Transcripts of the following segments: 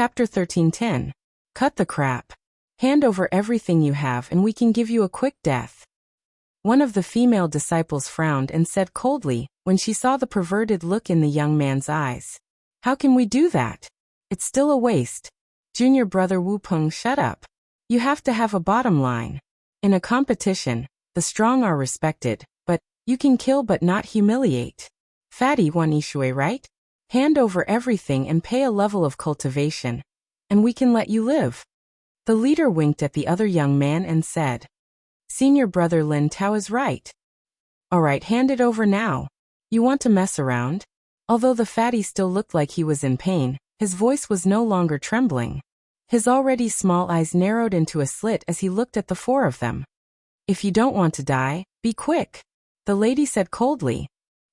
Chapter 13:10. Cut the crap. Hand over everything you have and we can give you a quick death. One of the female disciples frowned and said coldly, when she saw the perverted look in the young man's eyes. How can we do that? It's still a waste. Junior brother Wu Peng, shut up. You have to have a bottom line. In a competition, the strong are respected, but you can kill but not humiliate. Fatty Wan Ishui, right? Hand over everything and pay a level of cultivation, and we can let you live. The leader winked at the other young man and said, Senior brother Lin Tao is right. All right, hand it over now. You want to mess around? Although the fatty still looked like he was in pain, his voice was no longer trembling. His already small eyes narrowed into a slit as he looked at the four of them. If you don't want to die, be quick. The lady said coldly.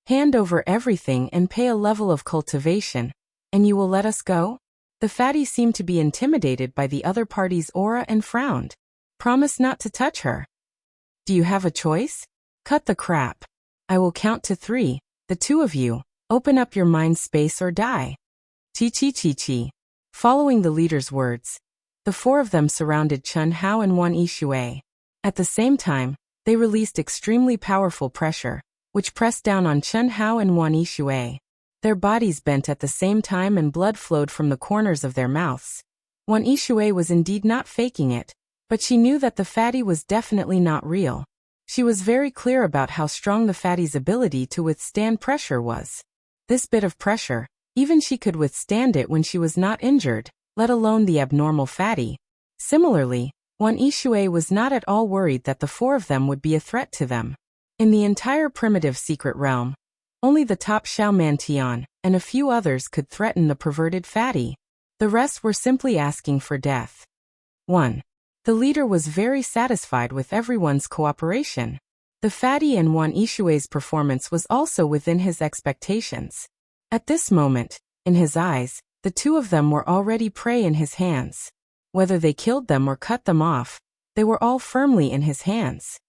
Hand over everything and pay a level of cultivation, and you will let us go? The fatty seemed to be intimidated by the other party's aura and frowned. Promise not to touch her. Do you have a choice? Cut the crap. I will count to 3, the two of you. Open up your mind space or die. Chi. Following the leader's words, the four of them surrounded Chun Hao and Wan Yishui. At the same time, they released extremely powerful pressure, which pressed down on Chun Hao and Wan Yishui. Their bodies bent at the same time and blood flowed from the corners of their mouths. Wan Yishui was indeed not faking it, but she knew that the fatty was definitely not real. She was very clear about how strong the fatty's ability to withstand pressure was. This bit of pressure, even she could withstand it when she was not injured, let alone the abnormal fatty. Similarly, Wan Yishui was not at all worried that the four of them would be a threat to them. In the entire primitive secret realm, only the top Xiaoman Tian and a few others could threaten the perverted fatty. The rest were simply asking for death. 1. The leader was very satisfied with everyone's cooperation. The fatty and Wan Yishui's performance was also within his expectations. At this moment, in his eyes, the two of them were already prey in his hands. Whether they killed them or cut them off, they were all firmly in his hands.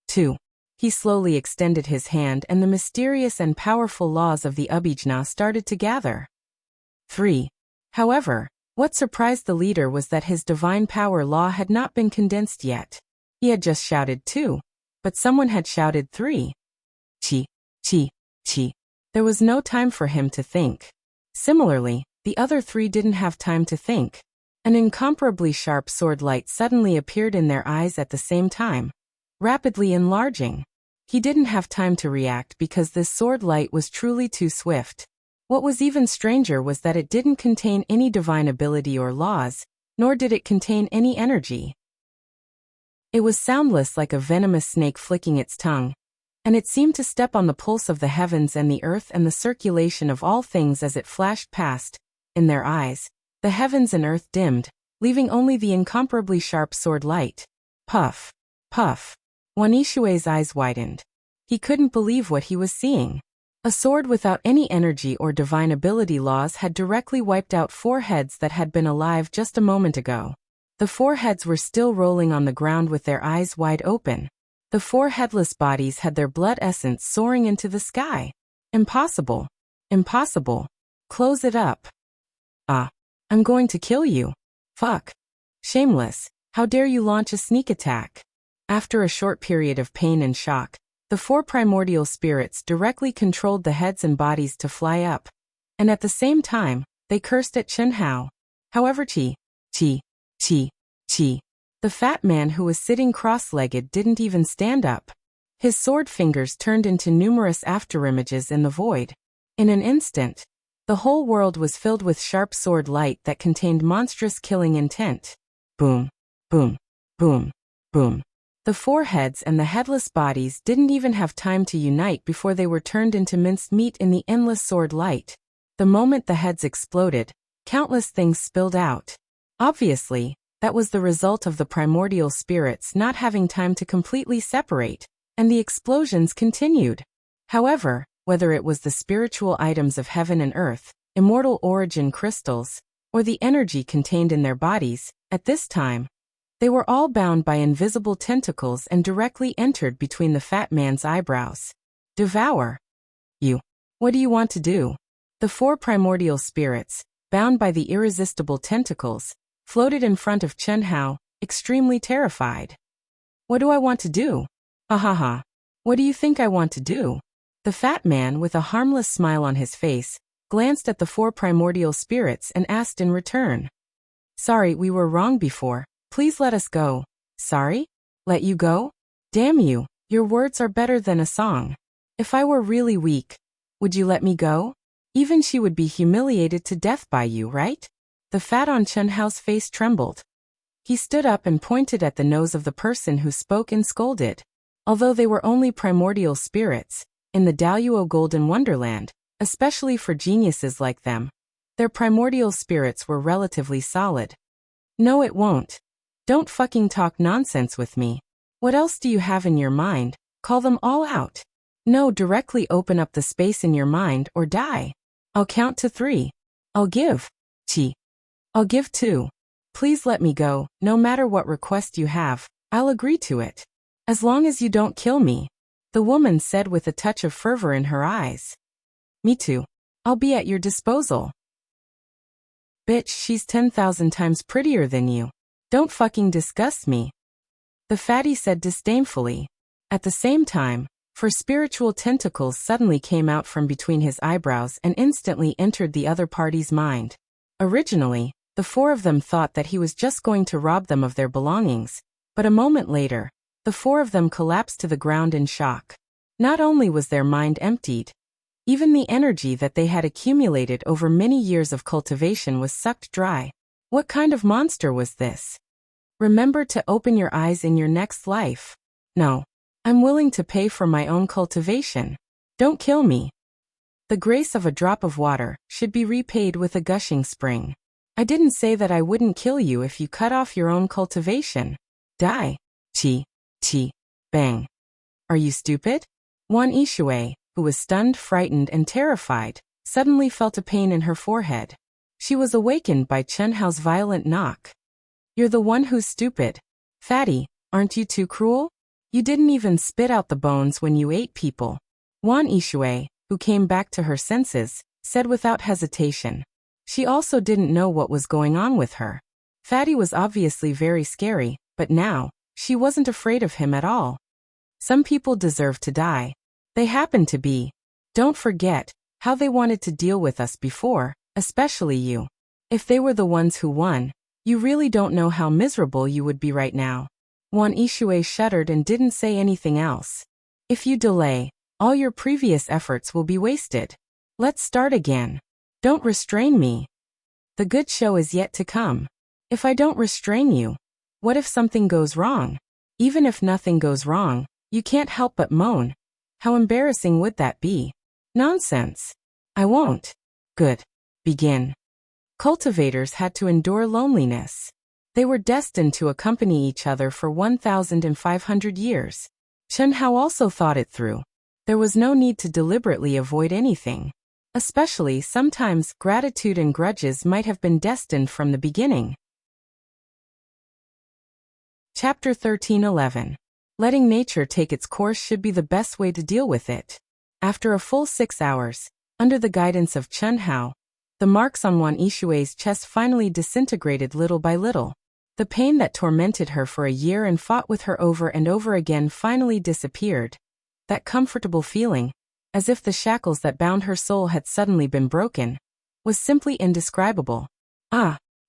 2. He slowly extended his hand and the mysterious and powerful laws of the Abhijna started to gather. 3. However, what surprised the leader was that his divine power law had not been condensed yet. He had just shouted 2, but someone had shouted 3. Chi. There was no time for him to think. Similarly, the other 3 didn't have time to think. An incomparably sharp sword light suddenly appeared in their eyes at the same time, rapidly enlarging. He didn't have time to react because this sword light was truly too swift. What was even stranger was that it didn't contain any divine ability or laws, nor did it contain any energy. It was soundless like a venomous snake flicking its tongue, and it seemed to step on the pulse of the heavens and the earth and the circulation of all things as it flashed past. In their eyes, the heavens and earth dimmed, leaving only the incomparably sharp sword light. Puff. Puff. Wan Yishui's eyes widened. He couldn't believe what he was seeing. A sword without any energy or divine ability laws had directly wiped out 4 heads that had been alive just a moment ago. The 4 heads were still rolling on the ground with their eyes wide open. The 4 headless bodies had their blood essence soaring into the sky. Impossible. Impossible. Close it up. I'm going to kill you. Fuck. Shameless. How dare you launch a sneak attack? After a short period of pain and shock, the 4 primordial spirits directly controlled the heads and bodies to fly up, and at the same time, they cursed at Chun Hao. However, Chi. The fat man who was sitting cross-legged didn't even stand up. His sword fingers turned into numerous afterimages in the void. In an instant, the whole world was filled with sharp sword light that contained monstrous killing intent. Boom, boom, boom, boom. The 4 heads and the headless bodies didn't even have time to unite before they were turned into minced meat in the endless sword light. The moment the heads exploded, countless things spilled out. Obviously, that was the result of the primordial spirits not having time to completely separate, and the explosions continued. However, whether it was the spiritual items of heaven and earth, immortal origin crystals, or the energy contained in their bodies, at this time, they were all bound by invisible tentacles and directly entered between the fat man's eyebrows. Devour. You. What do you want to do? The 4 primordial spirits, bound by the irresistible tentacles, floated in front of Chen Hao, extremely terrified. What do I want to do? Ha ha ha. What do you think I want to do? The fat man, with a harmless smile on his face, glanced at the 4 primordial spirits and asked in return. Sorry, we were wrong before. Please let us go. Sorry? Let you go? Damn you, your words are better than a song. If I were really weak, would you let me go? Even she would be humiliated to death by you, right? The fat on Chen Hao's face trembled. He stood up and pointed at the nose of the person who spoke and scolded. Although they were only primordial spirits, in the Daluo Golden Wonderland, especially for geniuses like them, their primordial spirits were relatively solid. No, it won't. Don't fucking talk nonsense with me. What else do you have in your mind? Call them all out. No, directly open up the space in your mind or die. I'll count to 3. I'll give. I'll give 2. Please let me go. No matter what request you have, I'll agree to it. As long as you don't kill me, the woman said with a touch of fervor in her eyes. Me too. I'll be at your disposal. Bitch, she's 10,000 times prettier than you. Don't fucking disgust me. The fatty said disdainfully. At the same time, 4 spiritual tentacles suddenly came out from between his eyebrows and instantly entered the other party's mind. Originally, the 4 of them thought that he was just going to rob them of their belongings, but a moment later, the 4 of them collapsed to the ground in shock. Not only was their mind emptied, even the energy that they had accumulated over many years of cultivation was sucked dry. What kind of monster was this? Remember to open your eyes in your next life. No. I'm willing to pay for my own cultivation. Don't kill me. The grace of a drop of water should be repaid with a gushing spring. I didn't say that I wouldn't kill you if you cut off your own cultivation. Die. Bang. Are you stupid? Wan Yishui, who was stunned, frightened, and terrified, suddenly felt a pain in her forehead. She was awakened by Chen Hao's violent knock. You're the one who's stupid. Fatty, aren't you too cruel? You didn't even spit out the bones when you ate people. Wan Yishui, who came back to her senses, said without hesitation. She also didn't know what was going on with her. Fatty was obviously very scary, but now, she wasn't afraid of him at all. Some people deserve to die. They happen to be. Don't forget how they wanted to deal with us before, especially you. If they were the ones who won, you really don't know how miserable you would be right now. Wan Yishui shuddered and didn't say anything else. If you delay, all your previous efforts will be wasted. Let's start again. Don't restrain me. The good show is yet to come. If I don't restrain you, what if something goes wrong? Even if nothing goes wrong, you can't help but moan. How embarrassing would that be? Nonsense. I won't. Good. Begin. Cultivators had to endure loneliness. They were destined to accompany each other for 1,500 years. Chen Hao also thought it through. There was no need to deliberately avoid anything. Especially sometimes gratitude and grudges might have been destined from the beginning. Chapter 13:11. Letting nature take its course should be the best way to deal with it. After a full 6 hours, under the guidance of Chen Hao, the marks on Wan Yishui's chest finally disintegrated little by little. The pain that tormented her for a year and fought with her over and over again finally disappeared. That comfortable feeling, as if the shackles that bound her soul had suddenly been broken, was simply indescribable.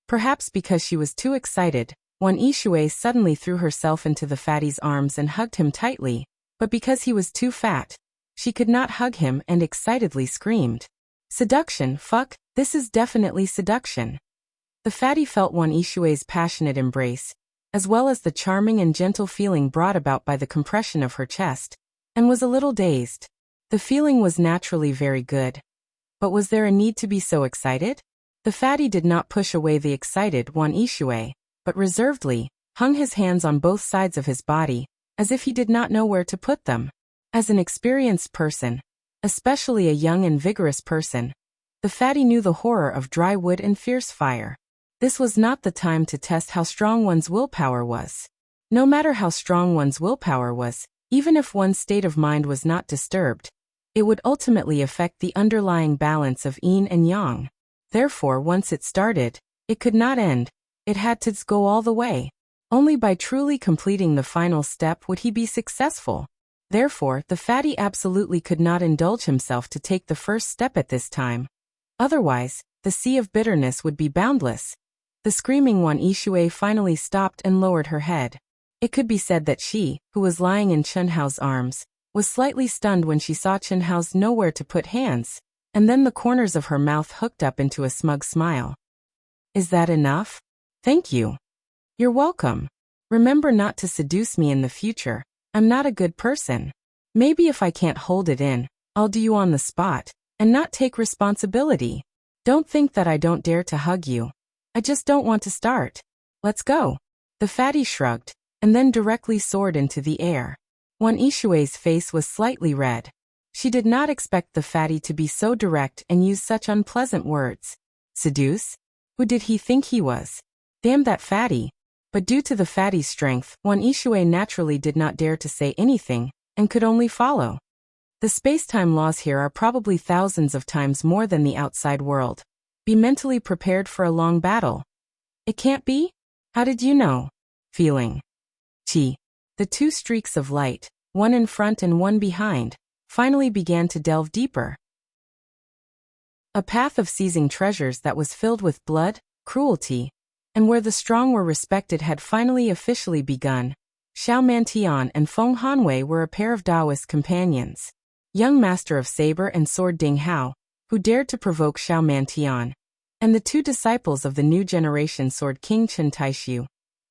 Perhaps because she was too excited, Wan Yishui suddenly threw herself into the fatty's arms and hugged him tightly, but because he was too fat, she could not hug him and excitedly screamed. Seduction, fuck, this is definitely seduction. The fatty felt Wan Yishui's passionate embrace, as well as the charming and gentle feeling brought about by the compression of her chest, and was a little dazed. The feeling was naturally very good. But was there a need to be so excited? The fatty did not push away the excited Wan Yishui, but reservedly hung his hands on both sides of his body, as if he did not know where to put them. As an experienced person, especially a young and vigorous person, the fatty knew the horror of dry wood and fierce fire. This was not the time to test how strong one's willpower was. No matter how strong one's willpower was, even if one's state of mind was not disturbed, it would ultimately affect the underlying balance of yin and yang. Therefore, once it started, it could not end. It had to go all the way. Only by truly completing the final step would he be successful. Therefore, the fatty absolutely could not indulge himself to take the first step at this time. Otherwise, the sea of bitterness would be boundless. The screaming one Ishui finally stopped and lowered her head. It could be said that she, who was lying in Chunhao's arms, was slightly stunned when she saw Chunhao's nowhere to put hands, and then the corners of her mouth hooked up into a smug smile. Is that enough? Thank you. You're welcome. Remember not to seduce me in the future. I'm not a good person. Maybe if I can't hold it in, I'll do you on the spot, and not take responsibility. Don't think that I don't dare to hug you. I just don't want to start. Let's go. The fatty shrugged, and then directly soared into the air. Wan Ishui's face was slightly red. She did not expect the fatty to be so direct and use such unpleasant words. Seduce? Who did he think he was? Damn that fatty. But due to the fatty's strength, Wan Ishui naturally did not dare to say anything, and could only follow. The space-time laws here are probably thousands of times more than the outside world. Be mentally prepared for a long battle. It can't be? How did you know? Feeling. Chi. The two streaks of light, one in front and one behind, finally began to delve deeper. A path of seizing treasures that was filled with blood, cruelty, and where the strong were respected had finally officially begun. Xiao Mantian and Feng Hanwei were a pair of Taoist companions. Young master of saber and sword Ding Hao, who dared to provoke Xiao Mantian, and the two disciples of the new generation sword king Chen Taishu,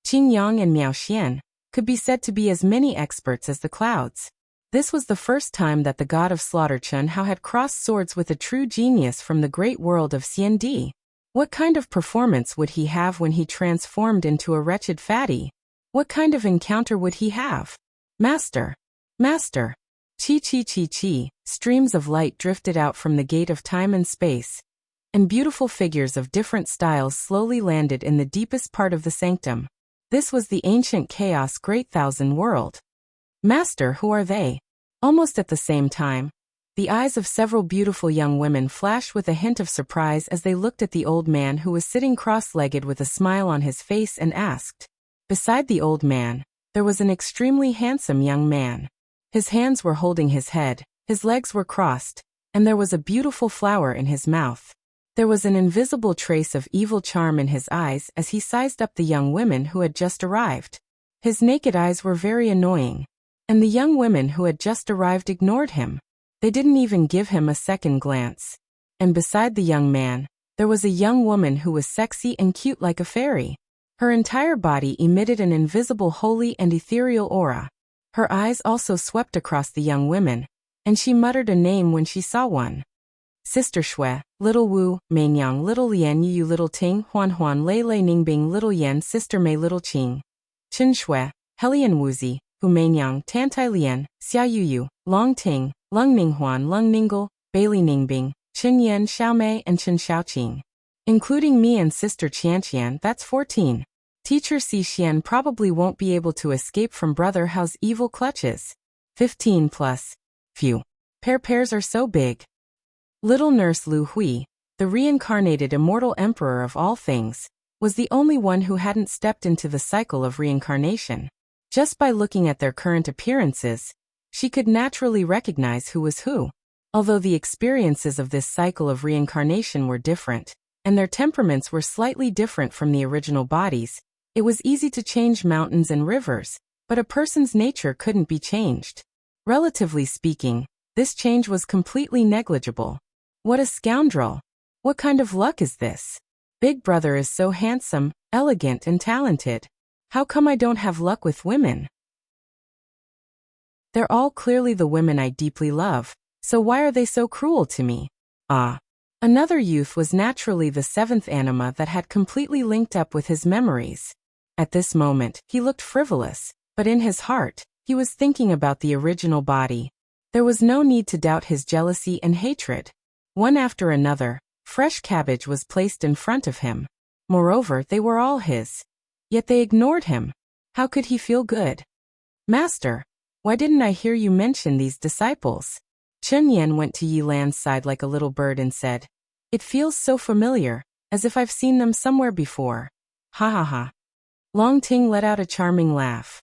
Qing Yang and Miao Xian, could be said to be as many experts as the clouds. This was the first time that the god of slaughter Chen Hao had crossed swords with a true genius from the great world of CND. What kind of performance would he have when he transformed into a wretched fatty? What kind of encounter would he have? Master! Master! Chi chi chi chi, streams of light drifted out from the gate of time and space, and beautiful figures of different styles slowly landed in the deepest part of the sanctum. This was the ancient chaos great thousand world. Master, who are they? Almost at the same time, the eyes of several beautiful young women flashed with a hint of surprise as they looked at the old man who was sitting cross-legged with a smile on his face and asked. Beside the old man, there was an extremely handsome young man. His hands were holding his head, his legs were crossed, and there was a beautiful flower in his mouth. There was an invisible trace of evil charm in his eyes as he sized up the young women who had just arrived. His naked eyes were very annoying, and the young women who had just arrived ignored him. They didn't even give him a second glance. And beside the young man, there was a young woman who was sexy and cute like a fairy. Her entire body emitted an invisible holy and ethereal aura. Her eyes also swept across the young women, and she muttered a name when she saw one. Sister Shui, Little Wu, Mainyang, Little Lian Yu, Little Ting, Huan Huan, Lei Lei Ningbing, Little Yan, Sister Mei, Little Qing. Chen Shui, Helian Wuzi, Hu Mainyang, Tantai Lian, Xia Yu, Long Ting, Lung Ninghuan, Lung Ningle, Bailey Ningbing, Chen Yan, Xiaomei, and Chen Xiaoqing. Including me and Sister Qianqian, that's 14. Teacher Si Xian probably won't be able to escape from Brother Hao's evil clutches. 15 plus. Phew. Pairs are so big. Little Nurse Lu Hui, the reincarnated immortal emperor of all things, was the only one who hadn't stepped into the cycle of reincarnation. Just by looking at their current appearances, she could naturally recognize who was who. Although the experiences of this cycle of reincarnation were different, and their temperaments were slightly different from the original bodies, it was easy to change mountains and rivers, but a person's nature couldn't be changed. Relatively speaking, this change was completely negligible. What a scoundrel! What kind of luck is this? Big Brother is so handsome, elegant, and talented. How come I don't have luck with women? They're all clearly the women I deeply love, so why are they so cruel to me? Ah. Another youth was naturally the seventh anima that had completely linked up with his memories. At this moment, he looked frivolous, but in his heart, he was thinking about the original body. There was no need to doubt his jealousy and hatred. One after another, fresh cabbage was placed in front of him. Moreover, they were all his. Yet they ignored him. How could he feel good? Master, why didn't I hear you mention these disciples? Chen Yan went to Yi Lan's side like a little bird and said, It feels so familiar, as if I've seen them somewhere before. Ha ha ha. Long Ting let out a charming laugh.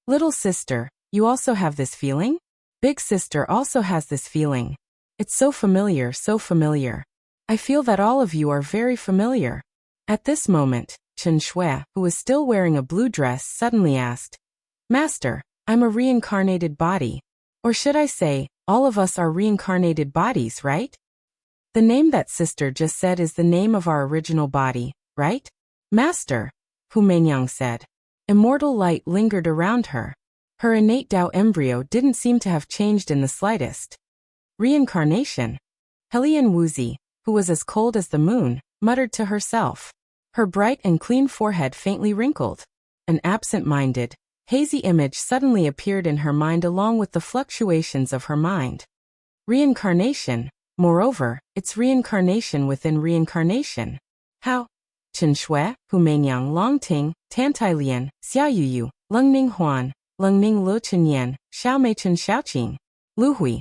Little sister, you also have this feeling? Big sister also has this feeling. It's so familiar, so familiar. I feel that all of you are very familiar. At this moment, Chen Shui, who was still wearing a blue dress, suddenly asked, Master, I'm a reincarnated body. Or should I say, all of us are reincarnated bodies, right? The name that sister just said is the name of our original body, right? Master, Hu Meinyang said. Immortal light lingered around her. Her innate Tao embryo didn't seem to have changed in the slightest. Reincarnation? Helian Wuxia, who was as cold as the moon, muttered to herself. Her bright and clean forehead faintly wrinkled. An absent-minded, hazy image suddenly appeared in her mind along with the fluctuations of her mind. Reincarnation, moreover, it's reincarnation within reincarnation. How? Chen Shui, Hu Meinyang, Long Ting, Tantai Lian, Xia Yuyu, Lungning Huan, Lungning Lo Chenyan, Xiao Mei Chen Xiaoqing, Lu Hui.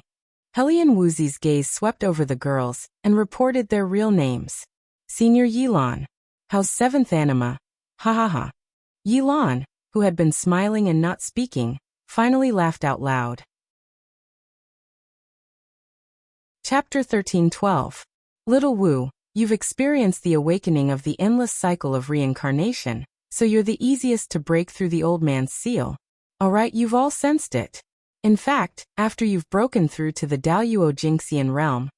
Helian Wuxi's gaze swept over the girls and reported their real names. Senior Yilan. How's seventh anima? Ha ha ha. Yilan, who had been smiling and not speaking, finally laughed out loud. Chapter 13:12. Little Wu, you've experienced the awakening of the endless cycle of reincarnation, so you're the easiest to break through the old man's seal. Alright, you've all sensed it. In fact, after you've broken through to the Daluo Jingxian realm,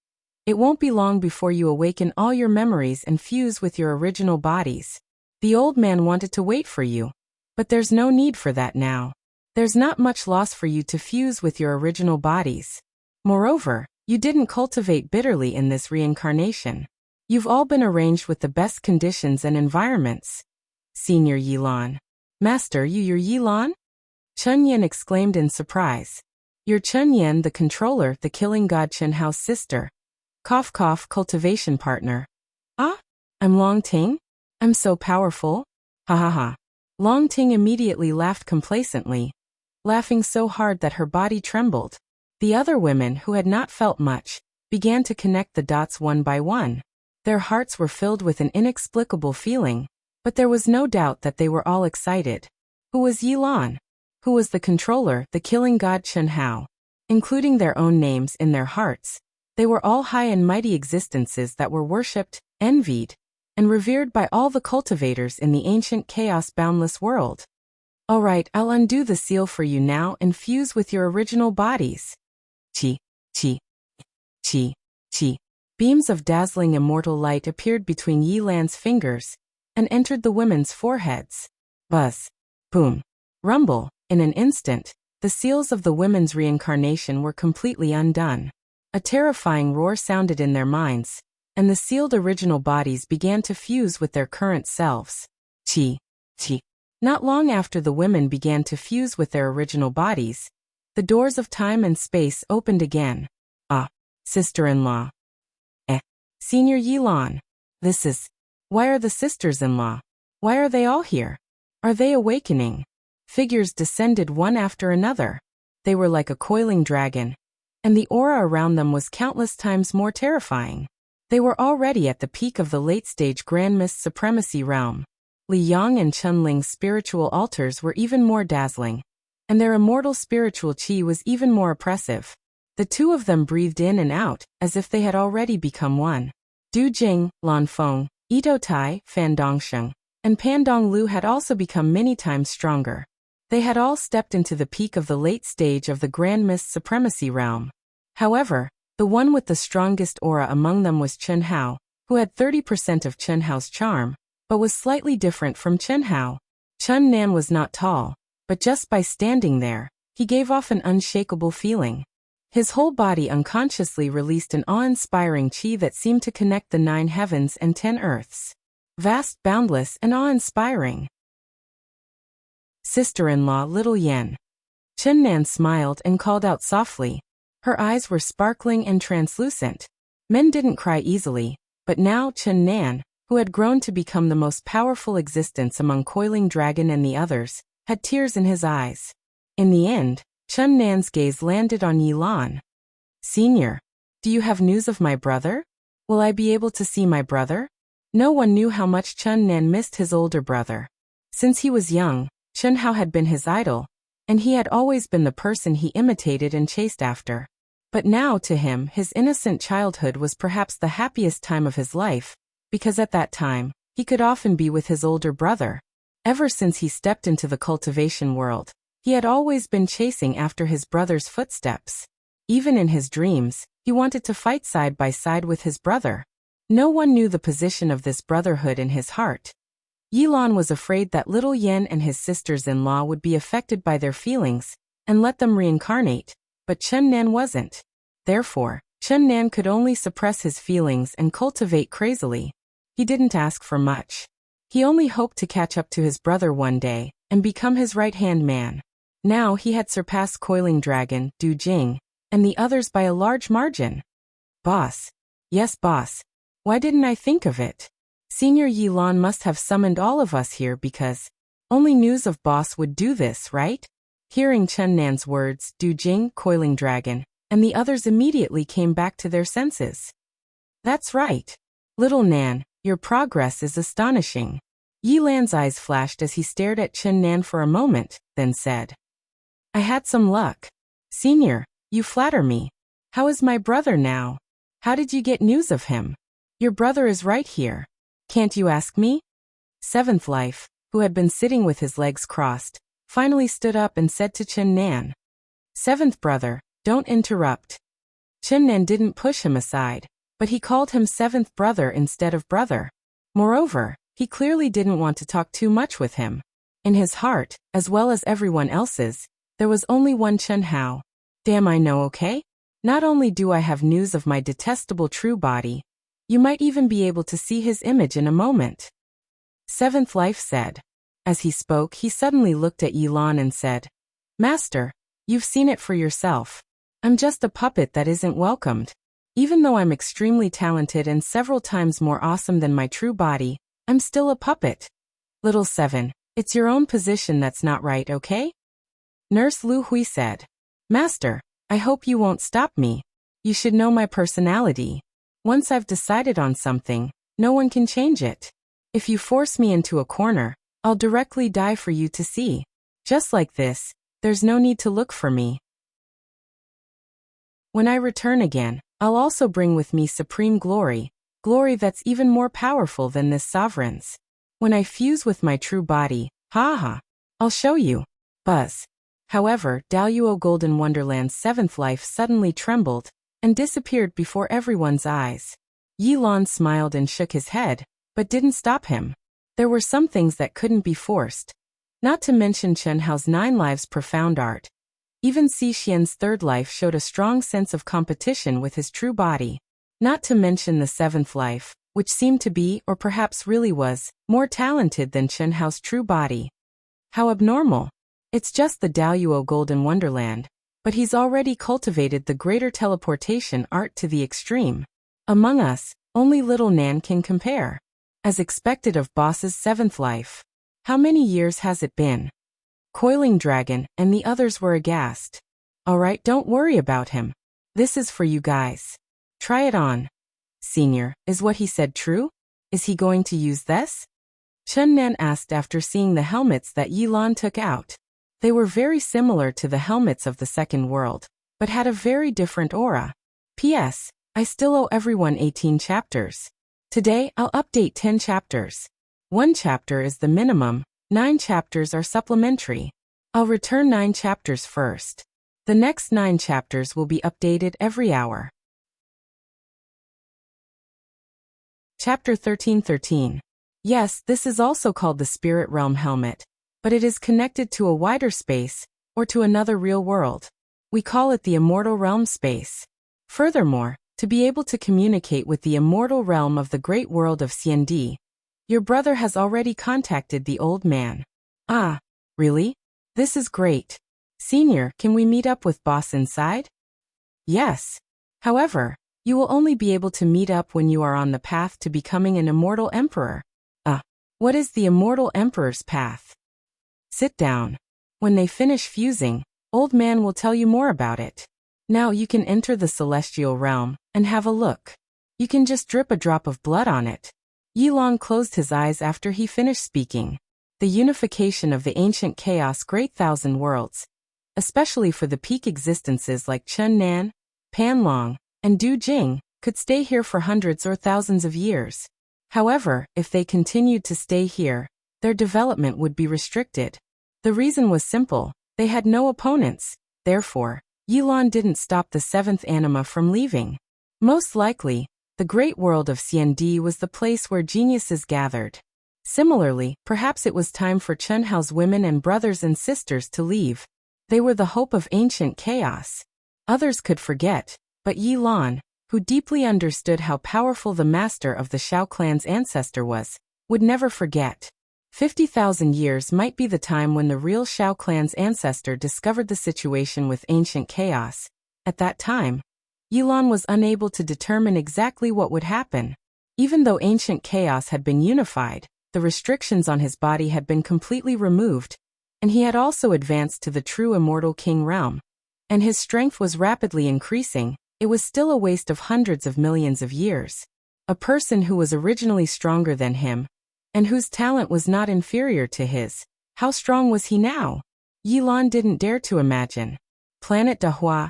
it won't be long before you awaken all your memories and fuse with your original bodies. The old man wanted to wait for you, but there's no need for that now. There's not much loss for you to fuse with your original bodies. Moreover, you didn't cultivate bitterly in this reincarnation. You've all been arranged with the best conditions and environments. Senior Yilan. Master, you're Yilan? Chen Yan exclaimed in surprise. You're Chen Yan, the controller, the killing god Chen Hao's sister. Cough cough, cultivation partner. Ah? I'm Long Ting? I'm so powerful? Ha ha ha. Long Ting immediately laughed complacently, laughing so hard that her body trembled. The other women, who had not felt much, began to connect the dots one by one. Their hearts were filled with an inexplicable feeling, but there was no doubt that they were all excited. Who was Yilan? Who was the controller, the killing god Chen Hao? Including their own names in their hearts, they were all high and mighty existences that were worshipped, envied, and revered by all the cultivators in the ancient chaos-boundless world. Alright, I'll undo the seal for you now and fuse with your original bodies. Chi, chi, chi, chi. Beams of dazzling immortal light appeared between Yilan's fingers and entered the women's foreheads. Buzz, boom, rumble. In an instant, the seals of the women's reincarnation were completely undone. A terrifying roar sounded in their minds, and the sealed original bodies began to fuse with their current selves. Chi, chi. Not long after the women began to fuse with their original bodies, the doors of time and space opened again. Ah, sister-in-law. Senior Yilan. This is... Why are the sisters-in-law? Why are they all here? Are they awakening? Figures descended one after another. They were like a coiling dragon, and the aura around them was countless times more terrifying. They were already at the peak of the late-stage Grand Mist Supremacy realm. Li Yang and Chun Ling's spiritual altars were even more dazzling, and their immortal spiritual qi was even more oppressive. The two of them breathed in and out, as if they had already become one. Du Jing, Lan Feng, Ito Tai, Fan Dongsheng, and Pan Donglu had also become many times stronger. They had all stepped into the peak of the late stage of the Grand Mist Supremacy realm. However, the one with the strongest aura among them was Chen Hao, who had 30% of Chen Hao's charm, but was slightly different from Chen Hao. Chen Nan was not tall, but just by standing there, he gave off an unshakable feeling. His whole body unconsciously released an awe-inspiring qi that seemed to connect the 9 heavens and 10 earths. Vast, boundless, and awe-inspiring. Sister-in-law Little Yen. Chen Nan smiled and called out softly. Her eyes were sparkling and translucent. Men didn't cry easily, but now Chen Nan, who had grown to become the most powerful existence among Coiling Dragon and the others, had tears in his eyes. In the end, Chen Nan's gaze landed on Yilan. Senior, do you have news of my brother? Will I be able to see my brother? No one knew how much Chun Nan missed his older brother. Since he was young, Chun Hao had been his idol, and he had always been the person he imitated and chased after. But now, to him, his innocent childhood was perhaps the happiest time of his life, because at that time, he could often be with his older brother. Ever since he stepped into the cultivation world, he had always been chasing after his brother's footsteps. Even in his dreams, he wanted to fight side by side with his brother. No one knew the position of this brotherhood in his heart. Yilan was afraid that little Yen and his sisters-in-law would be affected by their feelings and let them reincarnate, but Chun Nan wasn't. Therefore, Chun Nan could only suppress his feelings and cultivate crazily. He didn't ask for much. He only hoped to catch up to his brother one day and become his right-hand man. Now he had surpassed Coiling Dragon, Du Jing, and the others by a large margin. Boss. Yes, boss. Why didn't I think of it? Senior Yilan must have summoned all of us here because only news of boss would do this, right? Hearing Chun Nan's words, Du Jing, Coiling Dragon, and the others immediately came back to their senses. That's right. Little Nan, your progress is astonishing. Yilan's eyes flashed as he stared at Chun Nan for a moment, then said, I had some luck. Senior, you flatter me. How is my brother now? How did you get news of him? Your brother is right here. Can't you ask me? Seventh Life, who had been sitting with his legs crossed, finally stood up and said to Chun Nan, Seventh brother, don't interrupt. Chun Nan didn't push him aside, but he called him seventh brother instead of brother. Moreover, he clearly didn't want to talk too much with him. In his heart, as well as everyone else's, there was only one Chun Hao. Damn, I know, okay? Not only do I have news of my detestable true body, you might even be able to see his image in a moment. Seventh Life said. As he spoke, he suddenly looked at Yilan and said, Master, you've seen it for yourself. I'm just a puppet that isn't welcomed. Even though I'm extremely talented and several times more awesome than my true body, I'm still a puppet. Little Seven, it's your own position that's not right, okay? Nurse Lu Hui said, Master, I hope you won't stop me. You should know my personality. Once I've decided on something, no one can change it. If you force me into a corner, I'll directly die for you to see. Just like this, there's no need to look for me. When I return again, I'll also bring with me supreme glory, glory that's even more powerful than this sovereign's. When I fuse with my true body, I'll show you. Buzz. However, Daluo Golden Wonderland's seventh life suddenly trembled and disappeared before everyone's eyes. Yilan smiled and shook his head, but didn't stop him. There were some things that couldn't be forced. Not to mention Chun Hao's 9 lives' profound art. Even Si Xian's third life showed a strong sense of competition with his true body. Not to mention the 7th life, which seemed to be, or perhaps really was, more talented than Chun Hao's true body. How abnormal. It's just the Daluo Golden Wonderland, but he's already cultivated the greater teleportation art to the extreme. Among us, only little Nan can compare. As expected of boss's 7th life. How many years has it been? Coiling Dragon and the others were aghast. Alright, don't worry about him. This is for you guys. Try it on. Senior, is what he said true? Is he going to use this? Chun Nan asked after seeing the helmets that Yilan took out. They were very similar to the helmets of the second world, but had a very different aura. P.S. I still owe everyone 18 chapters. Today, I'll update 10 chapters. 1 chapter is the minimum, 9 chapters are supplementary. I'll return 9 chapters first. The next 9 chapters will be updated every hour. Chapter 1313. Yes, this is also called the Spirit Realm Helmet, but it is connected to a wider space, or to another real world. We call it the Immortal Realm space. Furthermore, to be able to communicate with the immortal realm of the great world of CND, your brother has already contacted the old man. Ah, really? This is great. Senior, can we meet up with boss inside? Yes. However, you will only be able to meet up when you are on the path to becoming an immortal emperor. What is the immortal emperor's path? Sit down. When they finish fusing, old man will tell you more about it. Now you can enter the celestial realm and have a look. You can just drip a drop of blood on it. Yilong closed his eyes after he finished speaking. The unification of the ancient chaos great thousand worlds, especially for the peak existences like Chun Nan, Pan Long, and Du Jing, could stay here for hundreds or thousands of years. However, if they continued to stay here, their development would be restricted. The reason was simple: they had no opponents. Therefore, Yilong didn't stop the seventh anima from leaving. Most likely, the great world of Xiandi was the place where geniuses gathered. Similarly, perhaps it was time for Chun Hao's women and brothers and sisters to leave. They were the hope of ancient chaos. Others could forget, but Yilong, who deeply understood how powerful the master of the Shao clan's ancestor was, would never forget. 50,000 years might be the time when the real Shao clan's ancestor discovered the situation with ancient chaos. At that time, Yilong was unable to determine exactly what would happen. Even though ancient chaos had been unified, the restrictions on his body had been completely removed, and he had also advanced to the true immortal king realm. And his strength was rapidly increasing. It was still a waste of hundreds of millions of years. A person who was originally stronger than him, and whose talent was not inferior to his, how strong was he now? Yilong didn't dare to imagine. Planet Dahua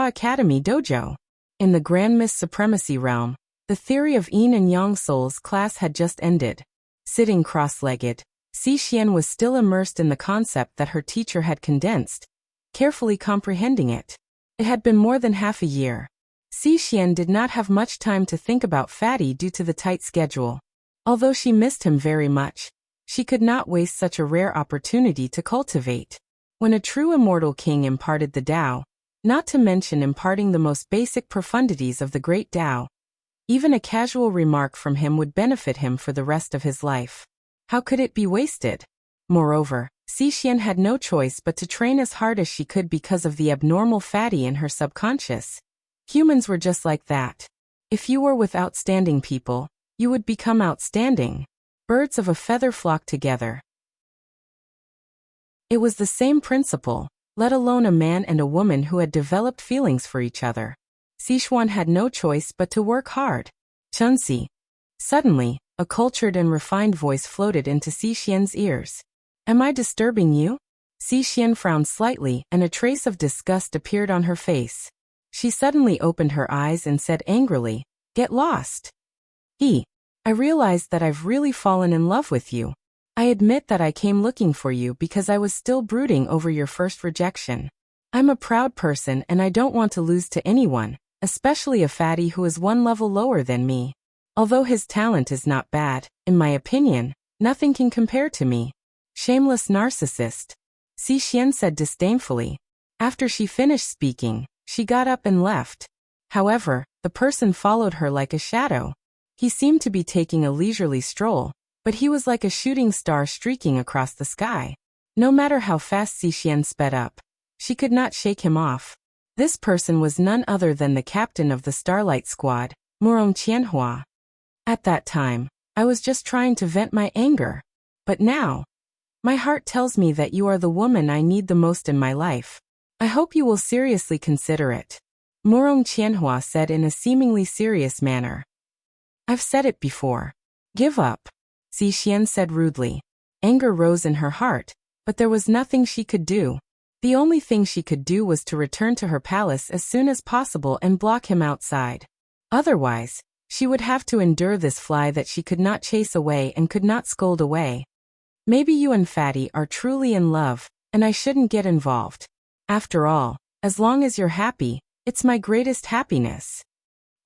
Academy Dojo. In the Grand Mist Supremacy realm, the theory of Yin and Yang souls class had just ended. Sitting cross-legged, Xixian was still immersed in the concept that her teacher had condensed, carefully comprehending it. It had been more than half a year. Xixian did not have much time to think about Fatty due to the tight schedule. Although she missed him very much, she could not waste such a rare opportunity to cultivate. When a true immortal king imparted the Tao, not to mention imparting the most basic profundities of the great Tao, even a casual remark from him would benefit him for the rest of his life. How could it be wasted? Moreover, Xixian had no choice but to train as hard as she could because of the abnormal Fatty in her subconscious. Humans were just like that. If you were with outstanding people, you would become outstanding. Birds of a feather flock together. It was the same principle, let alone a man and a woman who had developed feelings for each other. Sichuan had no choice but to work hard. Chunxi. Suddenly, a cultured and refined voice floated into Xixian's ears. Am I disturbing you? Xixian frowned slightly, and a trace of disgust appeared on her face. She suddenly opened her eyes and said angrily, Get lost. I realized that I've really fallen in love with you. I admit that I came looking for you because I was still brooding over your first rejection. I'm a proud person and I don't want to lose to anyone, especially a fatty who is one level lower than me. Although his talent is not bad, in my opinion, nothing can compare to me. Shameless narcissist. Xixian said disdainfully. After she finished speaking, she got up and left. However, the person followed her like a shadow. He seemed to be taking a leisurely stroll, but he was like a shooting star streaking across the sky. No matter how fast Xixian sped up, she could not shake him off. This person was none other than the captain of the Starlight Squad, Murong Qianhua. At that time, I was just trying to vent my anger. But now, my heart tells me that you are the woman I need the most in my life. I hope you will seriously consider it. Murong Qianhua said in a seemingly serious manner. I've said it before. Give up. Xixian said rudely. Anger rose in her heart, but there was nothing she could do. The only thing she could do was to return to her palace as soon as possible and block him outside. Otherwise, she would have to endure this fly that she could not chase away and could not scold away. Maybe you and Fatty are truly in love, and I shouldn't get involved. After all, as long as you're happy, it's my greatest happiness.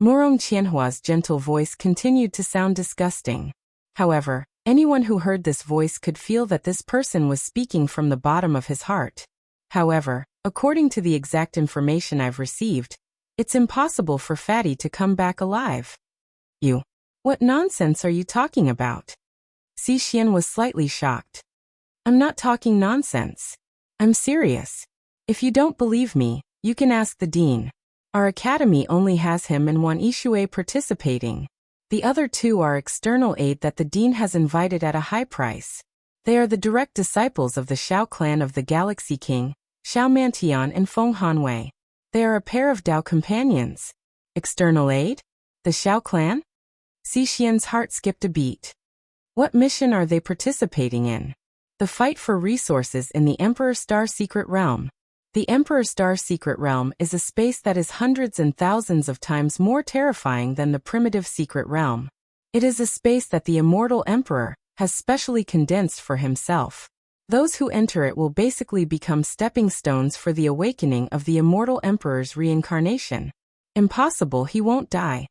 Murong Qianhua's gentle voice continued to sound disgusting. However, anyone who heard this voice could feel that this person was speaking from the bottom of his heart. However, according to the exact information I've received, it's impossible for Fatty to come back alive. You. What nonsense are you talking about? Xixian was slightly shocked. I'm not talking nonsense. I'm serious. If you don't believe me, you can ask the dean. Our academy only has him and Wan Yixue participating. The other two are external aid that the dean has invited at a high price. They are the direct disciples of the Shao clan of the Galaxy King, Shao Mantian and Feng Hanwei. They are a pair of Dao companions. External aid? The Xiao clan? Xixian's heart skipped a beat. What mission are they participating in? The fight for resources in the Emperor Star Secret Realm. The Emperor Star Secret Realm is a space that is hundreds and thousands of times more terrifying than the primitive Secret Realm. It is a space that the immortal Emperor has specially condensed for himself. Those who enter it will basically become stepping stones for the awakening of the immortal Emperor's reincarnation. Impossible, he won't die.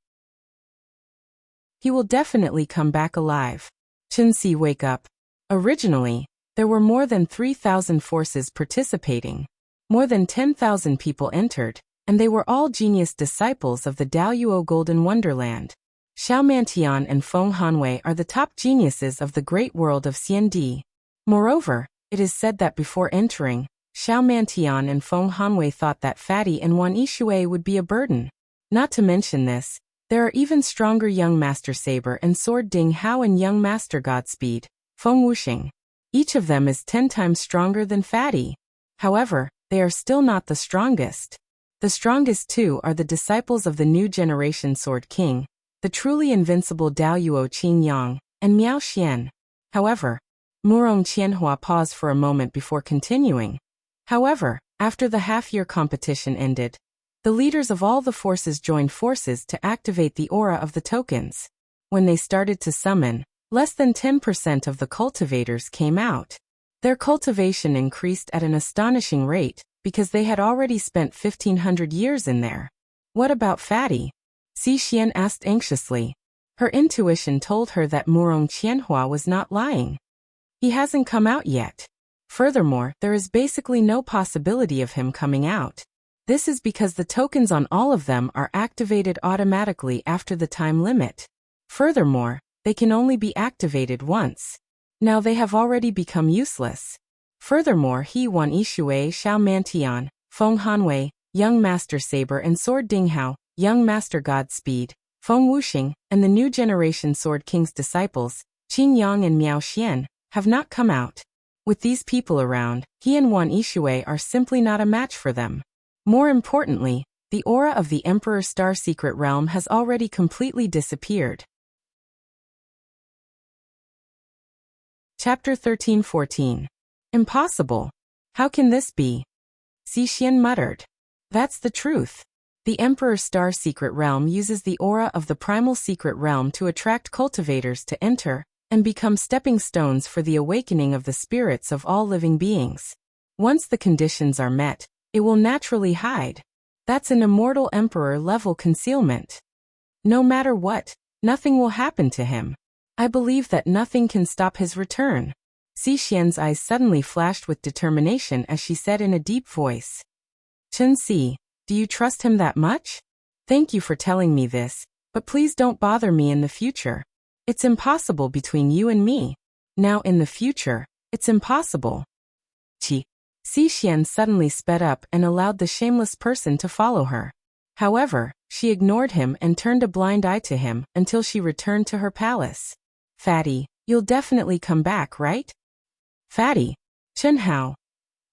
He will definitely come back alive. Chunxi, wake up. Originally, there were more than 3,000 forces participating. More than 10,000 people entered, and they were all genius disciples of the Daoyuo Golden Wonderland. Xiao Mantian and Feng Hanwei are the top geniuses of the great world of Xiandi. Moreover, it is said that before entering, Xiao Mantian and Feng Hanwei thought that Fatty and Wan Yishui would be a burden. Not to mention this, there are even stronger young Master Saber and Sword Ding Hao and young Master Godspeed, Feng Wuxing. Each of them is 10 times stronger than Fatty. However, they are still not the strongest. The strongest two are the disciples of the new generation Sword King, the truly invincible Daoyuo Qin Yang, and Miao Xian. However, Murong Qianhua paused for a moment before continuing. However, after the half-year competition ended, the leaders of all the forces joined forces to activate the aura of the tokens. When they started to summon, less than 10% of the cultivators came out. Their cultivation increased at an astonishing rate, because they had already spent 1,500 years in there. What about Fatty? Xixian asked anxiously. Her intuition told her that Murong Qianhua was not lying. He hasn't come out yet. Furthermore, there is basically no possibility of him coming out. This is because the tokens on all of them are activated automatically after the time limit. Furthermore, they can only be activated once. Now they have already become useless. Furthermore, Wan Yishui, Xiao Mantian, Feng Hanwei, young Master Saber and Sword Ding Hao, young Master Godspeed, Feng Wuxing, and the new generation Sword King's disciples, Qin Yang and Miao Xian, have not come out. With these people around, he and Wan Yishui are simply not a match for them. More importantly, the aura of the Emperor Star Secret Realm has already completely disappeared. Chapter 13-14. Impossible. How can this be? Xixian muttered. That's the truth. The Emperor Star Secret Realm uses the aura of the Primal Secret Realm to attract cultivators to enter and become stepping stones for the awakening of the spirits of all living beings. Once the conditions are met, it will naturally hide. That's an immortal emperor-level concealment. No matter what, nothing will happen to him. I believe that nothing can stop his return. Xixian's eyes suddenly flashed with determination as she said in a deep voice. Chunxi, do you trust him that much? Thank you for telling me this, but please don't bother me in the future. It's impossible between you and me. Now in the future, it's impossible. Xixian suddenly sped up and allowed the shameless person to follow her. However, she ignored him and turned a blind eye to him until she returned to her palace. Fatty, you'll definitely come back, right? Fatty. Chen Hao.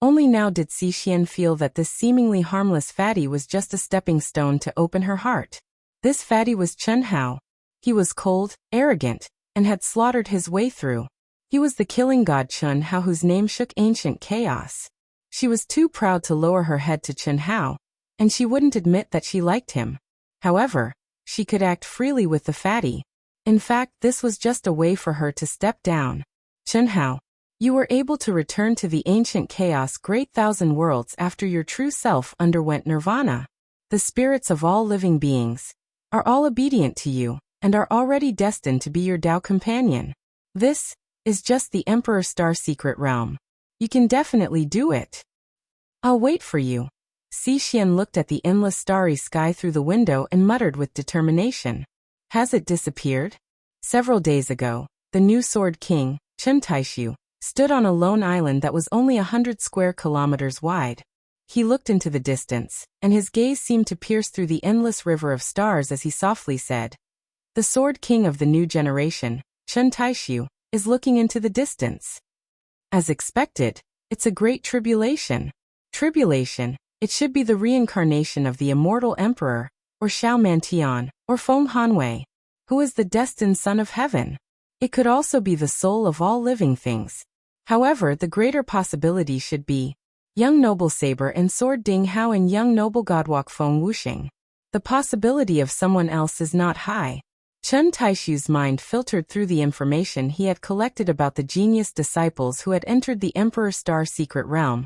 Only now did Xixian feel that this seemingly harmless Fatty was just a stepping stone to open her heart. This Fatty was Chen Hao. He was cold, arrogant, and had slaughtered his way through. He was the killing god Chen Hao whose name shook ancient chaos. She was too proud to lower her head to Chen Hao, and she wouldn't admit that she liked him. However, she could act freely with the Fatty. In fact, this was just a way for her to step down. Chen Hao, you were able to return to the ancient chaos great thousand worlds after your true self underwent nirvana. The spirits of all living beings are all obedient to you and are already destined to be your Dao companion. This is just the Emperor Star Secret Realm. You can definitely do it. I'll wait for you. Xixian looked at the endless starry sky through the window and muttered with determination. Has it disappeared? Several days ago, the new Sword King, Chen Taishu, stood on a lone island that was only 100 square kilometers wide. He looked into the distance, and his gaze seemed to pierce through the endless river of stars as he softly said, "The Sword King of the new generation, Chen Taishu, is looking into the distance." As expected, it's a great tribulation. Tribulation, it should be the reincarnation of the immortal emperor, or Xiao Mantian, or Feng Hanwei, who is the destined son of heaven. It could also be the soul of all living things. However, the greater possibility should be young noble saber and sword Ding Hao and young noble godwalk Feng Wuxing. The possibility of someone else is not high. Chen Taishu's mind filtered through the information he had collected about the genius disciples who had entered the Emperor Star secret realm,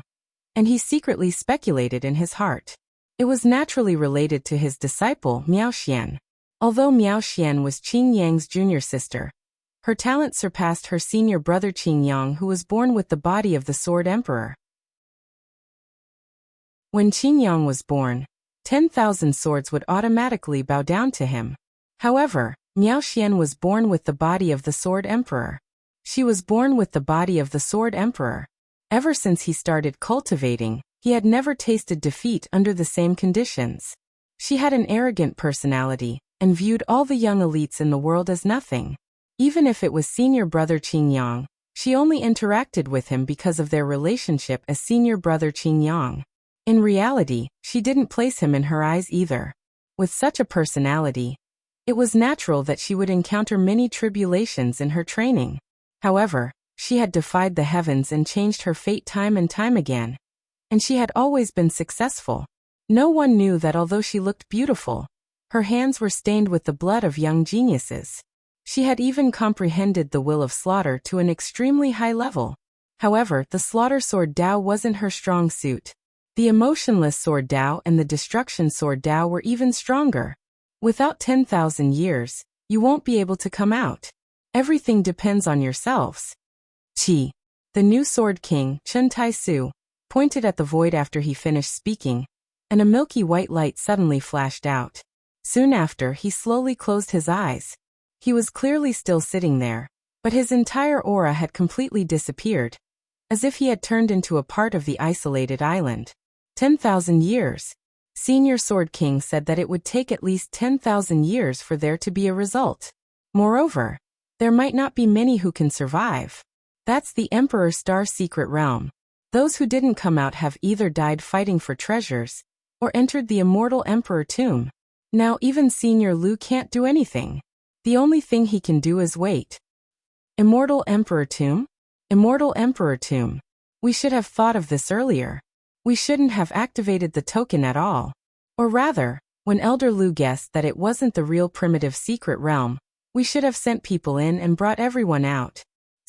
and he secretly speculated in his heart. It was naturally related to his disciple, Miao Xian. Although Miao Xian was Qing Yang's junior sister, her talent surpassed her senior brother Qing Yang, who was born with the body of the Sword Emperor. When Qing Yang was born, 10,000 swords would automatically bow down to him. However, Miao Xian was born with the body of the Sword Emperor. She was born with the body of the Sword Emperor. Ever since he started cultivating, he had never tasted defeat under the same conditions. She had an arrogant personality, and viewed all the young elites in the world as nothing. Even if it was senior brother Qing Yang, she only interacted with him because of their relationship as senior brother Qing Yang. In reality, she didn't place him in her eyes either. With such a personality, it was natural that she would encounter many tribulations in her training. However, she had defied the heavens and changed her fate time and time again. And she had always been successful. No one knew that although she looked beautiful, her hands were stained with the blood of young geniuses. She had even comprehended the will of slaughter to an extremely high level. However, the slaughter sword Dao wasn't her strong suit. The emotionless sword Dao and the destruction sword Dao were even stronger. Without 10,000 years, you won't be able to come out. Everything depends on yourselves. Qi. The new Sword King, Chen Taisu, pointed at the void after he finished speaking, and a milky white light suddenly flashed out. Soon after, he slowly closed his eyes. He was clearly still sitting there, but his entire aura had completely disappeared, as if he had turned into a part of the isolated island. 10,000 years. Senior Sword King said that it would take at least 10,000 years for there to be a result. Moreover, there might not be many who can survive. That's the Emperor Star secret realm. Those who didn't come out have either died fighting for treasures, or entered the immortal Emperor tomb. Now even Senior Lu can't do anything. The only thing he can do is wait. Immortal Emperor tomb? Immortal Emperor tomb. We should have thought of this earlier. We shouldn't have activated the token at all. Or rather, when Elder Lu guessed that it wasn't the real primitive secret realm, we should have sent people in and brought everyone out.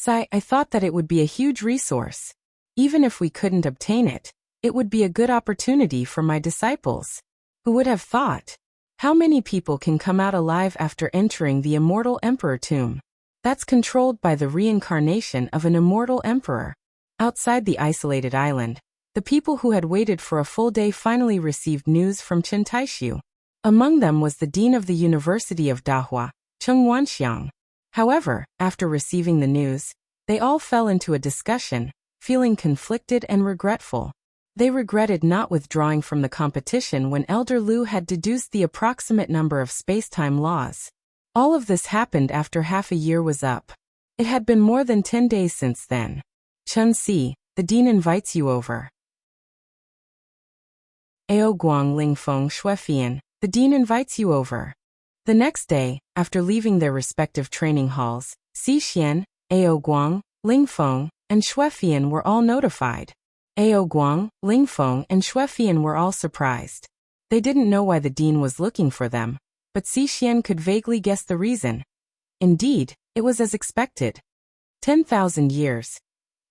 I thought that it would be a huge resource. Even if we couldn't obtain it, it would be a good opportunity for my disciples. Who would have thought? How many people can come out alive after entering the immortal emperor tomb? That's controlled by the reincarnation of an immortal emperor. Outside the isolated island, the people who had waited for a full day finally received news from Chen Taishu. Among them was the dean of the University of Dahua, Cheng Wanxiang. However, after receiving the news, they all fell into a discussion, feeling conflicted and regretful. They regretted not withdrawing from the competition when Elder Lu had deduced the approximate number of space-time laws. All of this happened after half a year was up. It had been more than 10 days since then. Chen Si, the dean invites you over. Ao Guang Lingfeng Shuefian, the dean invites you over. The next day, after leaving their respective training halls, Si Xian, Ao Guang, Lingfeng, and Shuefian were all notified. Ao Guang, Lingfeng, and Shuefian were all surprised. They didn't know why the dean was looking for them, but Si Xian could vaguely guess the reason. Indeed, it was as expected. 10,000 years.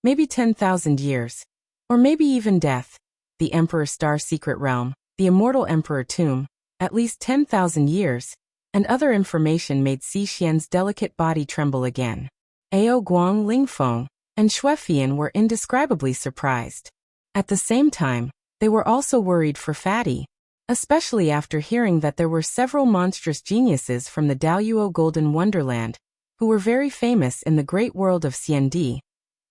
Maybe 10,000 years. Or maybe even death. The Emperor Star secret realm, the immortal Emperor tomb, at least 10,000 years, and other information made Si Xian's delicate body tremble again. Ao Guang, Lingfeng, and Shuefian were indescribably surprised. At the same time, they were also worried for Fatty, especially after hearing that there were several monstrous geniuses from the Daoyuo Golden Wonderland, who were very famous in the great world of Xiandi.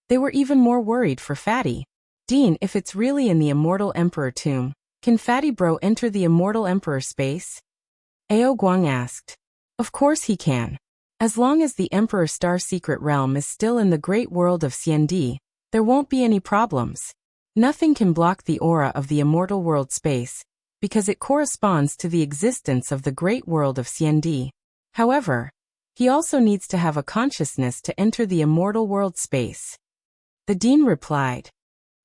They were even more worried for Fatty. Dean, if it's really in the immortal Emperor tomb, can Fatty Bro enter the immortal Emperor space? Ao Guang asked. Of course he can. As long as the Emperor Star secret realm is still in the great world of Xiandi, there won't be any problems. Nothing can block the aura of the immortal world space, because it corresponds to the existence of the great world of Xiandi. However, he also needs to have a consciousness to enter the immortal world space. The dean replied,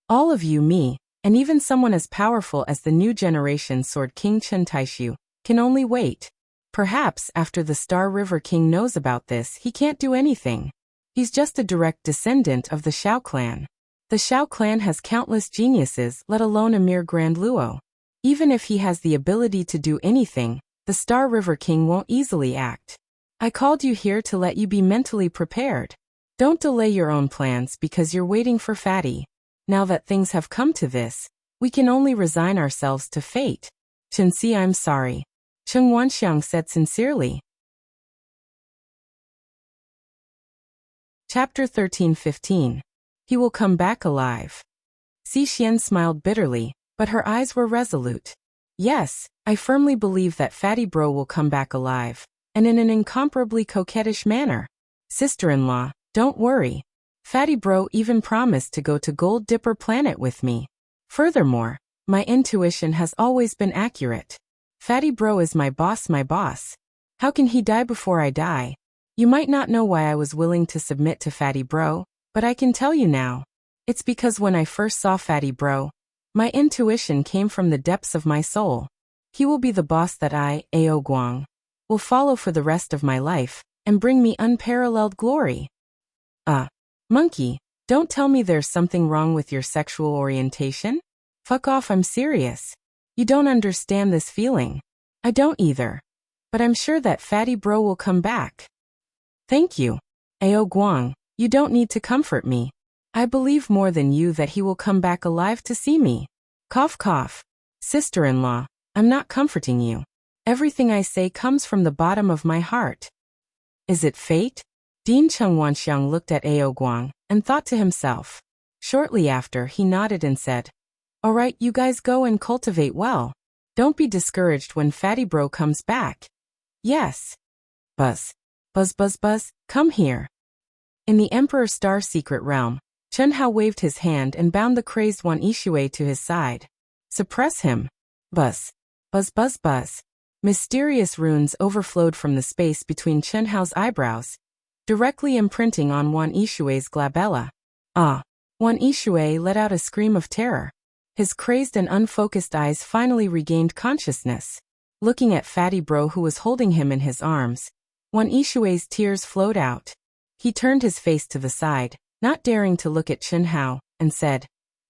all of you, me, and even someone as powerful as the new generation Sword King Chen Taishu, can only wait. Perhaps after the Star River King knows about this, he can't do anything. He's just a direct descendant of the Shao clan. The Shao clan has countless geniuses, let alone a mere Grand Luo. Even if he has the ability to do anything, the Star River King won't easily act. I called you here to let you be mentally prepared. Don't delay your own plans because you're waiting for Fatty. Now that things have come to this, we can only resign ourselves to fate. Chen Si, I'm sorry. Cheng Wanxiang said sincerely. Chapter 13-15. He will come back alive. Si Xian smiled bitterly, but her eyes were resolute. Yes, I firmly believe that Fatty Bro will come back alive, and in an incomparably coquettish manner. Sister-in-law, don't worry. Fatty Bro even promised to go to Gold Dipper Planet with me. Furthermore, my intuition has always been accurate. Fatty Bro is my boss, my boss. How can he die before I die? You might not know why I was willing to submit to Fatty Bro, but I can tell you now. It's because when I first saw Fatty Bro, my intuition came from the depths of my soul. He will be the boss that I, Ao Guang, will follow for the rest of my life, and bring me unparalleled glory. Monkey, don't tell me there's something wrong with your sexual orientation? Fuck off, I'm serious. You don't understand this feeling. I don't either. But I'm sure that Fatty Bro will come back. Thank you. Ao Guang, you don't need to comfort me. I believe more than you that he will come back alive to see me. Cough cough. Sister-in-law, I'm not comforting you. Everything I say comes from the bottom of my heart. Is it fate? Dean Cheng Wanxiang looked at Ao Guang and thought to himself. Shortly after, he nodded and said, all right, you guys go and cultivate well. Don't be discouraged when Fatty Bro comes back. Yes. Buzz. Buzz buzz buzz, come here. In the Emperor Star Secret Realm, Chen Hao waved his hand and bound the crazed Wan Yixue to his side. Suppress him. Buzz. Buzz buzz buzz. Mysterious runes overflowed from the space between Chen Hao's eyebrows, directly imprinting on Wan Yixue's glabella. Wan Yixue let out a scream of terror. His crazed and unfocused eyes finally regained consciousness. Looking at Fatty Bro who was holding him in his arms, Wan Yixue's tears flowed out. He turned his face to the side, not daring to look at Chen Hao, and said,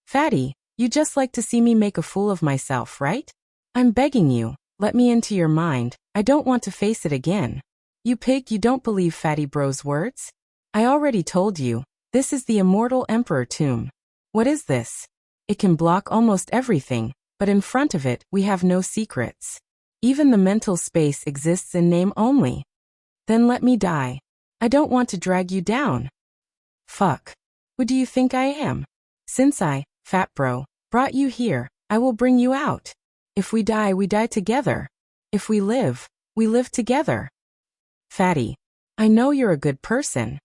Fatty, you just like to see me make a fool of myself, right? I'm begging you, let me into your mind, I don't want to face it again. You pig, you don't believe Fatty Bro's words? I already told you, this is the immortal Emperor tomb. What is this? It can block almost everything, but in front of it, we have no secrets. Even the mental space exists in name only. Then let me die. I don't want to drag you down. Fuck. Who do you think I am? Since I, Fat Bro, brought you here, I will bring you out. If we die together. If we live together. Fatty, I know you're a good person.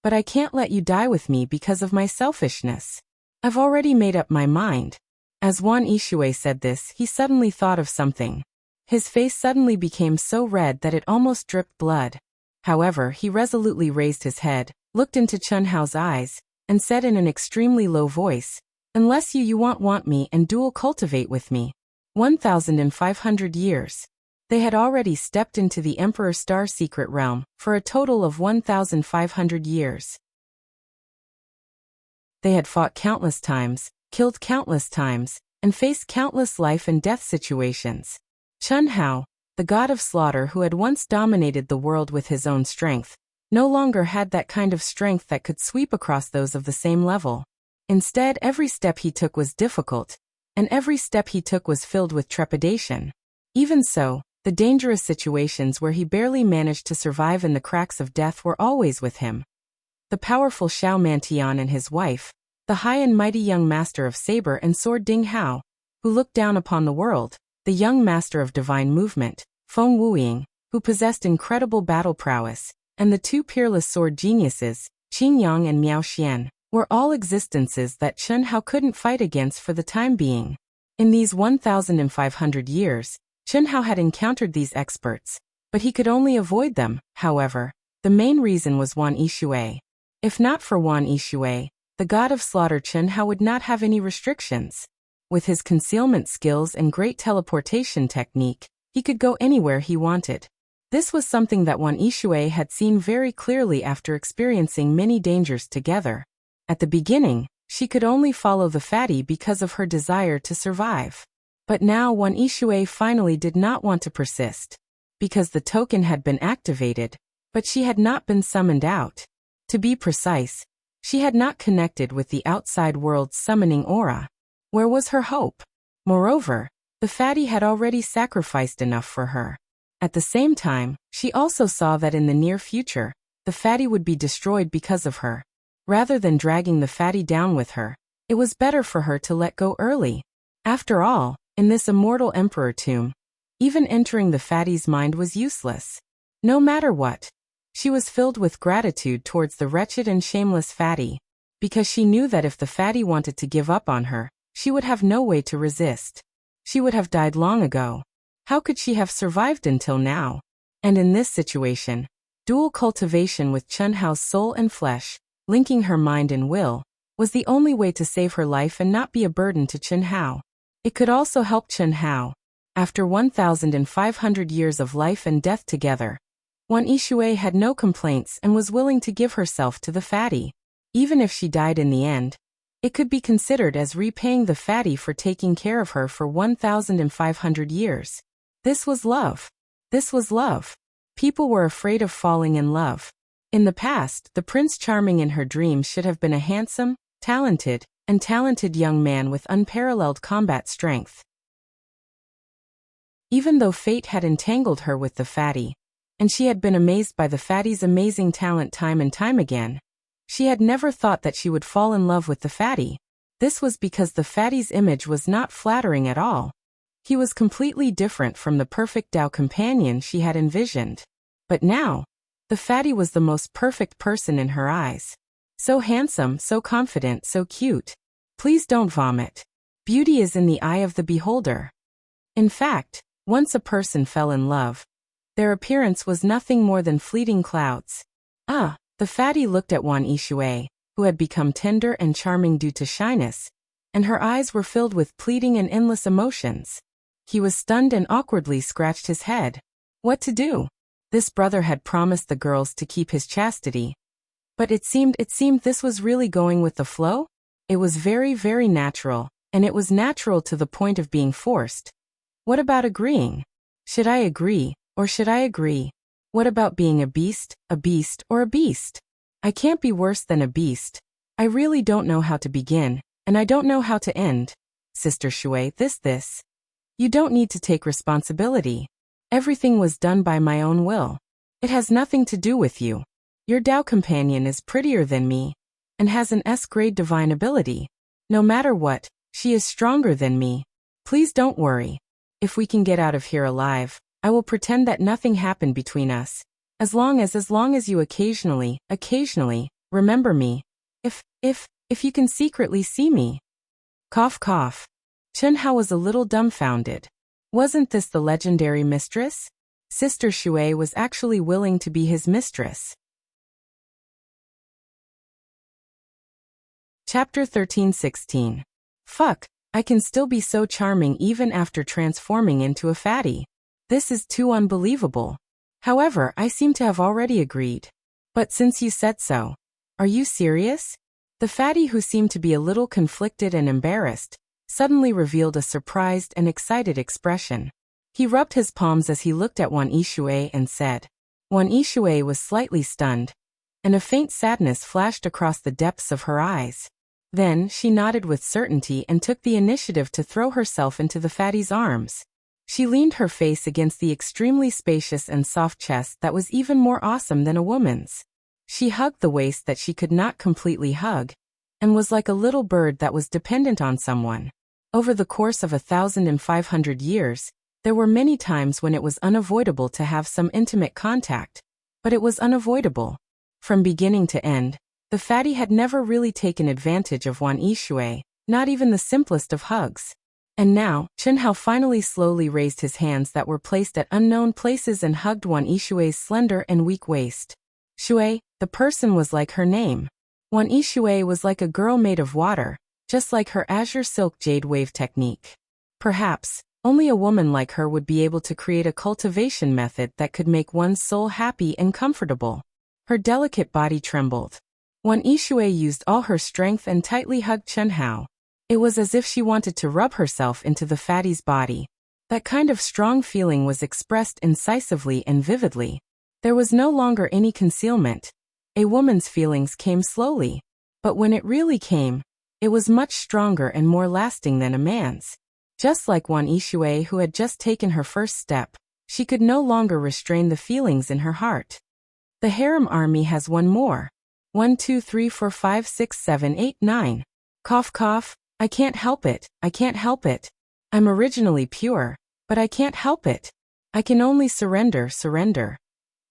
But I can't let you die with me because of my selfishness. I've already made up my mind. As Wan Yixue said this, he suddenly thought of something. His face suddenly became so red that it almost dripped blood. However, he resolutely raised his head, looked into Chen Hao's eyes, and said in an extremely low voice, unless you want me and dual cultivate with me. 1,500 years. They had already stepped into the Emperor Star Secret Realm for a total of 1,500 years. They had fought countless times, killed countless times, and faced countless life and death situations. Chen Hao, the god of slaughter who had once dominated the world with his own strength, no longer had that kind of strength that could sweep across those of the same level. Instead, every step he took was difficult, and every step he took was filled with trepidation. Even so, the dangerous situations where he barely managed to survive in the cracks of death were always with him. The powerful Xiao Mantian and his wife, the high and mighty young master of saber and sword Ding Hao, who looked down upon the world, the young master of divine movement, Feng Wuying, who possessed incredible battle prowess, and the two peerless sword geniuses, Qing Yang and Miao Xian, were all existences that Chen Hao couldn't fight against for the time being. In these 1,500 years, Chen Hao had encountered these experts, but he could only avoid them. However, the main reason was Wan Yishui. If not for Wan Yishui, the god of slaughter, Chen Hao would not have any restrictions. With his concealment skills and great teleportation technique, he could go anywhere he wanted. This was something that Wan Yishui had seen very clearly after experiencing many dangers together. At the beginning, she could only follow the fatty because of her desire to survive. But now Wan Yishui finally did not want to persist. Because the token had been activated, but she had not been summoned out. To be precise, she had not connected with the outside world's summoning aura. Where was her hope? Moreover, the fatty had already sacrificed enough for her. At the same time, she also saw that in the near future, the fatty would be destroyed because of her. Rather than dragging the fatty down with her, it was better for her to let go early. After all, in this immortal emperor tomb, even entering the fatty's mind was useless. No matter what, she was filled with gratitude towards the wretched and shameless fatty, because she knew that if the fatty wanted to give up on her, she would have no way to resist. She would have died long ago. How could she have survived until now? And in this situation, dual cultivation with Chen Hao's soul and flesh, linking her mind and will, was the only way to save her life and not be a burden to Chen Hao. It could also help Chen Hao. After 1,500 years of life and death together, Wan Yishui had no complaints and was willing to give herself to the fatty. Even if she died in the end, it could be considered as repaying the fatty for taking care of her for 1,500 years. This was love. This was love. People were afraid of falling in love. In the past, the Prince Charming in her dreams should have been a handsome, talented young man with unparalleled combat strength. Even though fate had entangled her with the fatty, and she had been amazed by the fatty's amazing talent time and time again, she had never thought that she would fall in love with the fatty. This was because the fatty's image was not flattering at all. He was completely different from the perfect Tao companion she had envisioned. But now, the fatty was the most perfect person in her eyes. So handsome, so confident, so cute. Please don't vomit. Beauty is in the eye of the beholder. In fact, once a person fell in love, their appearance was nothing more than fleeting clouds. The fatty looked at Wan Yishui, who had become tender and charming due to shyness, and her eyes were filled with pleading and endless emotions. He was stunned and awkwardly scratched his head. What to do? This brother had promised the girls to keep his chastity. But it seemed this was really going with the flow? It was very, very natural, and it was natural to the point of being forced. What about agreeing? Should I agree, or should I agree? What about being a beast, or a beast? I can't be worse than a beast. I really don't know how to begin, and I don't know how to end. Sister Shui, this. You don't need to take responsibility. Everything was done by my own will. It has nothing to do with you. Your Tao companion is prettier than me, and has an S-grade divine ability. No matter what, she is stronger than me. Please don't worry. If we can get out of here alive, I will pretend that nothing happened between us. As long as you occasionally, remember me. If you can secretly see me. Cough cough. Chen Hao was a little dumbfounded. Wasn't this the legendary mistress? Sister Shui was actually willing to be his mistress. Chapter 13-16. Fuck, I can still be so charming even after transforming into a fatty. This is too unbelievable. However, I seem to have already agreed. But since you said so, are you serious? The fatty, who seemed to be a little conflicted and embarrassed, suddenly revealed a surprised and excited expression. He rubbed his palms as he looked at Wan Yishui and said. Wan Yishui was slightly stunned, and a faint sadness flashed across the depths of her eyes. Then she nodded with certainty and took the initiative to throw herself into the fatty's arms. She leaned her face against the extremely spacious and soft chest that was even more awesome than a woman's. She hugged the waist that she could not completely hug, and was like a little bird that was dependent on someone. Over the course of 1,500 years, there were many times when it was unavoidable to have some intimate contact, but it was unavoidable. From beginning to end, the fatty had never really taken advantage of Wan Yishui, not even the simplest of hugs. And now, Chunhao finally slowly raised his hands that were placed at unknown places and hugged Wan Yishui's slender and weak waist. Shui, the person was like her name. Wan Yishui was like a girl made of water, just like her azure silk jade wave technique. Perhaps, only a woman like her would be able to create a cultivation method that could make one's soul happy and comfortable. Her delicate body trembled. Wan Yishui used all her strength and tightly hugged Chunhao. It was as if she wanted to rub herself into the fatty's body. That kind of strong feeling was expressed incisively and vividly. There was no longer any concealment. A woman's feelings came slowly. But when it really came, it was much stronger and more lasting than a man's. Just like Wan Yishui, who had just taken her first step, she could no longer restrain the feelings in her heart. The harem army has one more. 1 2 3 4 5 6 7 8 9. Cough cough. I can't help it, I can't help it. I'm originally pure, but I can't help it. I can only surrender.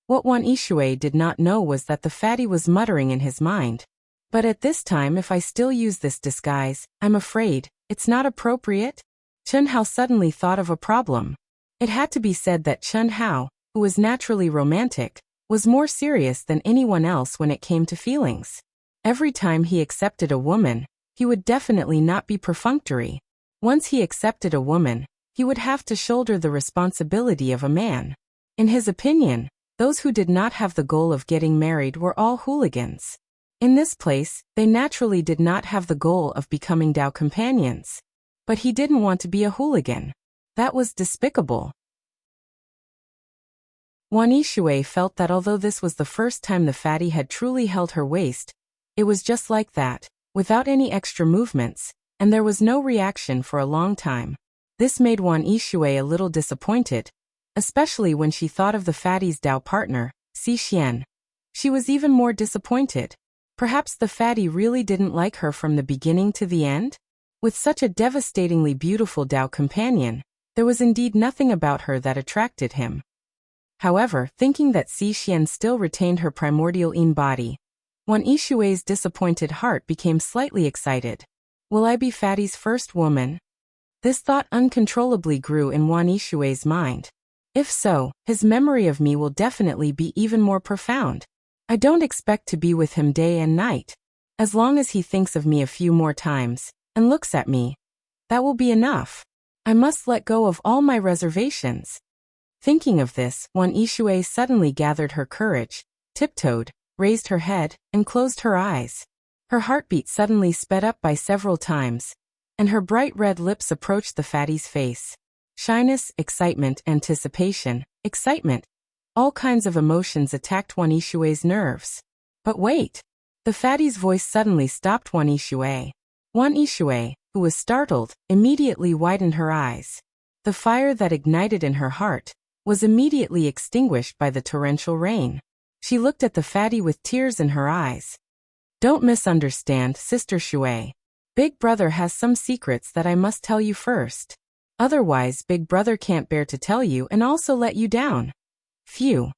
What Wan Yishui did not know was that the fatty was muttering in his mind. But at this time, if I still use this disguise, I'm afraid it's not appropriate. Chunhao suddenly thought of a problem. It had to be said that Chunhao, who was naturally romantic, was more serious than anyone else when it came to feelings. Every time he accepted a woman, he would definitely not be perfunctory. Once he accepted a woman, he would have to shoulder the responsibility of a man. In his opinion, those who did not have the goal of getting married were all hooligans. In this place, they naturally did not have the goal of becoming Dao companions. But he didn't want to be a hooligan. That was despicable. Wan Yishui felt that although this was the first time the fatty had truly held her waist, it was just like that, without any extra movements, and there was no reaction for a long time. This made Wan Yishui a little disappointed, especially when she thought of the fatty's Dao partner, Si Xian. She was even more disappointed. Perhaps the fatty really didn't like her from the beginning to the end? With such a devastatingly beautiful Dao companion, there was indeed nothing about her that attracted him. However, thinking that Si Xian still retained her primordial Yin body, Wan Yishui's disappointed heart became slightly excited. Will I be fatty's first woman? This thought uncontrollably grew in Wan Yishui's mind. If so, his memory of me will definitely be even more profound. I don't expect to be with him day and night. As long as he thinks of me a few more times, and looks at me, that will be enough. I must let go of all my reservations. Thinking of this, Wan Yishui suddenly gathered her courage, tiptoed, raised her head, and closed her eyes. Her heartbeat suddenly sped up by several times, and her bright red lips approached the fatty's face. Shyness, excitement, anticipation, excitement. All kinds of emotions attacked Wan Yishui's nerves. But wait! The fatty's voice suddenly stopped Wan Yishui. Wan Yishui, who was startled, immediately widened her eyes. The fire that ignited in her heart was immediately extinguished by the torrential rain. She looked at the fatty with tears in her eyes. Don't misunderstand, Sister Shui. Big Brother has some secrets that I must tell you first. Otherwise, Big Brother can't bear to tell you and also let you down. Phew.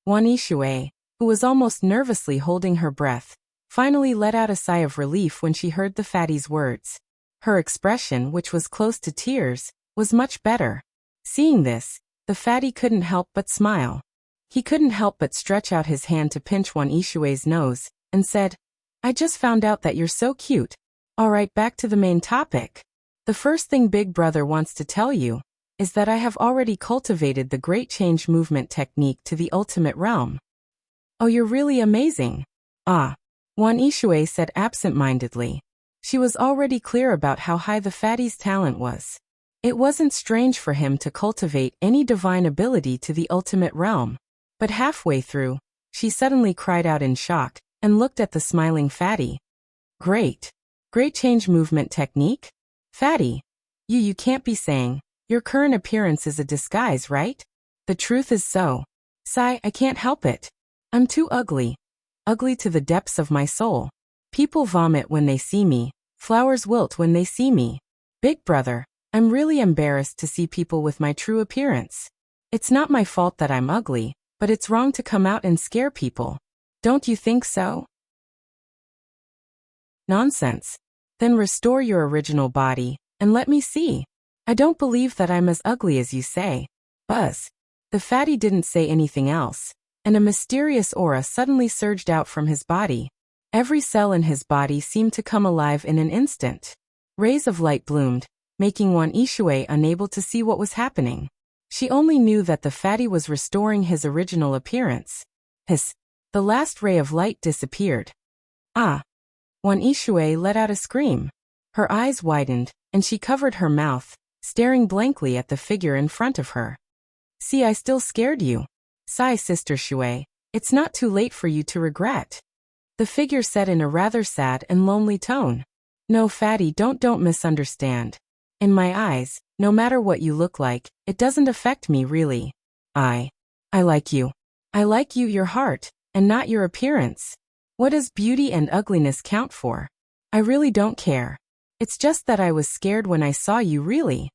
Wan Yishui, who was almost nervously holding her breath, finally let out a sigh of relief when she heard the fatty's words. Her expression, which was close to tears, was much better. Seeing this, the fatty couldn't help but smile. He couldn't help but stretch out his hand to pinch Wan Yishui's nose, and said, I just found out that you're so cute. Alright, back to the main topic. The first thing Big Brother wants to tell you is that I have already cultivated the Great Change Movement technique to the ultimate realm. Oh, you're really amazing. Ah, Wan Yishui said absent-mindedly. She was already clear about how high the fatty's talent was. It wasn't strange for him to cultivate any divine ability to the ultimate realm. But halfway through, she suddenly cried out in shock and looked at the smiling fatty. Great change movement technique? Fatty, you can't be saying, your current appearance is a disguise, right? The truth is so. Sigh, I can't help it. I'm too ugly. Ugly to the depths of my soul. People vomit when they see me. Flowers wilt when they see me. Big Brother, I'm really embarrassed to see people with my true appearance. It's not my fault that I'm ugly, but it's wrong to come out and scare people. Don't you think so? Nonsense. Then restore your original body, and let me see. I don't believe that I'm as ugly as you say. Buzz. The fatty didn't say anything else, and a mysterious aura suddenly surged out from his body. Every cell in his body seemed to come alive in an instant. Rays of light bloomed, making Wan Yishui unable to see what was happening. She only knew that the fatty was restoring his original appearance. Hiss. The last ray of light disappeared. Ah! Wan Yishui let out a scream. Her eyes widened, and she covered her mouth, staring blankly at the figure in front of her. See, I still scared you. Sigh, Sister Shui. It's not too late for you to regret. The figure said in a rather sad and lonely tone. No, fatty, don't misunderstand. In my eyes, no matter what you look like, it doesn't affect me really. I like you. I like you, your heart, and not your appearance. What does beauty and ugliness count for? I really don't care. It's just that I was scared when I saw you, really.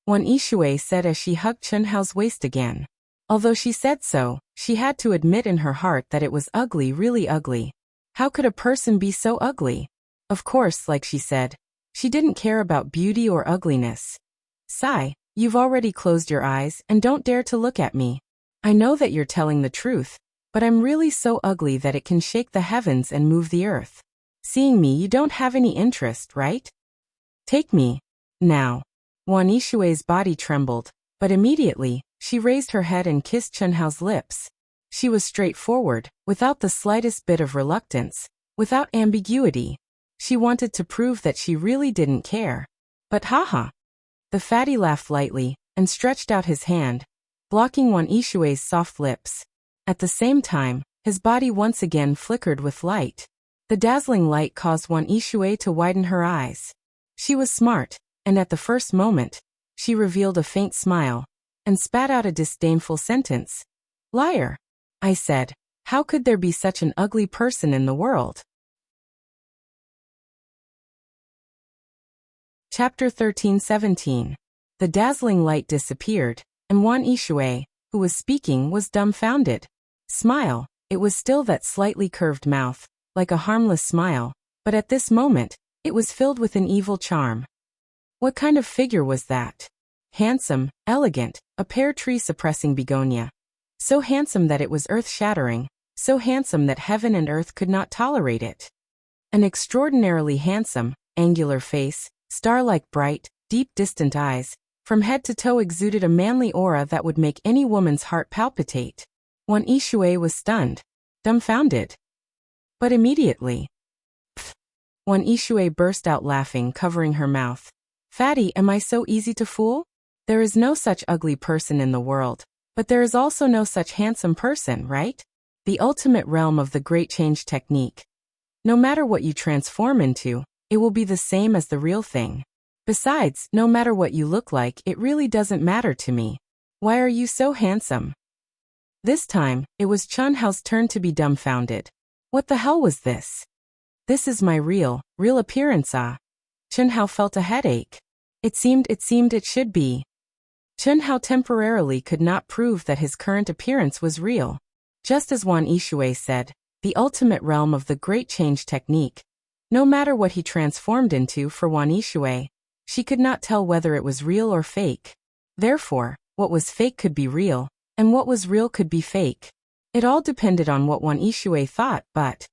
Wan Yishui said as she hugged Chunhao's waist again. Although she said so, she had to admit in her heart that it was ugly, really ugly. How could a person be so ugly? Of course, like she said, she didn't care about beauty or ugliness. Sigh, you've already closed your eyes and don't dare to look at me. I know that you're telling the truth, but I'm really so ugly that it can shake the heavens and move the earth. Seeing me, you don't have any interest, right? Take me. Now. Wan Yishui's body trembled, but immediately, she raised her head and kissed Chunhao's lips. She was straightforward, without the slightest bit of reluctance, without ambiguity. She wanted to prove that she really didn't care. But haha. The fatty laughed lightly, and stretched out his hand, blocking Wan Yishui's soft lips. At the same time, his body once again flickered with light. The dazzling light caused Wan Yishui to widen her eyes. She was smart, and at the first moment, she revealed a faint smile, and spat out a disdainful sentence. Liar! I said, how could there be such an ugly person in the world? Chapter 13-17. The dazzling light disappeared, and Wan Yishui, who was speaking, was dumbfounded. Smile, it was still that slightly curved mouth, like a harmless smile, but at this moment, it was filled with an evil charm. What kind of figure was that? Handsome, elegant, a pear tree suppressing begonia. So handsome that it was earth-shattering, so handsome that heaven and earth could not tolerate it. An extraordinarily handsome, angular face, star-like bright, deep distant eyes, from head to toe exuded a manly aura that would make any woman's heart palpitate. Wan Yishui was stunned, dumbfounded. But immediately, pfft! Wan Yishui burst out laughing, covering her mouth. Fatty, am I so easy to fool? There is no such ugly person in the world, but there is also no such handsome person, right? The ultimate realm of the Great Change technique. No matter what you transform into, it will be the same as the real thing. Besides, no matter what you look like, it really doesn't matter to me. Why are you so handsome? This time, it was Chunhao's turn to be dumbfounded. What the hell was this? This is my real appearance, ah. Chunhao felt a headache. It seemed it should be. Chunhao temporarily could not prove that his current appearance was real. Just as Wan Yishui said, the ultimate realm of the Great Change technique. No matter what he transformed into for Wan Yishui, she could not tell whether it was real or fake. Therefore, what was fake could be real, and what was real could be fake. It all depended on what Wan Yishui thought, but...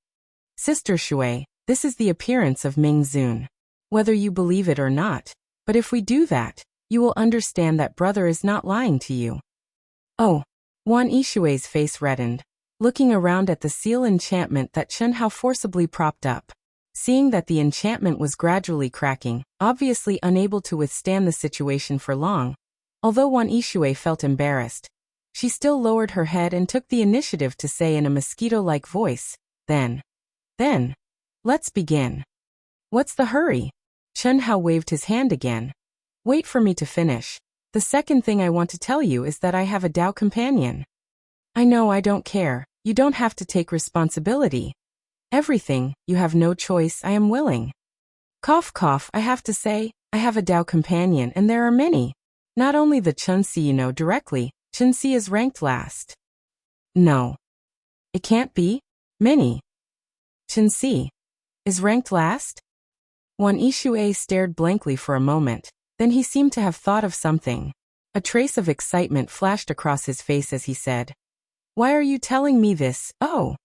Sister Shui, this is the appearance of Ming Zun. Whether you believe it or not, but if we do that, you will understand that brother is not lying to you. Oh, Wan Yishui's face reddened, looking around at the seal enchantment that Chunhao forcibly propped up. Seeing that the enchantment was gradually cracking, obviously unable to withstand the situation for long, although Wan Yishui felt embarrassed, she still lowered her head and took the initiative to say in a mosquito-like voice, Then, let's begin. What's the hurry? Chunhao waved his hand again. Wait for me to finish. The second thing I want to tell you is that I have a Dao companion. I know, I don't care. You don't have to take responsibility. Everything, you have no choice, I am willing. Cough cough, I have to say, I have a Dao companion and there are many. Not only the Chunxi you know directly, Chunxi is ranked last. No. It can't be. Many. Chunxi is ranked last? Wan Yishui stared blankly for a moment, Then he seemed to have thought of something. A trace of excitement flashed across his face as he said, "Why are you telling me this? Oh!"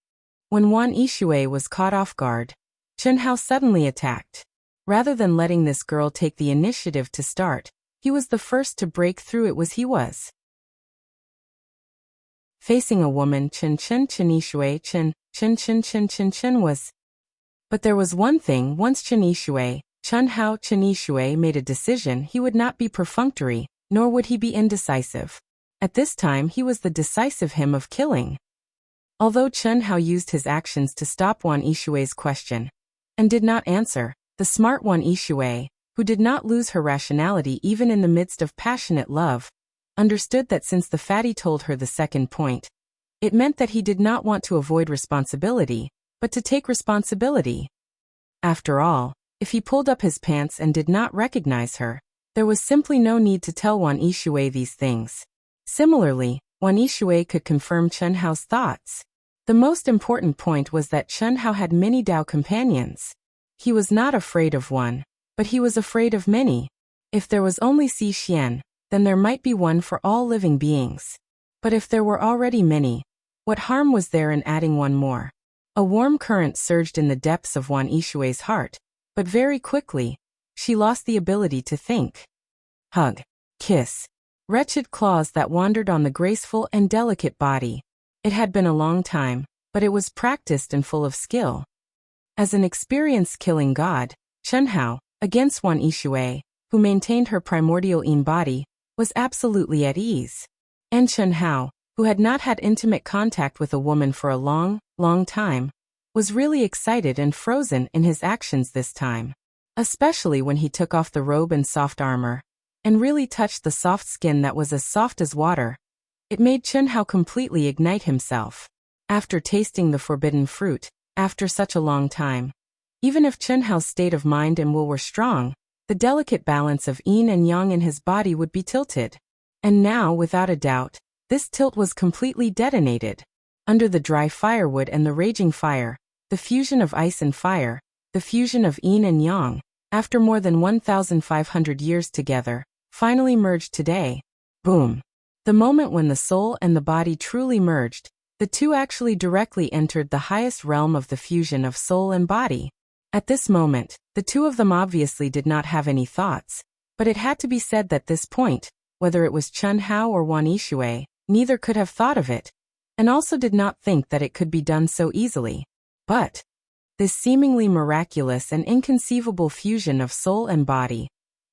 When Wan Yishui was caught off guard, Chen Hao suddenly attacked. Rather than letting this girl take the initiative to start, he was the first to break through. It was. Facing a woman, Chen Yishui was. But there was one thing: once Chen Yishui made a decision, he would not be perfunctory, nor would he be indecisive. At this time he was the decisive him of killing. Although Chen Hao used his actions to stop Wan Yishui's question, and did not answer, the smart Wan Yishui, who did not lose her rationality even in the midst of passionate love, understood that since the fatty told her the second point, it meant that he did not want to avoid responsibility, but to take responsibility. After all, if he pulled up his pants and did not recognize her, there was simply no need to tell Wan Yishui these things. Similarly, Wan Yishui could confirm Chen Hao's thoughts. The most important point was that Chen Hao had many Dao companions. He was not afraid of one, but he was afraid of many. If there was only Si Xian, then there might be one for all living beings. But if there were already many, what harm was there in adding one more? A warm current surged in the depths of Wan Yishui's heart, but very quickly, she lost the ability to think. Hug. Kiss. Wretched claws that wandered on the graceful and delicate body. It had been a long time, but it was practiced and full of skill. As an experienced killing god, Chen Hao, against Wan Yishui, who maintained her primordial yin body, was absolutely at ease. And Chen Hao, who had not had intimate contact with a woman for a long, long time, was really excited and frozen in his actions this time. Especially when he took off the robe and soft armor, and really touched the soft skin that was as soft as water. It made Chen Hao completely ignite himself. After tasting the forbidden fruit, after such a long time, even if Chen Hao's state of mind and will were strong, the delicate balance of yin and yang in his body would be tilted. And now, without a doubt, this tilt was completely detonated. Under the dry firewood and the raging fire, the fusion of ice and fire, the fusion of yin and yang, after more than 1,500 years together, finally merged today. Boom. The moment when the soul and the body truly merged, the two actually directly entered the highest realm of the fusion of soul and body. At this moment, the two of them obviously did not have any thoughts, but it had to be said that this point, whether it was Chen Hao or Wan Yishui, neither could have thought of it, and also did not think that it could be done so easily. But this seemingly miraculous and inconceivable fusion of soul and body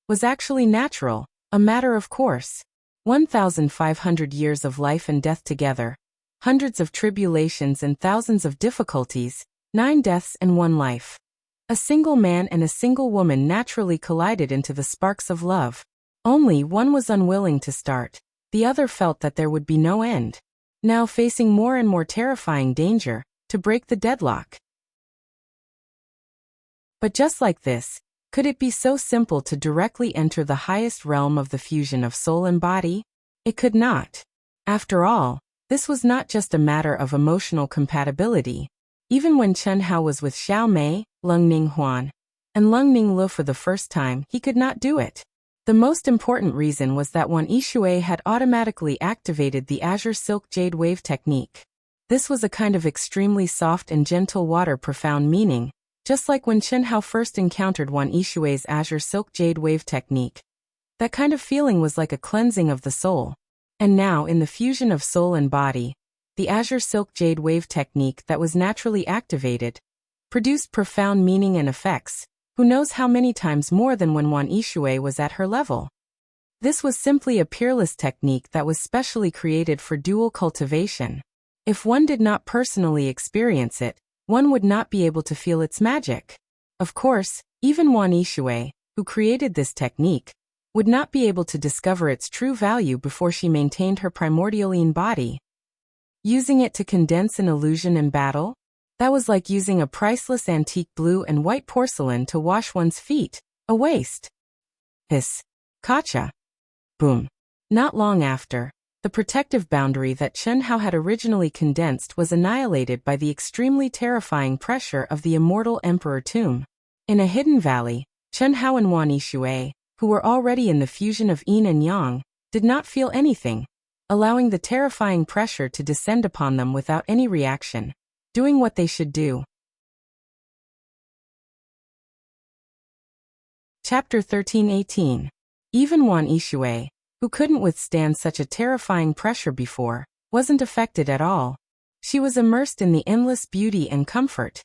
was actually natural, a matter of course. 1,500 years of life and death together, hundreds of tribulations and thousands of difficulties, 9 deaths and 1 life. A single man and a single woman naturally collided into the sparks of love. Only one was unwilling to start, the other felt that there would be no end. Now facing more and more terrifying danger, to break the deadlock. But just like this, could it be so simple to directly enter the highest realm of the fusion of soul and body? It could not. After all, this was not just a matter of emotional compatibility. Even when Chen Hao was with Xiao Mei, Lung Ning Huan, and Lung Ning Lu for the first time, he could not do it. The most important reason was that Wan Yishui had automatically activated the Azure Silk Jade Wave technique. This was a kind of extremely soft and gentle water, profound meaning, just like when Chen Hao first encountered Wan Yishui's Azure Silk Jade Wave technique. That kind of feeling was like a cleansing of the soul. And now, in the fusion of soul and body, the Azure Silk Jade Wave technique that was naturally activated produced profound meaning and effects, who knows how many times more than when Wan Yishui was at her level. This was simply a peerless technique that was specially created for dual cultivation. If one did not personally experience it, one would not be able to feel its magic. Of course, even Wan Yishui, who created this technique, would not be able to discover its true value before she maintained her primordial yin body. Using it to condense an illusion in battle? That was like using a priceless antique blue and white porcelain to wash one's feet, a waste. Hiss. Gotcha. Boom. Not long after, the protective boundary that Chen Hao had originally condensed was annihilated by the extremely terrifying pressure of the immortal Emperor tomb. In a hidden valley, Chen Hao and Wan Yishui, who were already in the fusion of yin and yang, did not feel anything, allowing the terrifying pressure to descend upon them without any reaction, doing what they should do. Chapter 13:18. Even Wan Yishui, who couldn't withstand such a terrifying pressure before, wasn't affected at all. She was immersed in the endless beauty and comfort,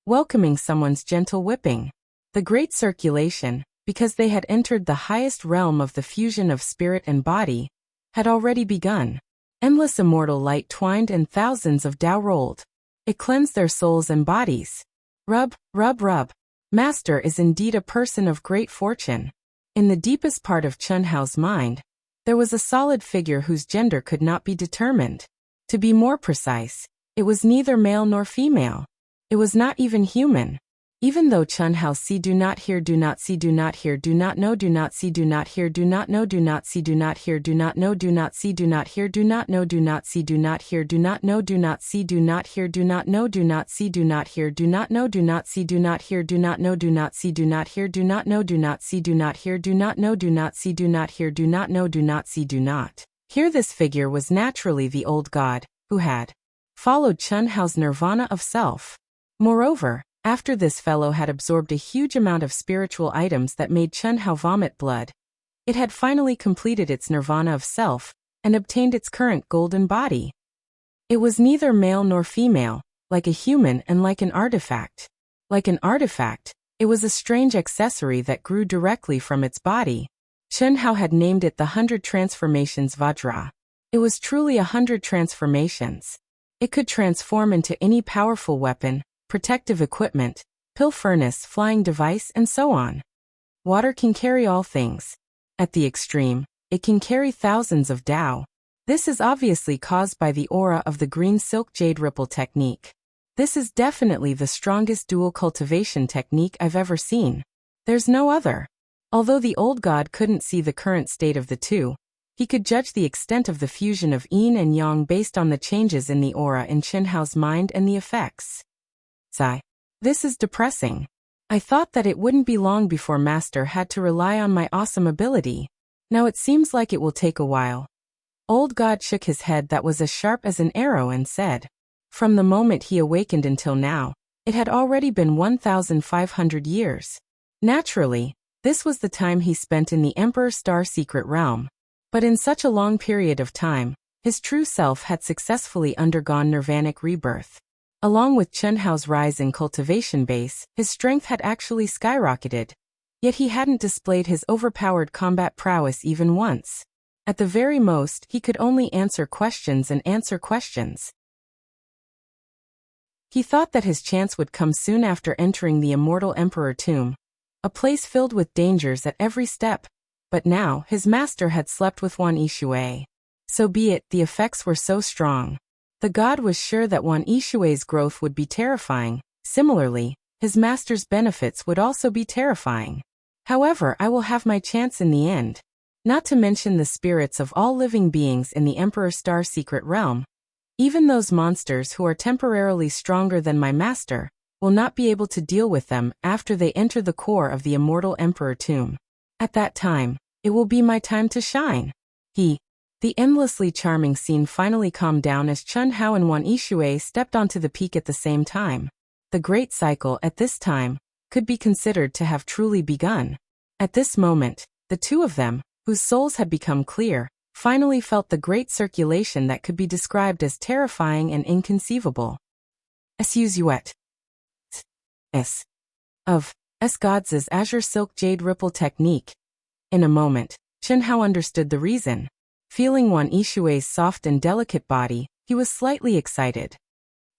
welcoming someone's gentle whipping. The great circulation, because they had entered the highest realm of the fusion of spirit and body, had already begun. Endless immortal light twined and thousands of Tao rolled. It cleansed their souls and bodies. Rub, rub, rub. Master is indeed a person of great fortune. In the deepest part of Chun Hao's mind, there was a solid figure whose gender could not be determined. To be more precise, it was neither male nor female. It was not even human. Even though Chun Hao see do not hear do not see do not hear do not know do not see do not hear do not know do not see do not hear do not know do not see do not hear do not know do not see do not hear do not know do not see do not hear do not know do not see do not hear do not know do not see do not hear do not know do not see do not hear do not know do not see do not hear do not know do not see do not hear do not know do not see do not hear. This figure was naturally the old god, who had followed Chun Hao's nirvana of self. Moreover, after this fellow had absorbed a huge amount of spiritual items that made Chun Hao vomit blood, it had finally completed its nirvana of self and obtained its current golden body. It was neither male nor female, like a human and like an artifact. Like an artifact, it was a strange accessory that grew directly from its body. Chun Hao had named it the 100 Transformations Vajra. It was truly 100 transformations. It could transform into any powerful weapon, protective equipment, pill furnace, flying device, and so on. Water can carry all things. At the extreme, it can carry thousands of Tao. This is obviously caused by the aura of the green silk jade ripple technique. This is definitely the strongest dual cultivation technique I've ever seen. There's no other. Although the old god couldn't see the current state of the two, he could judge the extent of the fusion of yin and yang based on the changes in the aura in Chun Hao's mind and the effects. Sigh. This is depressing. I thought that it wouldn't be long before Master had to rely on my awesome ability. Now it seems like it will take a while. Old God shook his head that was as sharp as an arrow and said, from the moment he awakened until now, it had already been 1,500 years. Naturally, this was the time he spent in the Emperor's Star Secret Realm. But in such a long period of time, his true self had successfully undergone nirvanic rebirth. Along with Chun Hao's rise in cultivation base, his strength had actually skyrocketed. Yet he hadn't displayed his overpowered combat prowess even once. At the very most, he could only answer questions and answer questions. He thought that his chance would come soon after entering the immortal Emperor tomb, a place filled with dangers at every step. But now, his master had slept with Wan Yishui. So be it, the effects were so strong. The god was sure that Wan Yishui's growth would be terrifying. Similarly, his master's benefits would also be terrifying. However, I will have my chance in the end. Not to mention the spirits of all living beings in the Emperor's Star Secret Realm. Even those monsters who are temporarily stronger than my master will not be able to deal with them after they enter the core of the immortal Emperor tomb. At that time, it will be my time to shine. The endlessly charming scene finally calmed down as Chun Hao and Wan Yishui stepped onto the peak at the same time. The great cycle at this time could be considered to have truly begun. At this moment, the two of them, whose souls had become clear, finally felt the great circulation that could be described as terrifying and inconceivable. Suet. S. Of S. Gods' Azure Silk Jade Ripple Technique. In a moment, Chun Hao understood the reason. Feeling Wan Yishui's soft and delicate body, he was slightly excited.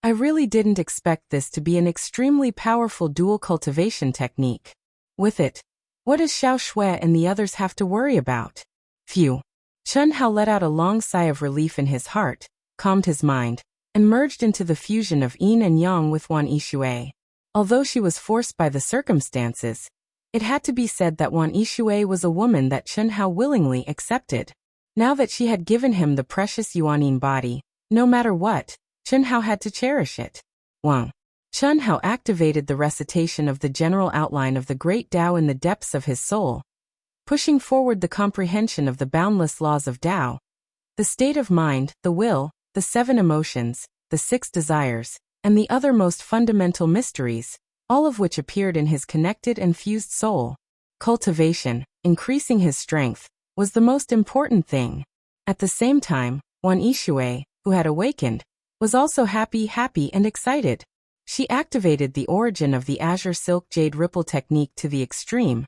I really didn't expect this to be an extremely powerful dual cultivation technique. With it, what does Xiao Shui and the others have to worry about? Phew. Chun Hao let out a long sigh of relief in his heart, calmed his mind, and merged into the fusion of yin and yang with Wan Yishui. Although she was forced by the circumstances, it had to be said that Wan Yishui was a woman that Chun Hao willingly accepted. Now that she had given him the precious Yuanin body, no matter what, Chun Hao had to cherish it. Wang. Chun Hao activated the recitation of the general outline of the great Tao in the depths of his soul. pushing forward the comprehension of the boundless laws of Tao. The state of mind, the will, the 7 emotions, the 6 desires, and the other most fundamental mysteries, all of which appeared in his connected and fused soul. Cultivation, increasing his strength, was the most important thing. At the same time, Wan Yishui, who had awakened, was also happy and excited. She activated the origin of the Azure Silk Jade Ripple technique to the extreme,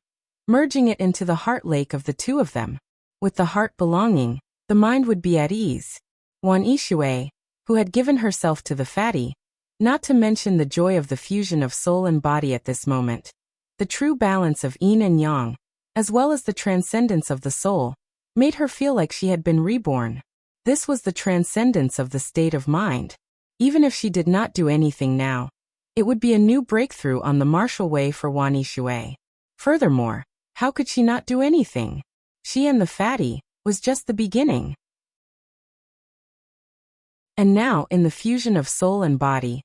merging it into the heart lake of the two of them. With the heart belonging, the mind would be at ease. Wan Yishui, who had given herself to the fatty, not to mention the joy of the fusion of soul and body at this moment, the true balance of yin and yang, as well as the transcendence of the soul, made her feel like she had been reborn. This was the transcendence of the state of mind. Even if she did not do anything now, it would be a new breakthrough on the martial way for Wan Yishui. Furthermore, how could she not do anything? She and the fatty was just the beginning. And now, in the fusion of soul and body,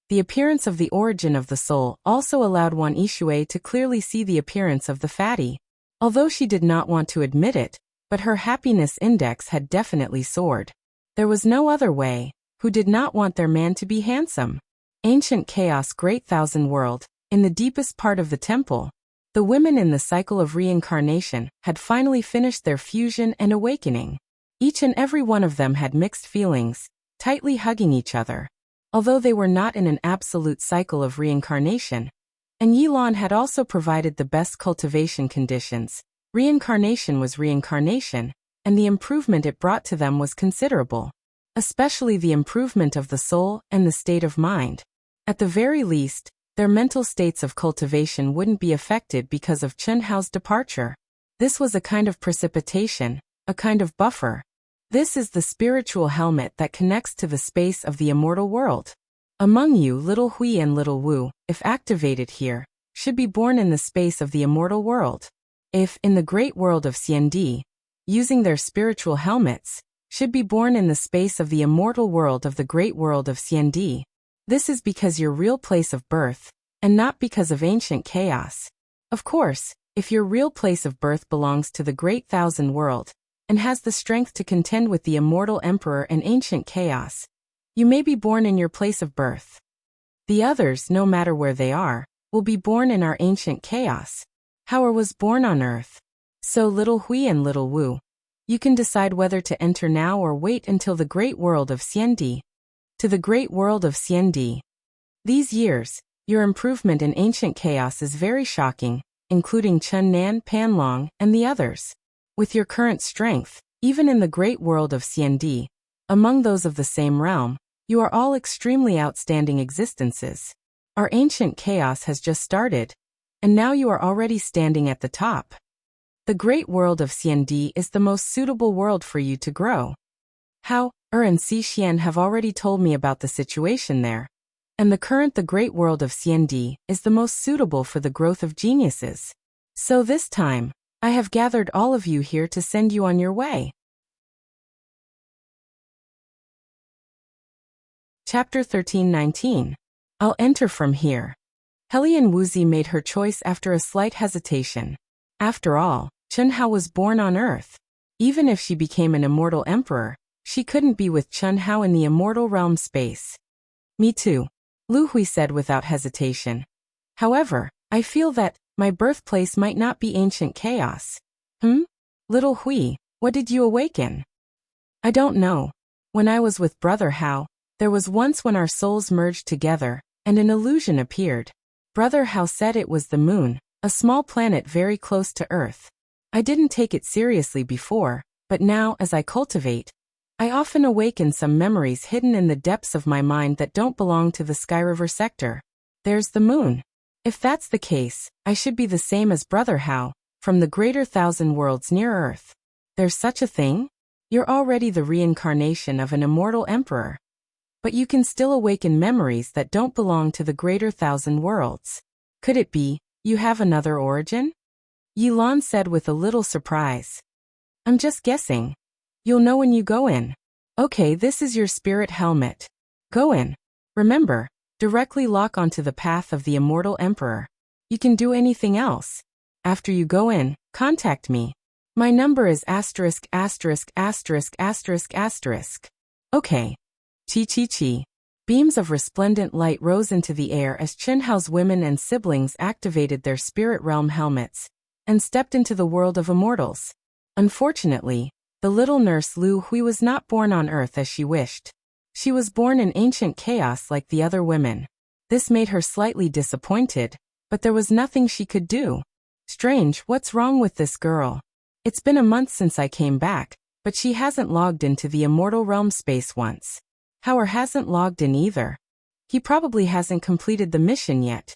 the appearance of the origin of the soul also allowed Wan Yishui to clearly see the appearance of the fatty. Although she did not want to admit it, but her happiness index had definitely soared. There was no other way. Who did not want their man to be handsome? Ancient chaos, great thousand world, in the deepest part of the temple, the women in the cycle of reincarnation had finally finished their fusion and awakening. Each and every one of them had mixed feelings, tightly hugging each other. Although they were not in an absolute cycle of reincarnation, and Yilan had also provided the best cultivation conditions, reincarnation was reincarnation, and the improvement it brought to them was considerable. Especially the improvement of the soul and the state of mind. At the very least, their mental states of cultivation wouldn't be affected because of Chen Hao's departure. This was a kind of precipitation, a kind of buffer. This is the spiritual helmet that connects to the space of the immortal world. Among you, little Hui and little Wu, if activated here, should be born in the space of the immortal world. If, in the great world of Xiandi, using their spiritual helmets, should be born in the space of the immortal world of the great world of Xiandi. This is because your real place of birth, and not because of ancient chaos. Of course, if your real place of birth belongs to the great thousand world, and has the strength to contend with the immortal emperor and ancient chaos, you may be born in your place of birth. The others, no matter where they are, will be born in our ancient chaos. Howard was born on earth. So little Hui and little Wu, you can decide whether to enter now or wait until the great world of Xiandi. To the great world of Xiandi. These years, your improvement in ancient chaos is very shocking, including Chen Nan, Pan Long, and the others. With your current strength, even in the great world of Xiandi, among those of the same realm, you are all extremely outstanding existences. Our ancient chaos has just started, and now you are already standing at the top. The great world of Xiandi is the most suitable world for you to grow. Hao, and Xixian have already told me about the situation there, and the great world of Xiandi is the most suitable for the growth of geniuses. So this time, I have gathered all of you here to send you on your way. Chapter 13:19. I'll enter from here. Helian Wuzi made her choice after a slight hesitation. After all, Chen Hao was born on Earth. Even if she became an immortal emperor, she couldn't be with Chen Hao in the immortal realm space. Me too, Lu Hui said without hesitation. However, I feel that my birthplace might not be ancient chaos. Little Hui, what did you awaken? I don't know. When I was with Brother Hao, there was once when our souls merged together, and an illusion appeared. Brother Hao said it was the moon, a small planet very close to Earth. I didn't take it seriously before, but now as I cultivate, I often awaken some memories hidden in the depths of my mind that don't belong to the Sky River sector. There's the moon. If that's the case, I should be the same as Brother Hao, from the greater thousand worlds near Earth. There's such a thing? You're already the reincarnation of an immortal emperor. But you can still awaken memories that don't belong to the greater thousand worlds. Could it be, you have another origin? Yilan said with a little surprise. I'm just guessing. You'll know when you go in. Okay, this is your spirit helmet. Go in. Remember, directly lock onto the path of the immortal emperor. You can do anything else. After you go in, contact me. My number is asterisk asterisk asterisk asterisk asterisk. Okay. Chi chi chi. Beams of resplendent light rose into the air as Chen Hao's women and siblings activated their spirit realm helmets and stepped into the world of immortals. Unfortunately, the little nurse Lu Hui was not born on Earth as she wished. She was born in ancient chaos like the other women. This made her slightly disappointed, but there was nothing she could do. Strange, what's wrong with this girl? It's been a month since I came back, but she hasn't logged into the immortal realm space once. Howard hasn't logged in either. He probably hasn't completed the mission yet.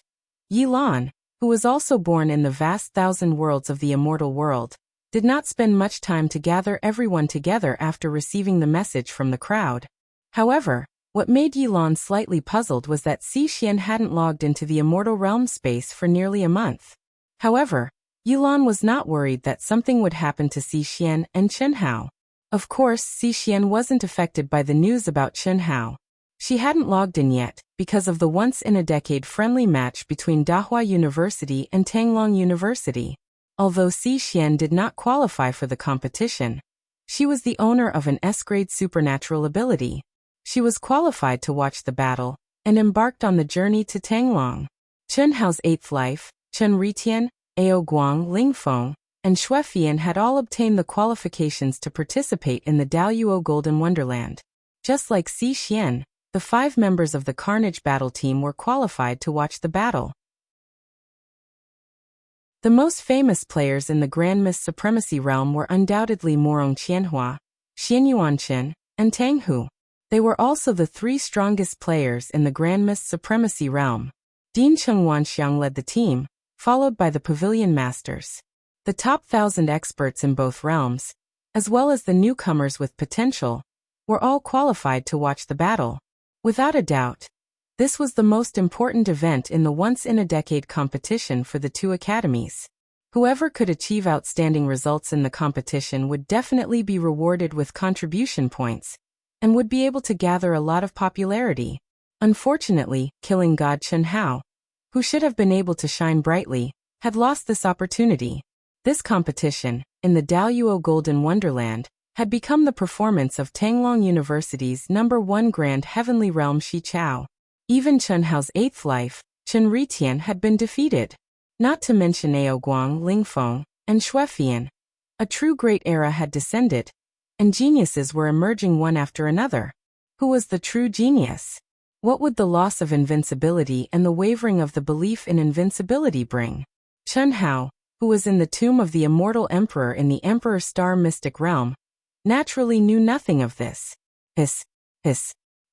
Yi Lan, who was also born in the vast thousand worlds of the immortal world, did not spend much time to gather everyone together after receiving the message from the crowd. However, what made Yi Lan slightly puzzled was that Xi Xian hadn't logged into the immortal realm space for nearly a month. However, Yi Lan was not worried that something would happen to Xi Xian and Chen Hao. Of course, Xi Xian wasn't affected by the news about Chen Hao. She hadn't logged in yet, because of the once-in-a-decade friendly match between Dahua University and Tanglong University. Although Xi Xian did not qualify for the competition, she was the owner of an S-grade supernatural ability. She was qualified to watch the battle, and embarked on the journey to Tanglong. Chen Hao's eighth life, Chen Ritian, Ao Guang, Ling Feng, and Xue Fian had all obtained the qualifications to participate in the Daoyuo Golden Wonderland. Just like Xi Xian, the 5 members of the Carnage battle team were qualified to watch the battle. The most famous players in the Grand Mist Supremacy realm were undoubtedly Morong Qianhua, Xian Yuanchen, and Tang Hu. They were also the 3 strongest players in the Grand Mist Supremacy realm. Din Chengwanxiang led the team, followed by the Pavilion Masters. The top 1,000 experts in both realms, as well as the newcomers with potential, were all qualified to watch the battle. Without a doubt, this was the most important event in the once-in-a-decade competition for the 2 academies. Whoever could achieve outstanding results in the competition would definitely be rewarded with contribution points, and would be able to gather a lot of popularity. Unfortunately, killing god Chen Hao, who should have been able to shine brightly, had lost this opportunity. This competition, in the Daoyuo Golden Wonderland, had become the performance of Tanglong University's #1 Grand Heavenly Realm Shi Chao. Even Chen Hao's 8th life, Chen Ritian, had been defeated. Not to mention Ao Guang, Ling Feng, and Xue Fian. A true great era had descended, and geniuses were emerging one after another. Who was the true genius? What would the loss of invincibility and the wavering of the belief in invincibility bring? Chen Hao, who was in the tomb of the immortal emperor in the Emperor Star Mystic Realm, naturally knew nothing of this. Hiss.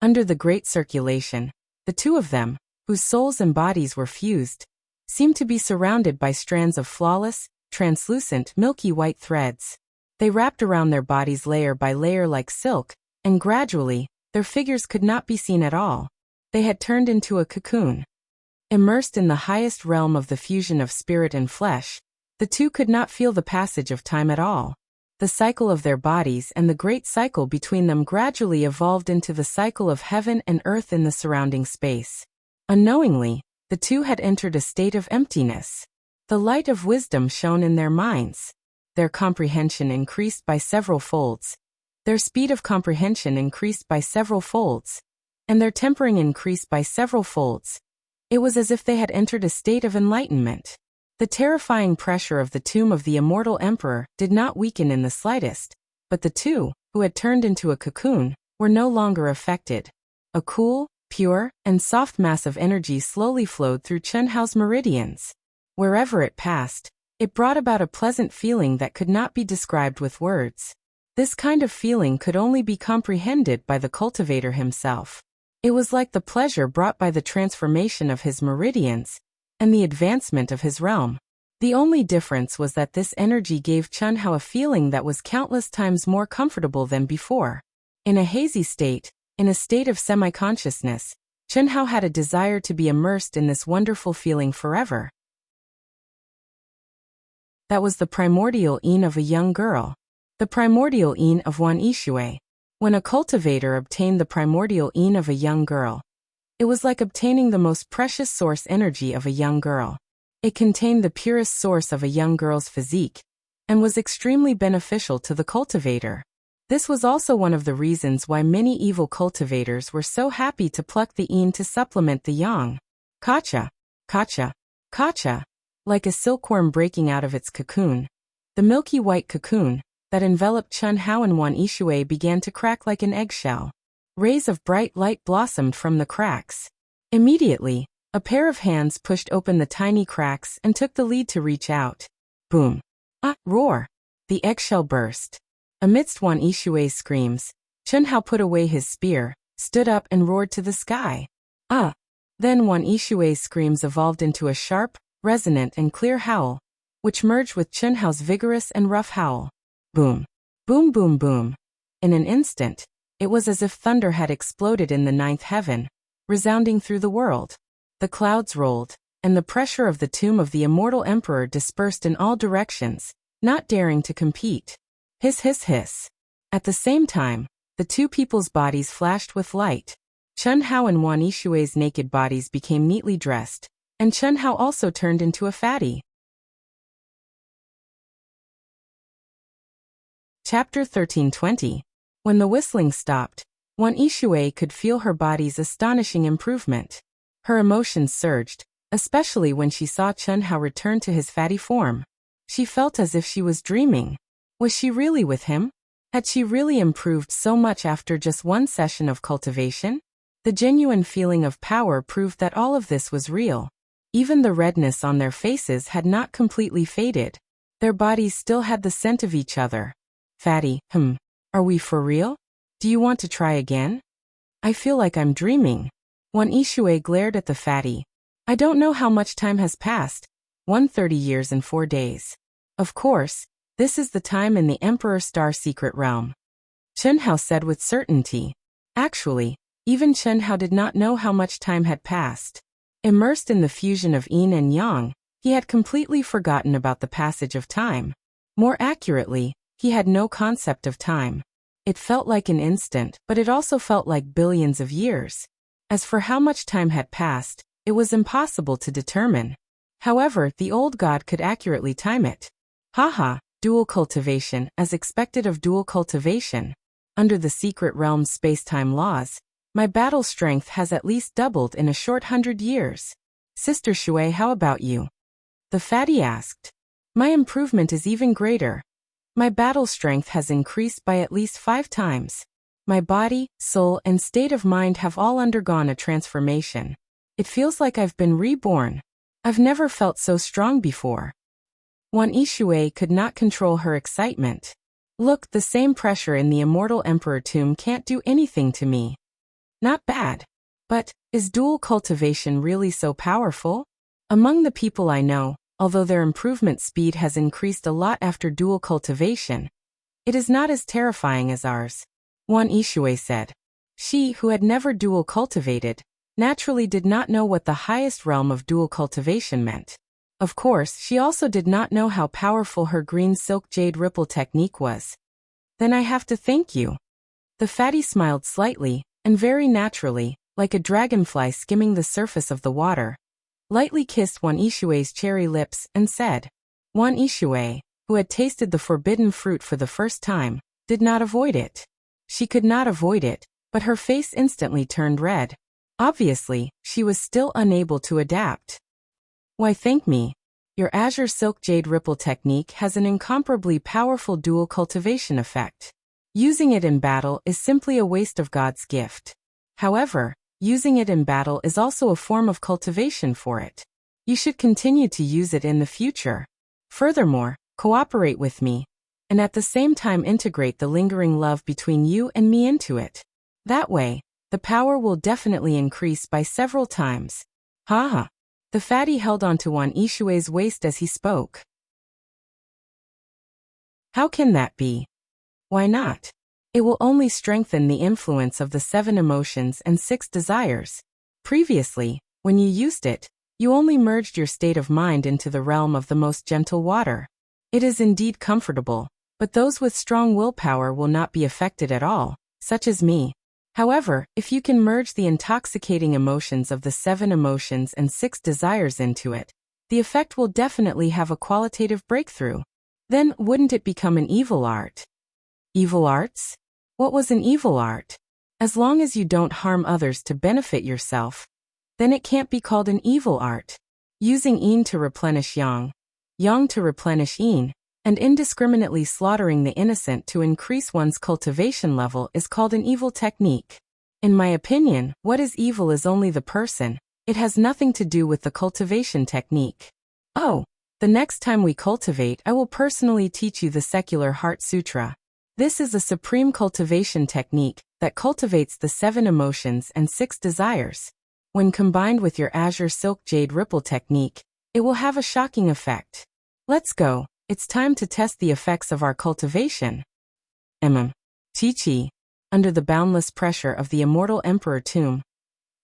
Under the great circulation, the 2 of them, whose souls and bodies were fused, seemed to be surrounded by strands of flawless, translucent, milky white threads. They wrapped around their bodies layer by layer like silk, and gradually, their figures could not be seen at all. They had turned into a cocoon. Immersed in the highest realm of the fusion of spirit and flesh, the 2 could not feel the passage of time at all. The cycle of their bodies and the great cycle between them gradually evolved into the cycle of heaven and earth in the surrounding space. Unknowingly, the 2 had entered a state of emptiness. The light of wisdom shone in their minds. Their comprehension increased by several folds. Their speed of comprehension increased by several folds. And their tempering increased by several folds. It was as if they had entered a state of enlightenment. The terrifying pressure of the tomb of the immortal emperor did not weaken in the slightest, but the 2, who had turned into a cocoon, were no longer affected. A cool, pure, and soft mass of energy slowly flowed through Chen Hao's meridians. Wherever it passed, it brought about a pleasant feeling that could not be described with words. This kind of feeling could only be comprehended by the cultivator himself. It was like the pleasure brought by the transformation of his meridians, and the advancement of his realm. The only difference was that this energy gave Chen Hao a feeling that was countless times more comfortable than before. In a hazy state, in a state of semi-consciousness, Chen Hao had a desire to be immersed in this wonderful feeling forever. That was the primordial yin of a young girl. The primordial yin of Wan Yishui. When a cultivator obtained the primordial yin of a young girl, it was like obtaining the most precious source energy of a young girl. It contained the purest source of a young girl's physique, and was extremely beneficial to the cultivator. This was also one of the reasons why many evil cultivators were so happy to pluck the yin to supplement the yang. Kacha, kacha, kacha, like a silkworm breaking out of its cocoon. The milky white cocoon that enveloped Chun Hao and Wan Yishui began to crack like an eggshell. Rays of bright light blossomed from the cracks. Immediately, a pair of hands pushed open the tiny cracks and took the lead to reach out. Boom. Ah, roar. The eggshell burst. Amidst Wan Yishui's screams, Chun Hao put away his spear, stood up and roared to the sky. Ah! Then Wan Yishui's screams evolved into a sharp, resonant and clear howl, which merged with Chun Hao's vigorous and rough howl. Boom. Boom boom boom. In an instant, it was as if thunder had exploded in the ninth heaven, resounding through the world. The clouds rolled, and the pressure of the tomb of the immortal emperor dispersed in all directions, not daring to compete. Hiss hiss hiss. At the same time, the two people's bodies flashed with light. Chun Hao and Wan Yishui's naked bodies became neatly dressed, and Chun Hao also turned into a fatty. Chapter 1320. When the whistling stopped, Wan Yishui could feel her body's astonishing improvement. Her emotions surged, especially when she saw Chun Hao return to his fatty form. She felt as if she was dreaming. Was she really with him? Had she really improved so much after just one session of cultivation? The genuine feeling of power proved that all of this was real. Even the redness on their faces had not completely faded. Their bodies still had the scent of each other. Fatty, are we for real? Do you want to try again? I feel like I'm dreaming. Wan Yishui glared at the fatty. I don't know how much time has passed. 130 years and 4 days. Of course, this is the time in the Emperor Star Secret Realm. Chun Hao said with certainty. Actually, even Chun Hao did not know how much time had passed. Immersed in the fusion of yin and yang, he had completely forgotten about the passage of time. More accurately, he had no concept of time. It felt like an instant, but it also felt like billions of years. As for how much time had passed, it was impossible to determine. However, the old god could accurately time it. Haha, dual cultivation, as expected of dual cultivation. Under the secret realm's space-time laws, my battle strength has at least doubled in a short 100 years. Sister Shui, how about you? The fatty asked. My improvement is even greater. My battle strength has increased by at least 5 times. My body, soul, and state of mind have all undergone a transformation. It feels like I've been reborn. I've never felt so strong before. Wan Yishui could not control her excitement. Look, the same pressure in the immortal emperor tomb can't do anything to me. Not bad. But, is dual cultivation really so powerful? Among the people I know, although their improvement speed has increased a lot after dual cultivation, it is not as terrifying as ours, Wan Yishui said. She, who had never dual cultivated, naturally did not know what the highest realm of dual cultivation meant. Of course, she also did not know how powerful her green silk jade ripple technique was. Then I have to thank you. The fatty smiled slightly, and very naturally, like a dragonfly skimming the surface of the water, lightly kissed Wan Yishui's cherry lips and said. Wan Yishui, who had tasted the forbidden fruit for the first time, did not avoid it. She could not avoid it, but her face instantly turned red. Obviously, she was still unable to adapt. Why thank me? Your azure silk jade ripple technique has an incomparably powerful dual cultivation effect. Using it in battle is simply a waste of God's gift. However, using it in battle is also a form of cultivation for it. You should continue to use it in the future. Furthermore, cooperate with me, and at the same time integrate the lingering love between you and me into it. That way, the power will definitely increase by several times. Haha. The fatty held onto Wan Yishui's waist as he spoke. How can that be? Why not? It will only strengthen the influence of the 7 emotions and 6 desires. Previously, when you used it, you only merged your state of mind into the realm of the most gentle water. It is indeed comfortable, but those with strong willpower will not be affected at all, such as me. However, if you can merge the intoxicating emotions of the 7 emotions and 6 desires into it, the effect will definitely have a qualitative breakthrough. Then wouldn't it become an evil art? Evil arts? What was an evil art? As long as you don't harm others to benefit yourself, then it can't be called an evil art. Using yin to replenish yang to replenish yin, and indiscriminately slaughtering the innocent to increase one's cultivation level is called an evil technique. In my opinion, what is evil is only the person. It has nothing to do with the cultivation technique. Oh, the next time we cultivate, I will personally teach you the Secular Heart Sutra. This is a supreme cultivation technique that cultivates the 7 emotions and 6 desires. When combined with your Azure Silk Jade Ripple technique, it will have a shocking effect. Let's go. It's time to test the effects of our cultivation. Chi-Chi. Under the boundless pressure of the immortal Emperor Tomb,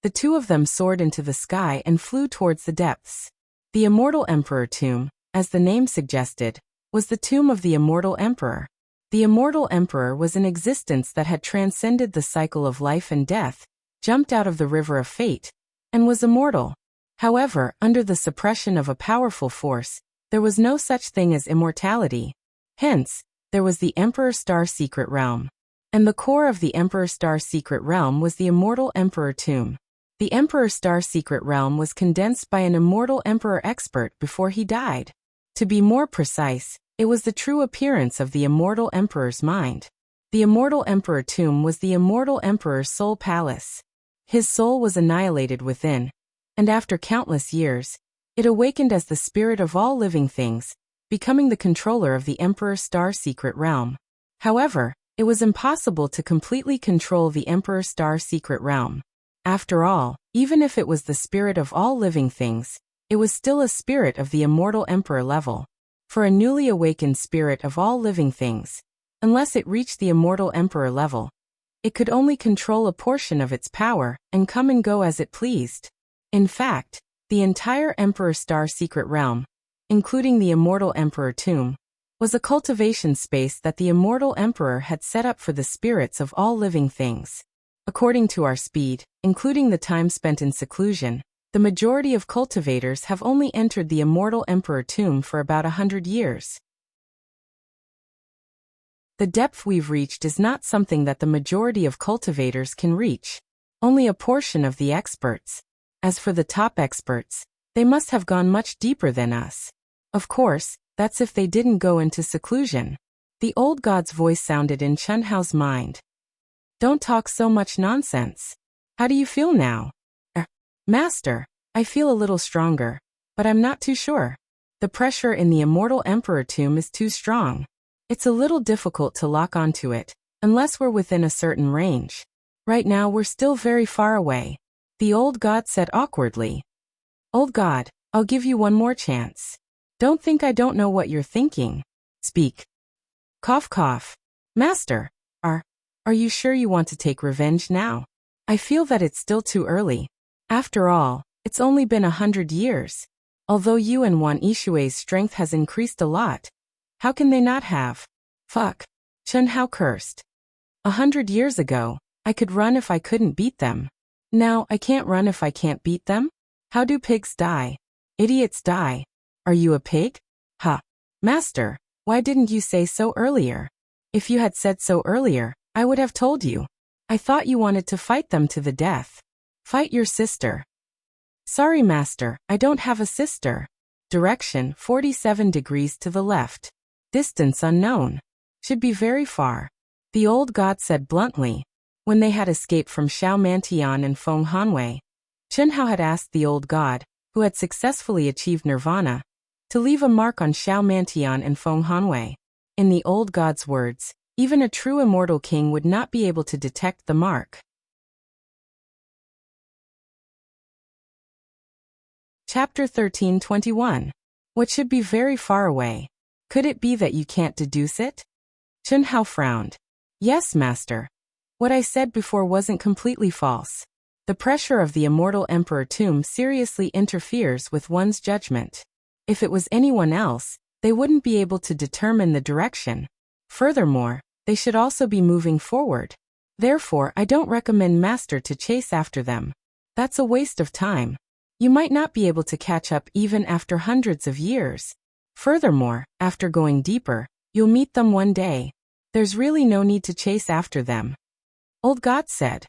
the two of them soared into the sky and flew towards the depths. The immortal Emperor Tomb, as the name suggested, was the tomb of the immortal emperor. The immortal emperor was an existence that had transcended the cycle of life and death, jumped out of the river of fate, and was immortal. However, under the suppression of a powerful force, there was no such thing as immortality. Hence, there was the Emperor Star Secret Realm. And the core of the Emperor Star Secret Realm was the immortal Emperor Tomb. The Emperor Star Secret Realm was condensed by an immortal emperor expert before he died. To be more precise, it was the true appearance of the immortal emperor's mind. The immortal Emperor Tomb was the immortal emperor's soul palace. His soul was annihilated within, and after countless years, it awakened as the spirit of all living things, becoming the controller of the Emperor Star Secret Realm. However, it was impossible to completely control the Emperor Star Secret Realm. After all, even if it was the spirit of all living things, it was still a spirit of the immortal emperor level. For a newly awakened spirit of all living things, unless it reached the immortal emperor level, it could only control a portion of its power and come and go as it pleased. In fact, the entire Emperor Star Secret Realm, including the immortal Emperor Tomb, was a cultivation space that the immortal emperor had set up for the spirits of all living things. According to our speed, including the time spent in seclusion, the majority of cultivators have only entered the immortal Emperor Tomb for about 100 years. The depth we've reached is not something that the majority of cultivators can reach. Only a portion of the experts. As for the top experts, they must have gone much deeper than us. Of course, that's if they didn't go into seclusion. The old god's voice sounded in Chunhao's mind. Don't talk so much nonsense. How do you feel now? Master, I feel a little stronger, but I'm not too sure. The pressure in the immortal Emperor Tomb is too strong. It's a little difficult to lock onto it, unless we're within a certain range. Right now we're still very far away. The old god said awkwardly. Old god, I'll give you one more chance. Don't think I don't know what you're thinking. Speak. Cough cough. Master, are you sure you want to take revenge now? I feel that it's still too early. After all, it's only been 100 years. Although you and Wan Ishui's strength has increased a lot, how can they not have? Fuck. Chunhao cursed. 100 years ago, I could run if I couldn't beat them. Now I can't run if I can't beat them? How do pigs die? Idiots die. Are you a pig? Ha. Master, why didn't you say so earlier? If you had said so earlier, I would have told you. I thought you wanted to fight them to the death. Fight your sister. Sorry, master, I don't have a sister. Direction 47 degrees to the left. Distance unknown. Should be very far. The old god said bluntly. When they had escaped from Xiao Mantian and Feng Hanwei, Chunhao had asked the old god, who had successfully achieved nirvana, to leave a mark on Xiao Mantian and Feng Hanwei. In the old god's words, even a true immortal king would not be able to detect the mark. Chapter 13:21. What should be very far away? Could it be that you can't deduce it? Chunhao frowned. Yes, master. What I said before wasn't completely false. The pressure of the immortal Emperor Tomb seriously interferes with one's judgment. If it was anyone else, they wouldn't be able to determine the direction. Furthermore, they should also be moving forward. Therefore, I don't recommend master to chase after them. That's a waste of time. You might not be able to catch up even after hundreds of years. Furthermore, after going deeper, you'll meet them one day. There's really no need to chase after them. Old God said.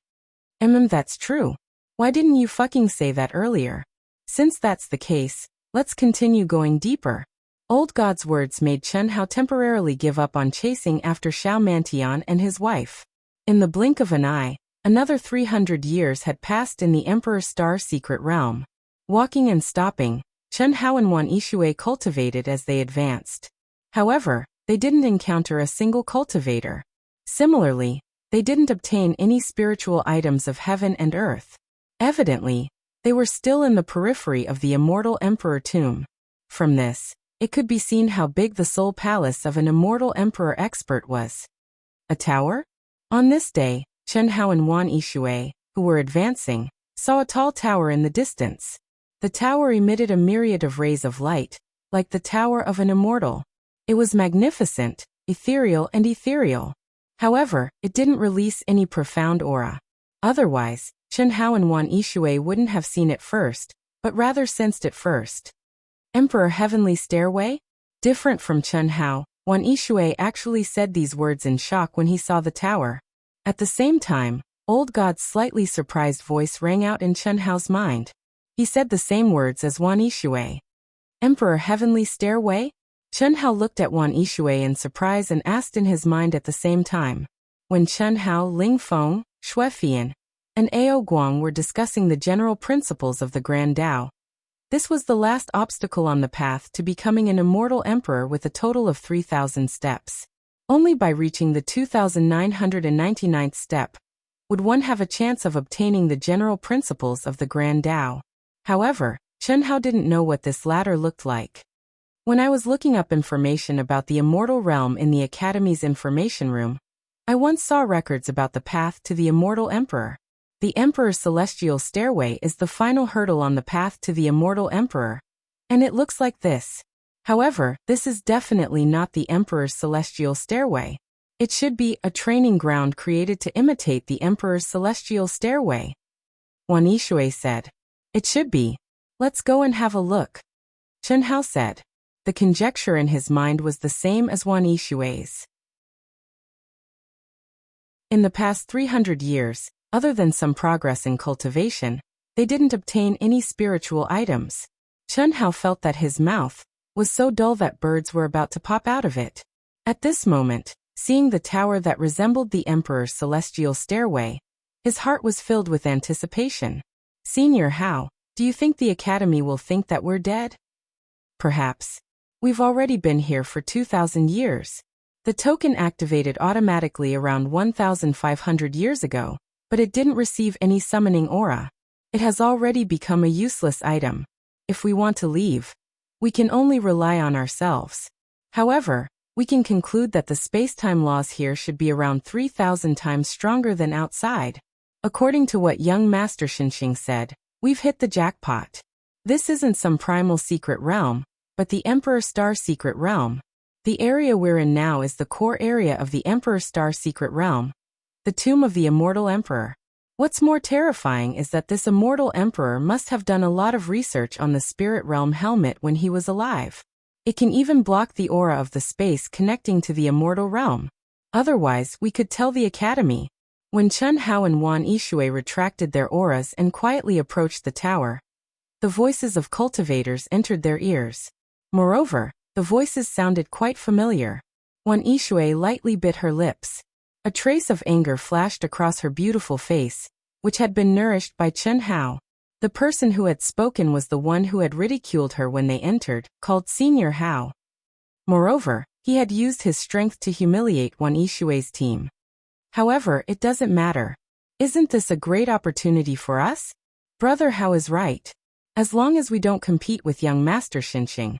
That's true. Why didn't you fucking say that earlier? Since that's the case, let's continue going deeper. Old God's words made Chen Hao temporarily give up on chasing after Xiao Mantian and his wife. In the blink of an eye, another 300 years had passed in the Emperor's Star Secret Realm. Walking and stopping, Chen Hao and Wan Yixue cultivated as they advanced. However, they didn't encounter a single cultivator. Similarly, they didn't obtain any spiritual items of heaven and earth. Evidently, they were still in the periphery of the immortal emperor tomb. From this, it could be seen how big the soul palace of an immortal emperor expert was. A tower? On this day, Chen Hao and Wan Yixue, who were advancing, saw a tall tower in the distance. The tower emitted a myriad of rays of light, like the tower of an immortal. It was magnificent, ethereal. However, it didn't release any profound aura. Otherwise, Chen Hao and Wan Yixue wouldn't have seen it first, but rather sensed it first. Emperor Heavenly Stairway? Different from Chen Hao, Wan Yixue actually said these words in shock when he saw the tower. At the same time, Old God's slightly surprised voice rang out in Chen Hao's mind. He said the same words as Wan Yixue. Emperor Heavenly Stairway? Chen Hao looked at Wan Yixue in surprise and asked in his mind at the same time. When Chen Hao, Ling Feng, Xue Fian, and Ao Guang were discussing the general principles of the Grand Tao, this was the last obstacle on the path to becoming an immortal emperor with a total of 3,000 steps. Only by reaching the 2,999th step would one have a chance of obtaining the general principles of the Grand Tao. However, Chen Hao didn't know what this ladder looked like. When I was looking up information about the immortal realm in the Academy's information room, I once saw records about the path to the immortal emperor. The Emperor's Celestial Stairway is the final hurdle on the path to the immortal emperor, and it looks like this. However, this is definitely not the Emperor's Celestial Stairway. It should be a training ground created to imitate the Emperor's Celestial Stairway. Wan Yixue said. It should be. Let's go and have a look. Chen Hao said. The conjecture in his mind was the same as Wan Yixue's. In the past 300 years, other than some progress in cultivation, they didn't obtain any spiritual items. Chen Hao felt that his mouth was so dull that birds were about to pop out of it. At this moment, seeing the tower that resembled the Emperor's Celestial Stairway, his heart was filled with anticipation. Senior Hao, do you think the Academy will think that we're dead? Perhaps. We've already been here for 2,000 years. The token activated automatically around 1,500 years ago, but it didn't receive any summoning aura. It has already become a useless item. If we want to leave, we can only rely on ourselves. However, we can conclude that the space-time laws here should be around 3,000 times stronger than outside. According to what young Master Xinxing said, we've hit the jackpot. This isn't some primal secret realm, but the Emperor Star Secret Realm. The area we're in now is the core area of the Emperor Star Secret Realm, the tomb of the immortal emperor. What's more terrifying is that this immortal emperor must have done a lot of research on the spirit realm helmet when he was alive. It can even block the aura of the space connecting to the immortal realm. Otherwise, we could tell the Academy. When Chen Hao and Wan Yixue retracted their auras and quietly approached the tower, the voices of cultivators entered their ears. Moreover, the voices sounded quite familiar. Wan Yixue lightly bit her lips. A trace of anger flashed across her beautiful face, which had been nourished by Chen Hao. The person who had spoken was the one who had ridiculed her when they entered, called Senior Hao. Moreover, he had used his strength to humiliate Wan Yixue's team. However, it doesn't matter. Isn't this a great opportunity for us? Brother Hao is right. As long as we don't compete with young Master Xinxing,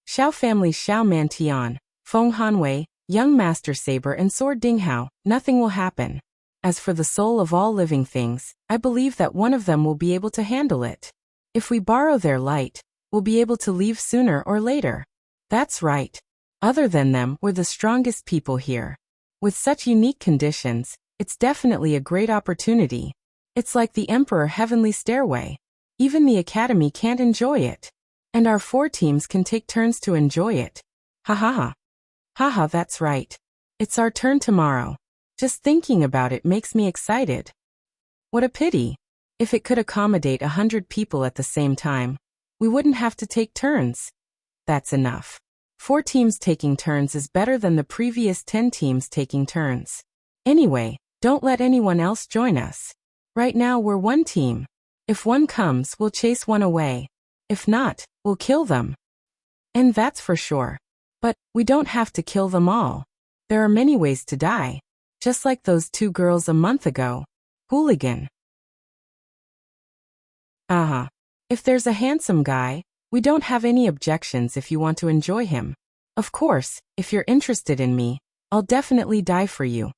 Xiao family Xiao Mantian, Feng Hanwei, young Master Saber and Sword Dinghao, nothing will happen. As for the soul of all living things, I believe that one of them will be able to handle it. If we borrow their light, we'll be able to leave sooner or later. That's right. Other than them, we're the strongest people here. With such unique conditions, it's definitely a great opportunity. It's like the Emperor Heavenly Stairway. Even the Academy can't enjoy it. And our 4 teams can take turns to enjoy it. Ha ha ha. Haha, that's right. It's our turn tomorrow. Just thinking about it makes me excited. What a pity. If it could accommodate 100 people at the same time, we wouldn't have to take turns. That's enough. 4 teams taking turns is better than the previous 10 teams taking turns. Anyway, don't let anyone else join us. Right now we're 1 team. If one comes, we'll chase one away. If not, we'll kill them. And that's for sure. But we don't have to kill them all. There are many ways to die. Just like those 2 girls a month ago. Hooligan. If there's a handsome guy, we don't have any objections if you want to enjoy him. Of course, if you're interested in me, I'll definitely die for you.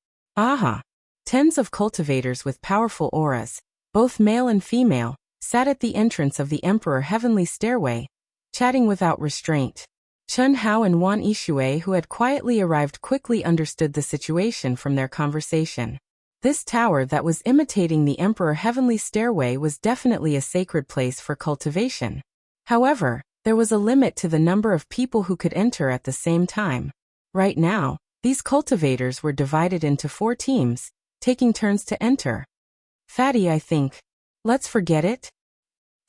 Tens of cultivators with powerful auras, both male and female, sat at the entrance of the Emperor Heavenly Stairway, chatting without restraint. Chun Hao and Wan Yishui, who had quietly arrived, quickly understood the situation from their conversation. This tower that was imitating the Emperor Heavenly Stairway was definitely a sacred place for cultivation. However, there was a limit to the number of people who could enter at the same time. Right now, these cultivators were divided into 4 teams, taking turns to enter. Fatty, I think. Let's forget it?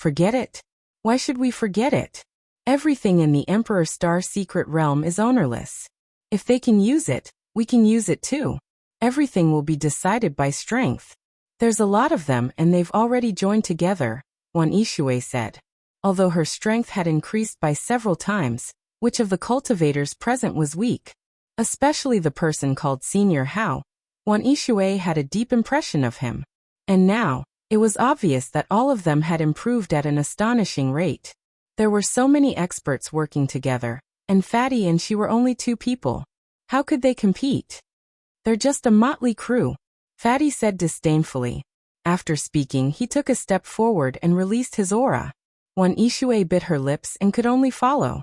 Forget it? Why should we forget it? Everything in the Emperor Star Secret Realm is ownerless. If they can use it, we can use it too. Everything will be decided by strength. There's a lot of them and they've already joined together, Wan Yishui said. Although her strength had increased by several times, which of the cultivators present was weak? Especially the person called Senior Hao. Wan Yishui had a deep impression of him. And now, it was obvious that all of them had improved at an astonishing rate. There were so many experts working together, and Fatty and she were only 2 people. How could they compete? They're just a motley crew, Fatty said disdainfully. After speaking, he took a step forward and released his aura. Wan Yishui bit her lips and could only follow.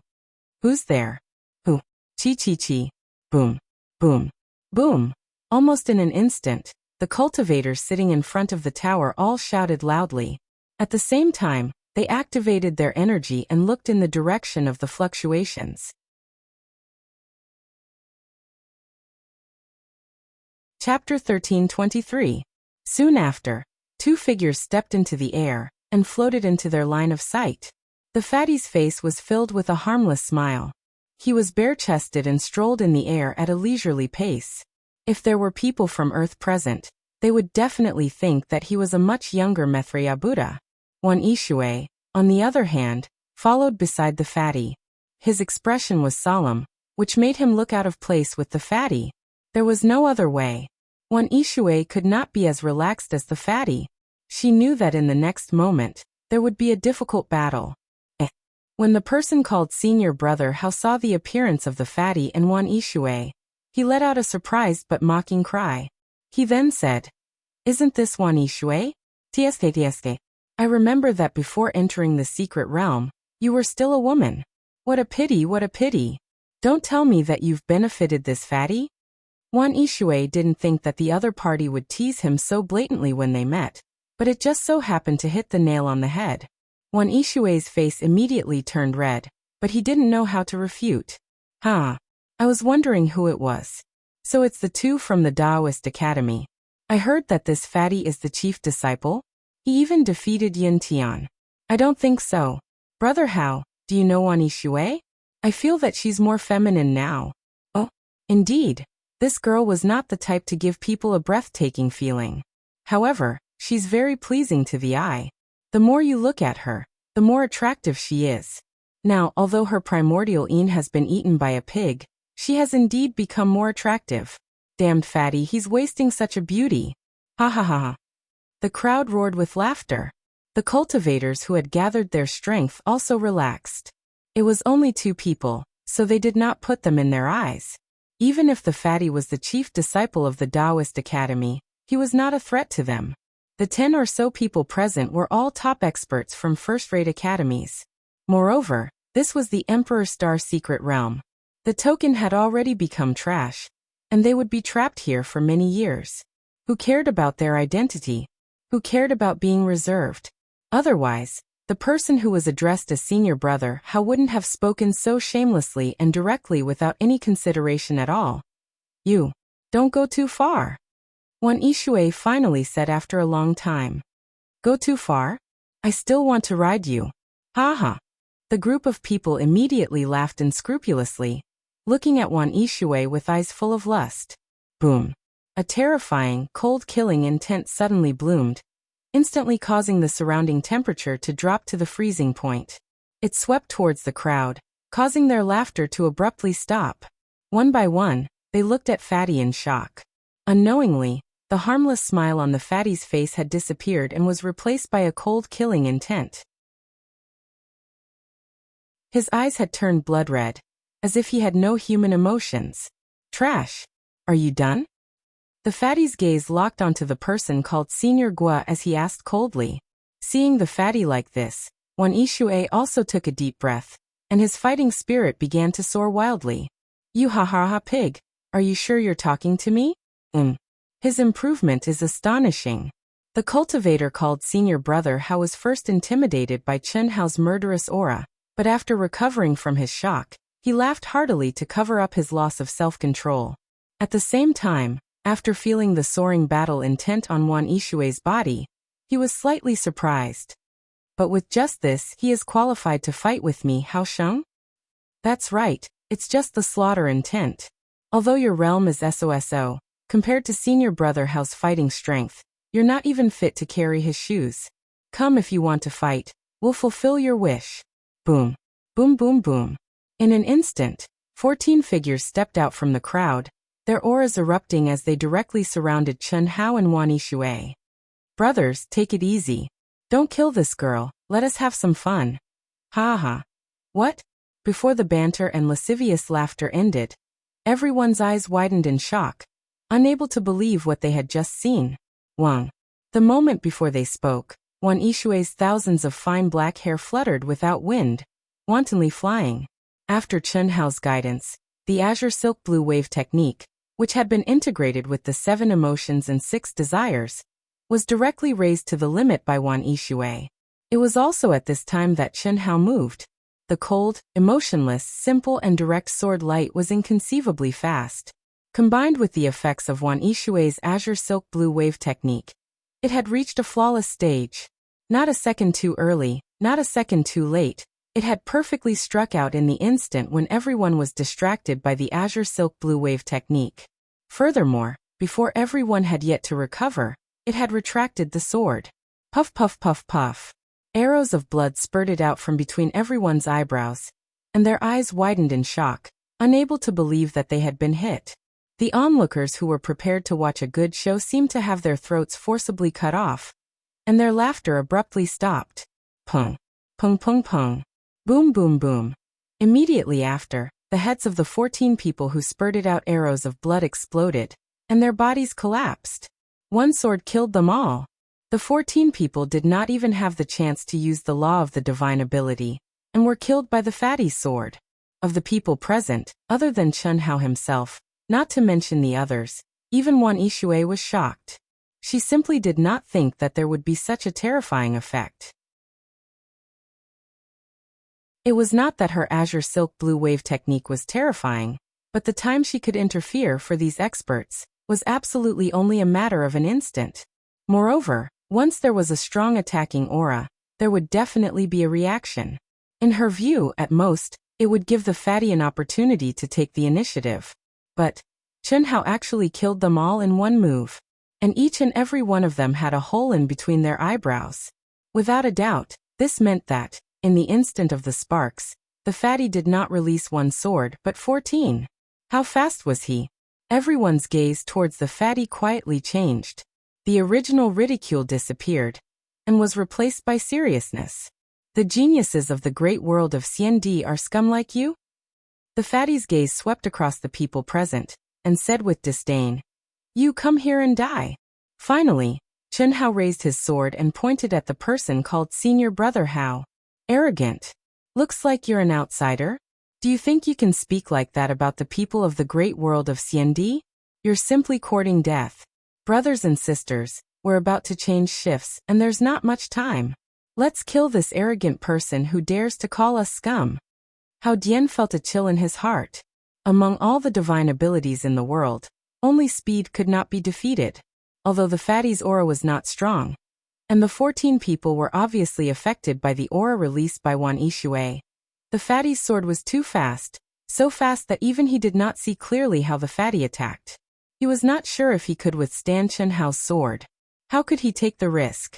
Who's there? Who? Chi. Boom. Boom. Boom. Almost in an instant, the cultivators sitting in front of the tower all shouted loudly. At the same time, they activated their energy and looked in the direction of the fluctuations. Chapter 13:23. Soon after, 2 figures stepped into the air and floated into their line of sight. The fatty's face was filled with a harmless smile. He was bare-chested and strolled in the air at a leisurely pace. If there were people from Earth present, they would definitely think that he was a much younger Maitreya Buddha. Wan Yishui, on the other hand, followed beside the fatty. His expression was solemn, which made him look out of place with the fatty. There was no other way. Wan Yishui could not be as relaxed as the fatty. She knew that in the next moment, there would be a difficult battle. When the person called Senior Brother Hao saw the appearance of the fatty and Wan Yishui, he let out a surprised but mocking cry. He then said, "Isn't this Wan Yishui? Tsk. I remember that before entering the secret realm, you were still a woman. What a pity, what a pity. Don't tell me that you've benefited this fatty?" Wan Yishui didn't think that the other party would tease him so blatantly when they met, but it just so happened to hit the nail on the head. Wan Yishui's face immediately turned red, but he didn't know how to refute. I was wondering who it was. So it's the 2 from the Taoist Academy. I heard that this fatty is the chief disciple? He even defeated Yin Tian. I don't think so. Brother Hao, do you know Wan Yishui? I feel that she's more feminine now. Oh, indeed. This girl was not the type to give people a breathtaking feeling. However, she's very pleasing to the eye. The more you look at her, the more attractive she is. Now, although her primordial yin has been eaten by a pig, she has indeed become more attractive. Damned fatty, he's wasting such a beauty. Ha ha ha ha. The crowd roared with laughter. The cultivators who had gathered their strength also relaxed. It was only 2 people, so they did not put them in their eyes. Even if the fatty was the chief disciple of the Taoist Academy, he was not a threat to them. The 10 or so people present were all top experts from first-rate academies. Moreover, this was the Emperor Star Secret Realm. The token had already become trash, and they would be trapped here for many years. Who cared about their identity? Who cared about being reserved? Otherwise, The person who was addressed as senior brother Hao wouldn't have spoken so shamelessly and directly without any consideration at all. You don't go too far. Wan Yishui finally said after a long time. Go too far? I still want to ride you. Ha ha. The group of people immediately laughed unscrupulously, looking at Wan Yishui with eyes full of lust. Boom. A terrifying, cold-killing intent suddenly bloomed, instantly causing the surrounding temperature to drop to the freezing point. It swept towards the crowd, causing their laughter to abruptly stop. One by one, they looked at Fatty in shock. Unknowingly, the harmless smile on the fatty's face had disappeared and was replaced by a cold killing intent. His eyes had turned blood red, as if he had no human emotions. Trash. Are you done? The fatty's gaze locked onto the person called Senior Gua as he asked coldly. Seeing the fatty like this, Wan Yishui also took a deep breath, and his fighting spirit began to soar wildly. You ha pig, are you sure you're talking to me? His improvement is astonishing. The cultivator called senior brother Hao was first intimidated by Chen Hao's murderous aura, but after recovering from his shock, he laughed heartily to cover up his loss of self-control. At the same time, after feeling the soaring battle intent on Wan Yishui's body, he was slightly surprised. But with just this, he is qualified to fight with me, Hao Sheng? That's right, it's just the slaughter intent. Although your realm is SOSO, compared to senior brother Hao's fighting strength, you're not even fit to carry his shoes. Come if you want to fight, we'll fulfill your wish. Boom. Boom boom boom. In an instant, 14 figures stepped out from the crowd, their auras erupting as they directly surrounded Chen Hao and Wan Yishui. Brothers, take it easy. Don't kill this girl, let us have some fun. Ha ha. What? Before the banter and lascivious laughter ended, everyone's eyes widened in shock, unable to believe what they had just seen. Wang. The moment before they spoke, Wan Yishui's thousands of fine black hair fluttered without wind, wantonly flying. After Chen Hao's guidance, the azure silk blue wave technique, which had been integrated with the 7 emotions and 6 desires, was directly raised to the limit by Wan Yishui. It was also at this time that Chen Hao moved. The cold, emotionless, simple and direct sword light was inconceivably fast. Combined with the effects of Wan Yishui's azure silk blue wave technique, it had reached a flawless stage. Not a second too early, not a second too late, it had perfectly struck out in the instant when everyone was distracted by the azure silk blue wave technique. Furthermore, before everyone had yet to recover, it had retracted the sword. Puff puff puff puff. Arrows of blood spurted out from between everyone's eyebrows, and their eyes widened in shock, unable to believe that they had been hit. The onlookers who were prepared to watch a good show seemed to have their throats forcibly cut off, and their laughter abruptly stopped. Pung. Pung pung pung. Boom boom boom. Immediately after, the heads of the 14 people who spurted out arrows of blood exploded, and their bodies collapsed. One sword killed them all. The 14 people did not even have the chance to use the law of the divine ability, and were killed by the fatty's sword. Of the people present, other than Chen Hao himself, not to mention the others, even Wan Yishui was shocked. She simply did not think that there would be such a terrifying effect. It was not that her azure silk blue wave technique was terrifying, but the time she could interfere for these experts was absolutely only a matter of an instant. Moreover, once there was a strong attacking aura, there would definitely be a reaction. In her view, at most, it would give the fatty an opportunity to take the initiative. But Chen Hao actually killed them all in one move, and each and every one of them had a hole in between their eyebrows. Without a doubt, this meant that, in the instant of the sparks, the fatty did not release one sword but 14. How fast was he? Everyone's gaze towards the fatty quietly changed. The original ridicule disappeared, and was replaced by seriousness. The geniuses of the great world of CND are scum like you? The fatty's gaze swept across the people present, and said with disdain, You come here and die. Finally, Chen Hao raised his sword and pointed at the person called Senior Brother Hao. Arrogant. Looks like you're an outsider. Do you think you can speak like that about the people of the great world of CND? You're simply courting death. Brothers and sisters, we're about to change shifts and there's not much time. Let's kill this arrogant person who dares to call us scum. Hao Dian felt a chill in his heart. Among all the divine abilities in the world, only speed could not be defeated. Although the fatty's aura was not strong, and the 14 people were obviously affected by the aura released by Wan Yishui, the fatty's sword was too fast, so fast that even he did not see clearly how the fatty attacked. He was not sure if he could withstand Chen Hao's sword. How could he take the risk?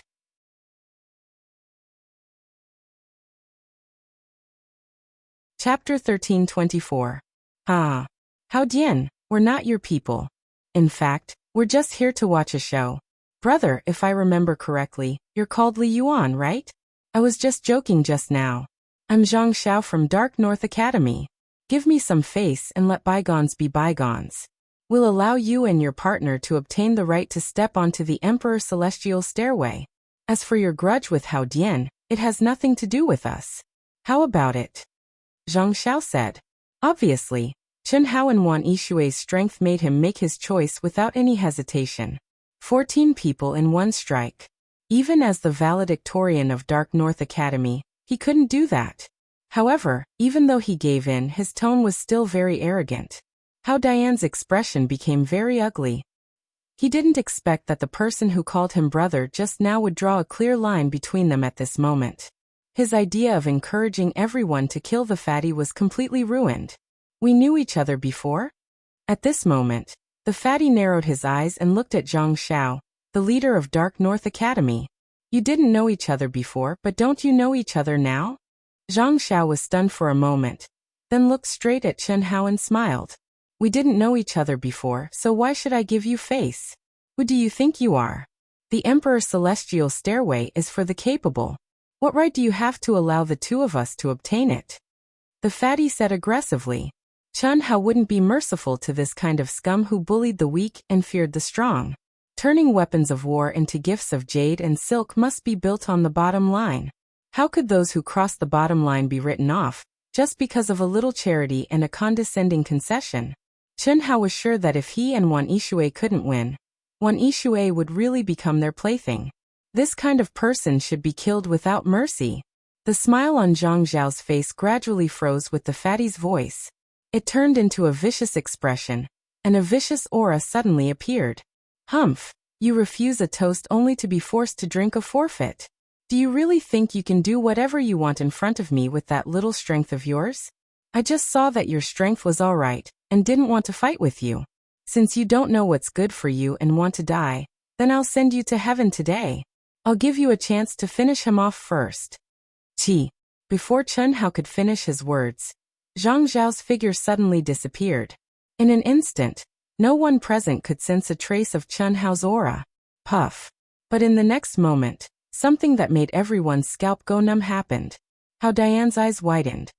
Chapter 13:24. Hao Dian, we're not your people. In fact, we're just here to watch a show. Brother, if I remember correctly, you're called Li Yuan, right? I was just joking just now. I'm Zhang Xiao from Dark North Academy. Give me some face and let bygones be bygones. We'll allow you and your partner to obtain the right to step onto the Emperor's celestial stairway. As for your grudge with Hao Dian, it has nothing to do with us. How about it? Zhang Xiao said. Obviously, Chen Hao and Wan Yishui's strength made him make his choice without any hesitation. 14 people in one strike. Even as the valedictorian of Dark North Academy, he couldn't do that. However, even though he gave in, his tone was still very arrogant. Hao Dian's expression became very ugly. He didn't expect that the person who called him brother just now would draw a clear line between them at this moment. His idea of encouraging everyone to kill the fatty was completely ruined. We knew each other before? At this moment, the fatty narrowed his eyes and looked at Zhang Xiao, the leader of Dark North Academy. You didn't know each other before, but don't you know each other now? Zhang Xiao was stunned for a moment, then looked straight at Chen Hao and smiled. We didn't know each other before, so why should I give you face? Who do you think you are? The Emperor's celestial stairway is for the capable. What right do you have to allow the two of us to obtain it? The fatty said aggressively. Chen Hao wouldn't be merciful to this kind of scum who bullied the weak and feared the strong. Turning weapons of war into gifts of jade and silk must be built on the bottom line. How could those who cross the bottom line be written off, just because of a little charity and a condescending concession? Chen Hao was sure that if he and Wan Yishui couldn't win, Wan Yishui would really become their plaything. This kind of person should be killed without mercy. The smile on Zhang Xiao's face gradually froze with the fatty's voice. It turned into a vicious expression, and a vicious aura suddenly appeared. Humph, you refuse a toast only to be forced to drink a forfeit. Do you really think you can do whatever you want in front of me with that little strength of yours? I just saw that your strength was all right, and didn't want to fight with you. Since you don't know what's good for you and want to die, then I'll send you to heaven today. I'll give you a chance to finish him off first. Qi. Before Chen Hao could finish his words, Zhang Xiao's figure suddenly disappeared. In an instant, no one present could sense a trace of Chen Hao's aura. Puff. But in the next moment, something that made everyone's scalp go numb happened. Hao Dian's eyes widened.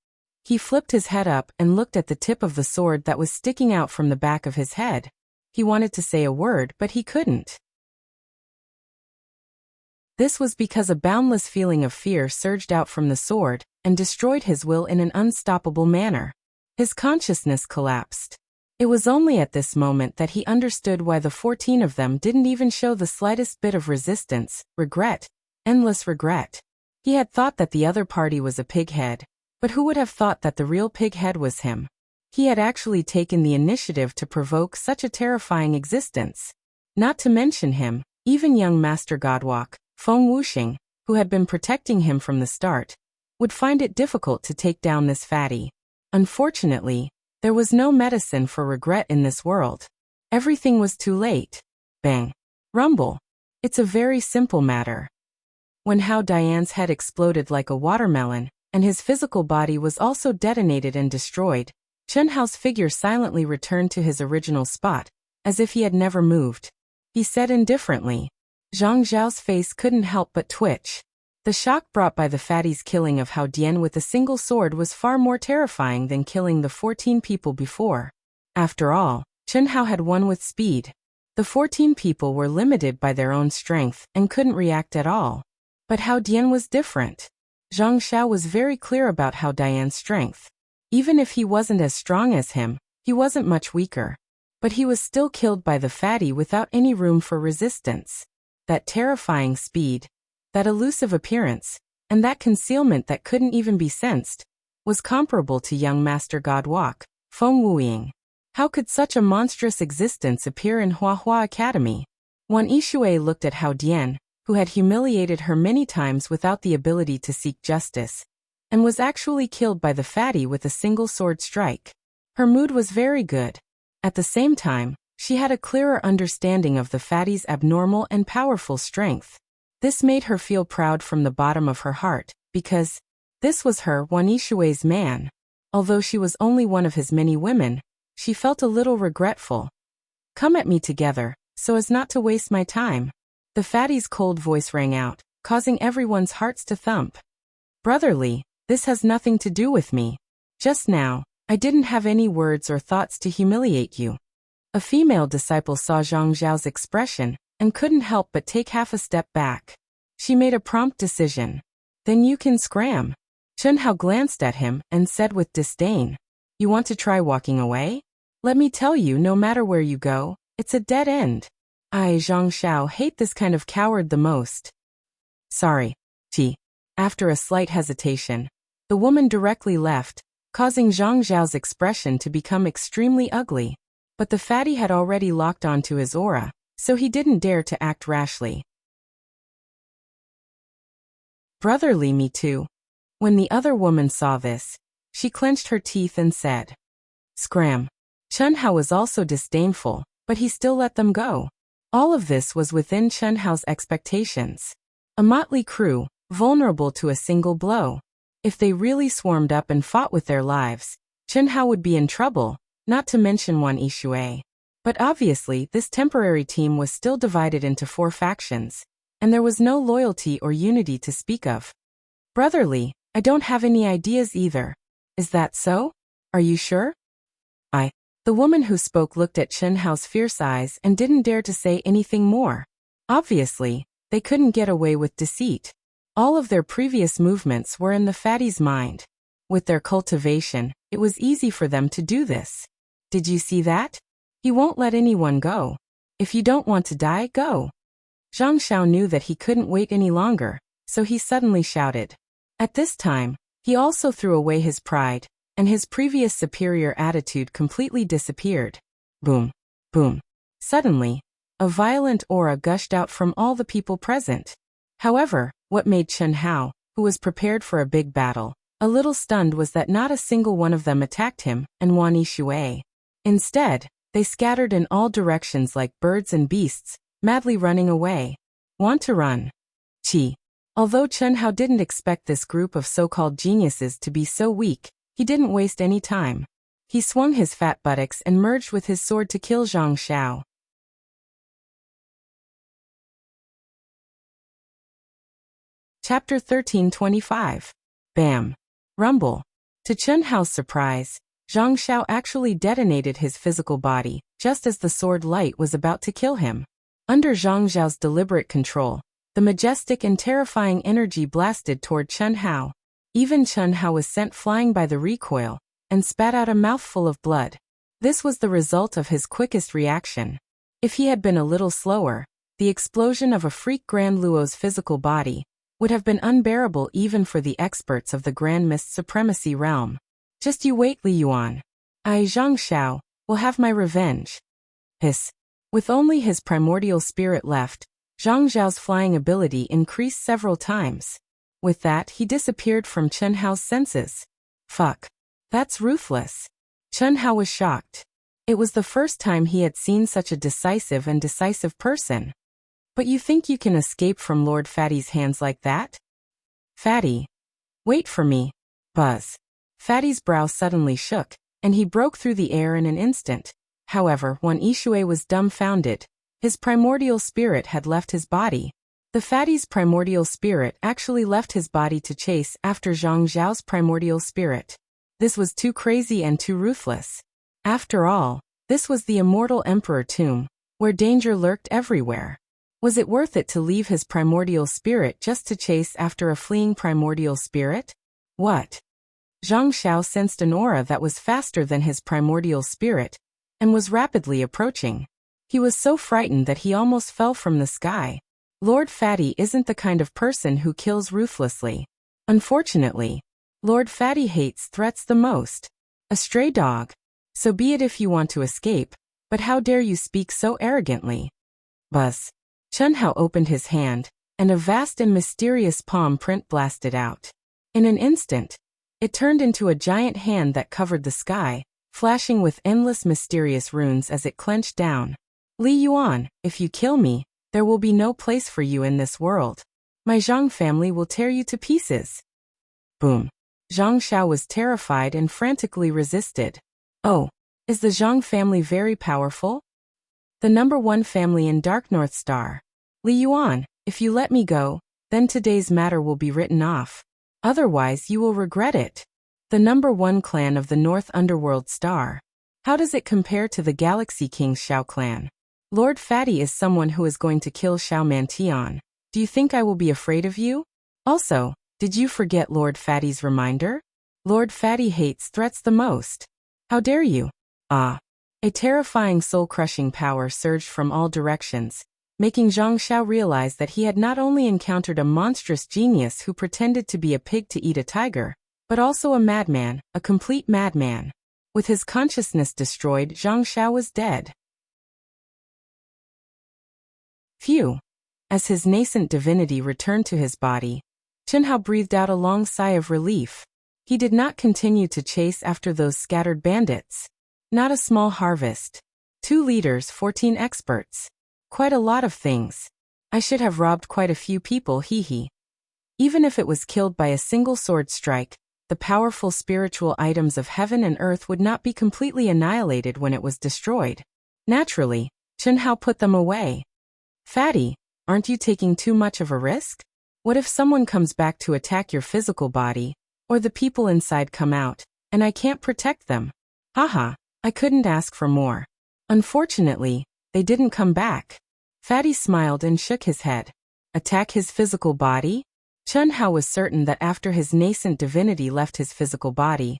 He flipped his head up and looked at the tip of the sword that was sticking out from the back of his head. He wanted to say a word, but he couldn't. This was because a boundless feeling of fear surged out from the sword and destroyed his will in an unstoppable manner. His consciousness collapsed. It was only at this moment that he understood why the 14 of them didn't even show the slightest bit of resistance, regret, endless regret. He had thought that the other party was a pighead, but who would have thought that the real pighead was him? He had actually taken the initiative to provoke such a terrifying existence. Not to mention him, even young Master Godwalk, Feng Wuxing, who had been protecting him from the start, would find it difficult to take down this fatty. Unfortunately, there was no medicine for regret in this world. Everything was too late. Bang. Rumble. It's a very simple matter. When Hao Dian's head exploded like a watermelon, and his physical body was also detonated and destroyed, Chen Hao's figure silently returned to his original spot, as if he had never moved. He said indifferently. Zhang Xiao's face couldn't help but twitch. The shock brought by the fatty's killing of Hao Dian with a single sword was far more terrifying than killing the 14 people before. After all, Chen Hao had won with speed. The 14 people were limited by their own strength and couldn't react at all. But Hao Dian was different. Zhang Xiao was very clear about Hao Dian's strength. Even if he wasn't as strong as him, he wasn't much weaker. But he was still killed by the fatty without any room for resistance. That terrifying speed, that elusive appearance, and that concealment that couldn't even be sensed, was comparable to young Master God Walk, Feng Wuying. How could such a monstrous existence appear in Huahua Academy? Wan Yishui looked at Hao Dian, who had humiliated her many times without the ability to seek justice, and was actually killed by the fatty with a single sword strike. Her mood was very good. At the same time, she had a clearer understanding of the fatty's abnormal and powerful strength. This made her feel proud from the bottom of her heart, because this was her, Wan Yishui's man. Although she was only one of his many women, she felt a little regretful. Come at me together, so as not to waste my time. The fatty's cold voice rang out, causing everyone's hearts to thump. Brotherly, this has nothing to do with me. Just now, I didn't have any words or thoughts to humiliate you. A female disciple saw Zhang Zhao's expression and couldn't help but take half a step back. She made a prompt decision. Then you can scram. Chen Hao glanced at him and said with disdain, You want to try walking away? Let me tell you, no matter where you go, it's a dead end. I, Zhang Xiao, hate this kind of coward the most. Sorry, Qi. After a slight hesitation, the woman directly left, causing Zhang Zhao's expression to become extremely ugly. But the fatty had already locked onto his aura, so he didn't dare to act rashly. Brotherly, me too. When the other woman saw this, she clenched her teeth and said, Scram. Chen Hao was also disdainful, but he still let them go. All of this was within Chen Hao's expectations. A motley crew, vulnerable to a single blow. If they really swarmed up and fought with their lives, Chen Hao would be in trouble, not to mention Wan Yishui. But obviously this temporary team was still divided into 4 factions, and there was no loyalty or unity to speak of. Brotherly, I don't have any ideas either. Is that so? Are you sure? The woman who spoke looked at Chen Hao's fierce eyes and didn't dare to say anything more. Obviously, they couldn't get away with deceit. All of their previous movements were in the fatty's mind. With their cultivation, it was easy for them to do this. Did you see that? He won't let anyone go. If you don't want to die, go. Zhang Xiao knew that he couldn't wait any longer, so he suddenly shouted. At this time, he also threw away his pride, and his previous superior attitude completely disappeared. Boom, boom. Suddenly, a violent aura gushed out from all the people present. However, what made Chen Hao, who was prepared for a big battle, a little stunned was that not a single one of them attacked him and Wan Yishui. Instead, they scattered in all directions like birds and beasts, madly running away. Want to run? Qi. Although Chen Hao didn't expect this group of so-called geniuses to be so weak, he didn't waste any time. He swung his fat buttocks and merged with his sword to kill Zhang Xiao. Chapter 1325. Bam. Rumble. To Chen Hao's surprise, Zhang Xiao actually detonated his physical body, just as the sword light was about to kill him. Under Zhang Xiao's deliberate control, the majestic and terrifying energy blasted toward Chen Hao. Even Chen Hao was sent flying by the recoil, and spat out a mouthful of blood. This was the result of his quickest reaction. If he had been a little slower, the explosion of a freak Grand Luo's physical body would have been unbearable even for the experts of the Grand Mist Supremacy realm. Just you wait, Li Yuan. I, Zhang Xiao, will have my revenge. Hiss. With only his primordial spirit left, Zhang Zhao's flying ability increased several times. With that, he disappeared from Chen Hao's senses. Fuck. That's ruthless. Chen Hao was shocked. It was the first time he had seen such a decisive person. But you think you can escape from Lord Fatty's hands like that? Fatty. Wait for me. Buzz. Fatty's brow suddenly shook, and he broke through the air in an instant. However, Wan Yishui was dumbfounded. His primordial spirit had left his body. The fatty's primordial spirit actually left his body to chase after Zhang Zhao's primordial spirit. This was too crazy and too ruthless. After all, this was the immortal emperor tomb, where danger lurked everywhere. Was it worth it to leave his primordial spirit just to chase after a fleeing primordial spirit? What? Zhang Xiao sensed an aura that was faster than his primordial spirit, and was rapidly approaching. He was so frightened that he almost fell from the sky. Lord Fatty isn't the kind of person who kills ruthlessly. Unfortunately, Lord Fatty hates threats the most. A stray dog. So be it if you want to escape, but how dare you speak so arrogantly? Buzz. Chun Hao opened his hand, and a vast and mysterious palm print blasted out. In an instant, it turned into a giant hand that covered the sky, flashing with endless mysterious runes as it clenched down. Li Yuan, if you kill me, there will be no place for you in this world. My Zhang family will tear you to pieces. Boom. Zhang Xiao was terrified and frantically resisted. Oh, is the Zhang family very powerful? The #1 family in Dark North Star. Li Yuan, if you let me go, then today's matter will be written off. Otherwise you will regret it. The #1 clan of the North Underworld Star. How does it compare to the Galaxy King's Xiao clan? Lord Fatty is someone who is going to kill Xiao Mantian. Do you think I will be afraid of you? Also, did you forget Lord Fatty's reminder? Lord Fatty hates threats the most. How dare you? Ah. A terrifying soul-crushing power surged from all directions, making Zhang Xiao realize that he had not only encountered a monstrous genius who pretended to be a pig to eat a tiger, but also a madman, a complete madman. With his consciousness destroyed, Zhang Xiao was dead. Phew. As his nascent divinity returned to his body, Chun Hao breathed out a long sigh of relief. He did not continue to chase after those scattered bandits. Not a small harvest. 2 leaders, 14 experts. Quite a lot of things. I should have robbed quite a few people, hee. Even if it was killed by a single sword strike, the powerful spiritual items of heaven and earth would not be completely annihilated when it was destroyed. Naturally, Chun Hao put them away. Fatty, aren't you taking too much of a risk? What if someone comes back to attack your physical body, or the people inside come out, and I can't protect them? Haha, I couldn't ask for more. Unfortunately, they didn't come back. Fatty smiled and shook his head. Attack his physical body? Chun Hao was certain that after his nascent divinity left his physical body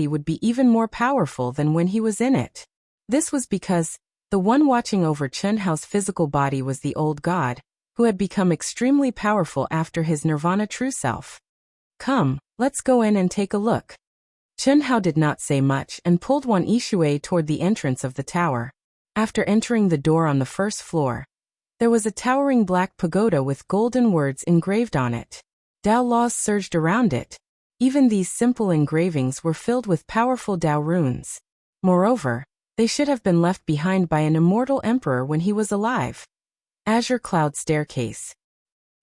would be even more powerful than when he was in it. This was because the one watching over Chun Hao's physical body was the old god, who had become extremely powerful after his nirvana true self. Come, let's go in and take a look. Chun Hao did not say much and pulled Wan Yishui toward the entrance of the tower. After entering the door on the first floor, there was a towering black pagoda with golden words engraved on it. Dao laws surged around it. Even these simple engravings were filled with powerful Dao runes. Moreover, they should have been left behind by an immortal emperor when he was alive. Azure Cloud Staircase.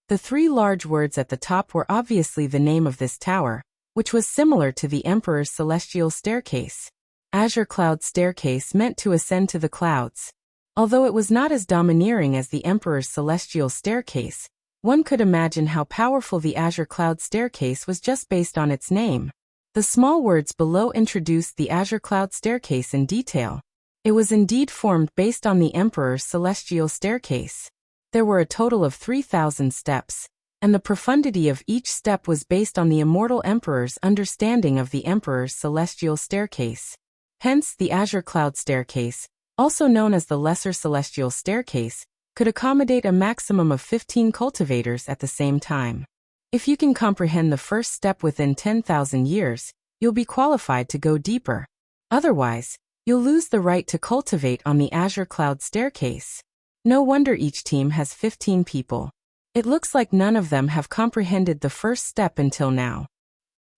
The 3 large words at the top were obviously the name of this tower, which was similar to the Emperor's celestial staircase. Azure Cloud Staircase meant to ascend to the clouds. Although it was not as domineering as the Emperor's celestial staircase, one could imagine how powerful the Azure Cloud Staircase was just based on its name. The small words below introduced the Azure Cloud Staircase in detail. It was indeed formed based on the Emperor's celestial staircase. There were a total of 3,000 steps, and the profundity of each step was based on the immortal Emperor's understanding of the Emperor's celestial staircase. Hence, the Azure Cloud Staircase, also known as the Lesser Celestial Staircase, could accommodate a maximum of 15 cultivators at the same time. If you can comprehend the first step within 10,000 years, you'll be qualified to go deeper. Otherwise, you'll lose the right to cultivate on the Azure Cloud Staircase. No wonder each team has 15 people. It looks like none of them have comprehended the first step until now.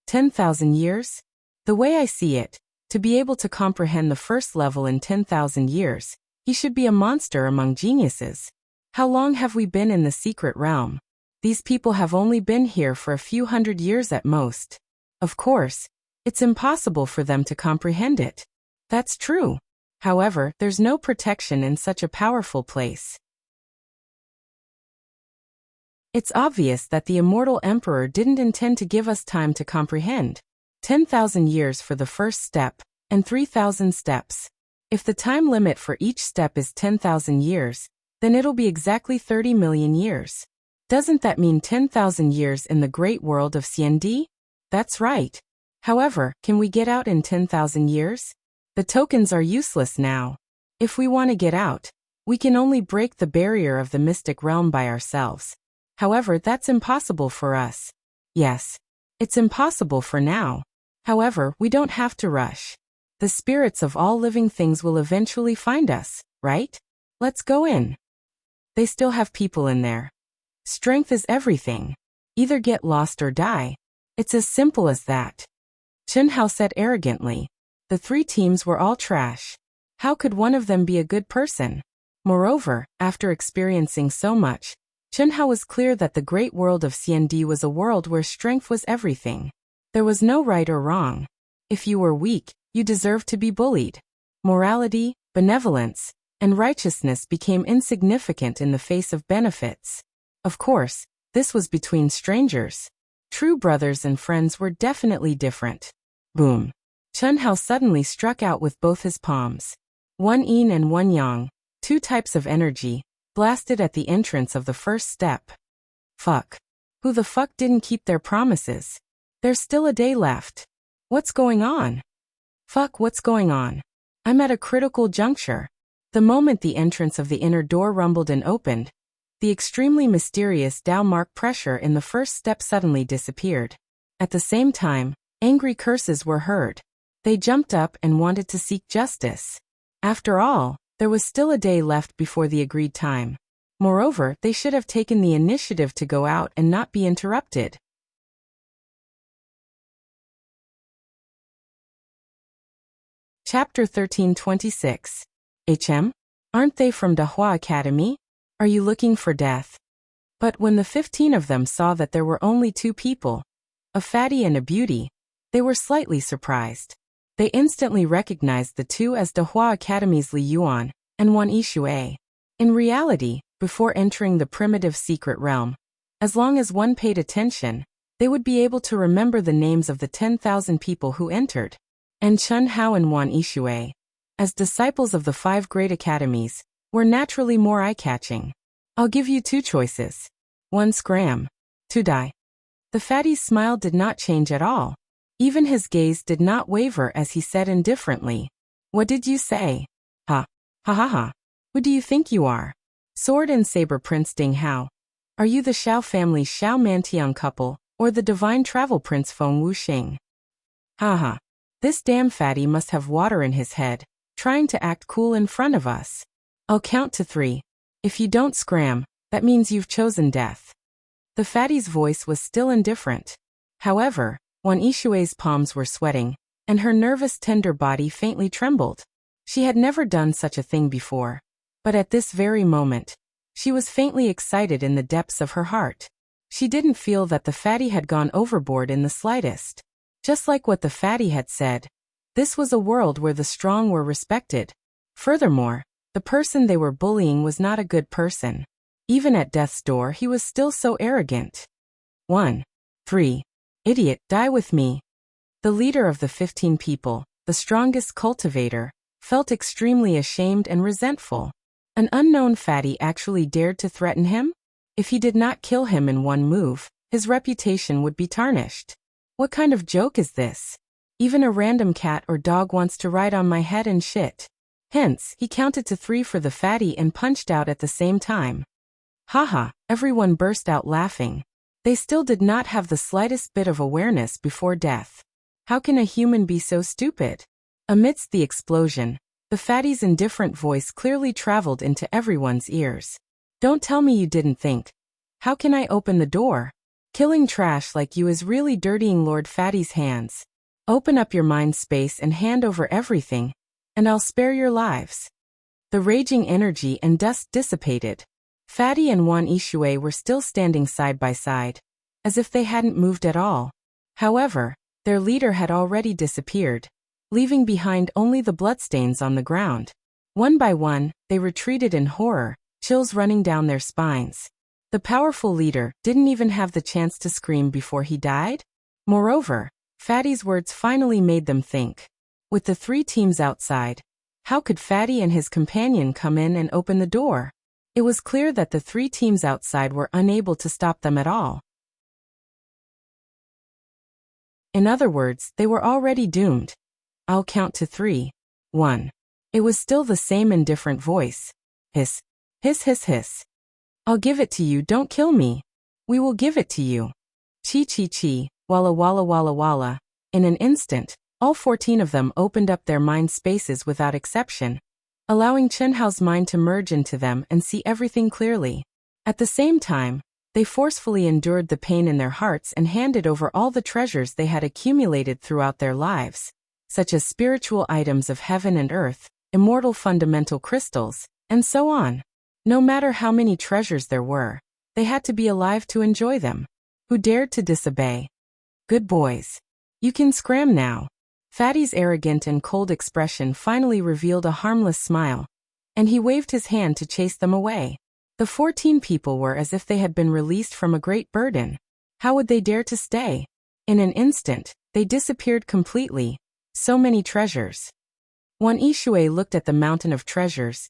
10,000 years? The way I see it, to be able to comprehend the first level in 10,000 years, he should be a monster among geniuses. How long have we been in the secret realm? These people have only been here for a few hundred years at most. Of course, it's impossible for them to comprehend it. That's true. However, there's no protection in such a powerful place. It's obvious that the immortal emperor didn't intend to give us time to comprehend. 10,000 years for the first step, and 3,000 steps. If the time limit for each step is 10,000 years, then it'll be exactly 30 million years. Doesn't that mean 10,000 years in the great world of CND? That's right. However, can we get out in 10,000 years? The tokens are useless now. If we want to get out, we can only break the barrier of the mystic realm by ourselves. However, that's impossible for us. Yes. It's impossible for now. However, we don't have to rush. The spirits of all living things will eventually find us, right? Let's go in. They still have people in there. Strength is everything. Either get lost or die. It's as simple as that. Chen Hao said arrogantly. The 3 teams were all trash. How could one of them be a good person? Moreover, after experiencing so much, Chen Hao was clear that the great world of CND was a world where strength was everything. There was no right or wrong. If you were weak, you deserved to be bullied. Morality, benevolence, and righteousness became insignificant in the face of benefits. Of course, this was between strangers. True brothers and friends were definitely different. Boom. Chen Hao suddenly struck out with both his palms. 1 yin and 1 yang, 2 types of energy, blasted at the entrance of the first step. Fuck. Who the fuck didn't keep their promises? There's still a day left. What's going on? Fuck, what's going on? I'm at a critical juncture. The moment the entrance of the inner door rumbled and opened, the extremely mysterious Dao mark pressure in the first step suddenly disappeared. At the same time, angry curses were heard. They jumped up and wanted to seek justice. After all, there was still a day left before the agreed time. Moreover, they should have taken the initiative to go out and not be interrupted. Chapter 1326. Aren't they from Dahua Academy? Are you looking for death? But when the 15 of them saw that there were only 2 people, a fatty and a beauty, they were slightly surprised. They instantly recognized the 2 as Dahua Academy's Li Yuan and Wan Yixue. In reality, before entering the primitive secret realm, as long as one paid attention, they would be able to remember the names of the 10,000 people who entered. And Chen Hao and Wan Yixue, as disciples of the 5 great academies, were naturally more eye-catching. I'll give you 2 choices. 1 scram. 2 die. The fatty's smile did not change at all. Even his gaze did not waver as he said indifferently. What did you say? Ha. Ha ha ha. Who do you think you are? Sword and Saber Prince Ding Hao. Are you the Xiao family's Xiao Mantian couple, or the divine travel prince Feng Wuxing? Ha ha. This damn fatty must have water in his head, trying to act cool in front of us. I'll count to 3. If you don't scram, that means you've chosen death. The fatty's voice was still indifferent. However, Wan Yixue's palms were sweating, and her nervous tender body faintly trembled. She had never done such a thing before. But at this very moment, she was faintly excited in the depths of her heart. She didn't feel that the fatty had gone overboard in the slightest. Just like what the fatty had said, this was a world where the strong were respected. Furthermore, the person they were bullying was not a good person. Even at death's door he was still so arrogant. 1. 3. Idiot, die with me. The leader of the 15 people, the strongest cultivator, felt extremely ashamed and resentful. An unknown fatty actually dared to threaten him? If he did not kill him in one move, his reputation would be tarnished. What kind of joke is this? Even a random cat or dog wants to ride on my head and shit. Hence, he counted to 3 for the fatty and punched out at the same time. Haha, everyone burst out laughing. They still did not have the slightest bit of awareness before death. How can a human be so stupid? Amidst the explosion, the fatty's indifferent voice clearly traveled into everyone's ears. Don't tell me you didn't think. How can I open the door? Killing trash like you is really dirtying Lord Fatty's hands. Open up your mind space and hand over everything, and I'll spare your lives. The raging energy and dust dissipated. Fatty and Wan Yixue were still standing side by side, as if they hadn't moved at all. However, their leader had already disappeared, leaving behind only the bloodstains on the ground. One by one, they retreated in horror, chills running down their spines. The powerful leader didn't even have the chance to scream before he died? Moreover, Fatty's words finally made them think. With the 3 teams outside, how could Fatty and his companion come in and open the door? It was clear that the 3 teams outside were unable to stop them at all. In other words, they were already doomed. I'll count to 3. 1. It was still the same indifferent voice. Hiss. Hiss hiss hiss. I'll give it to you, don't kill me. We will give it to you. Chi chi chi, walla walla walla walla. In an instant, all 14 of them opened up their mind spaces without exception, allowing Chen Hao's mind to merge into them and see everything clearly. At the same time, they forcefully endured the pain in their hearts and handed over all the treasures they had accumulated throughout their lives, such as spiritual items of heaven and earth, immortal fundamental crystals, and so on. No matter how many treasures there were, they had to be alive to enjoy them. Who dared to disobey? Good boys. You can scram now. Fatty's arrogant and cold expression finally revealed a harmless smile, and he waved his hand to chase them away. The 14 people were as if they had been released from a great burden. How would they dare to stay? In an instant, they disappeared completely. So many treasures. Wan Yishui looked at the mountain of treasures,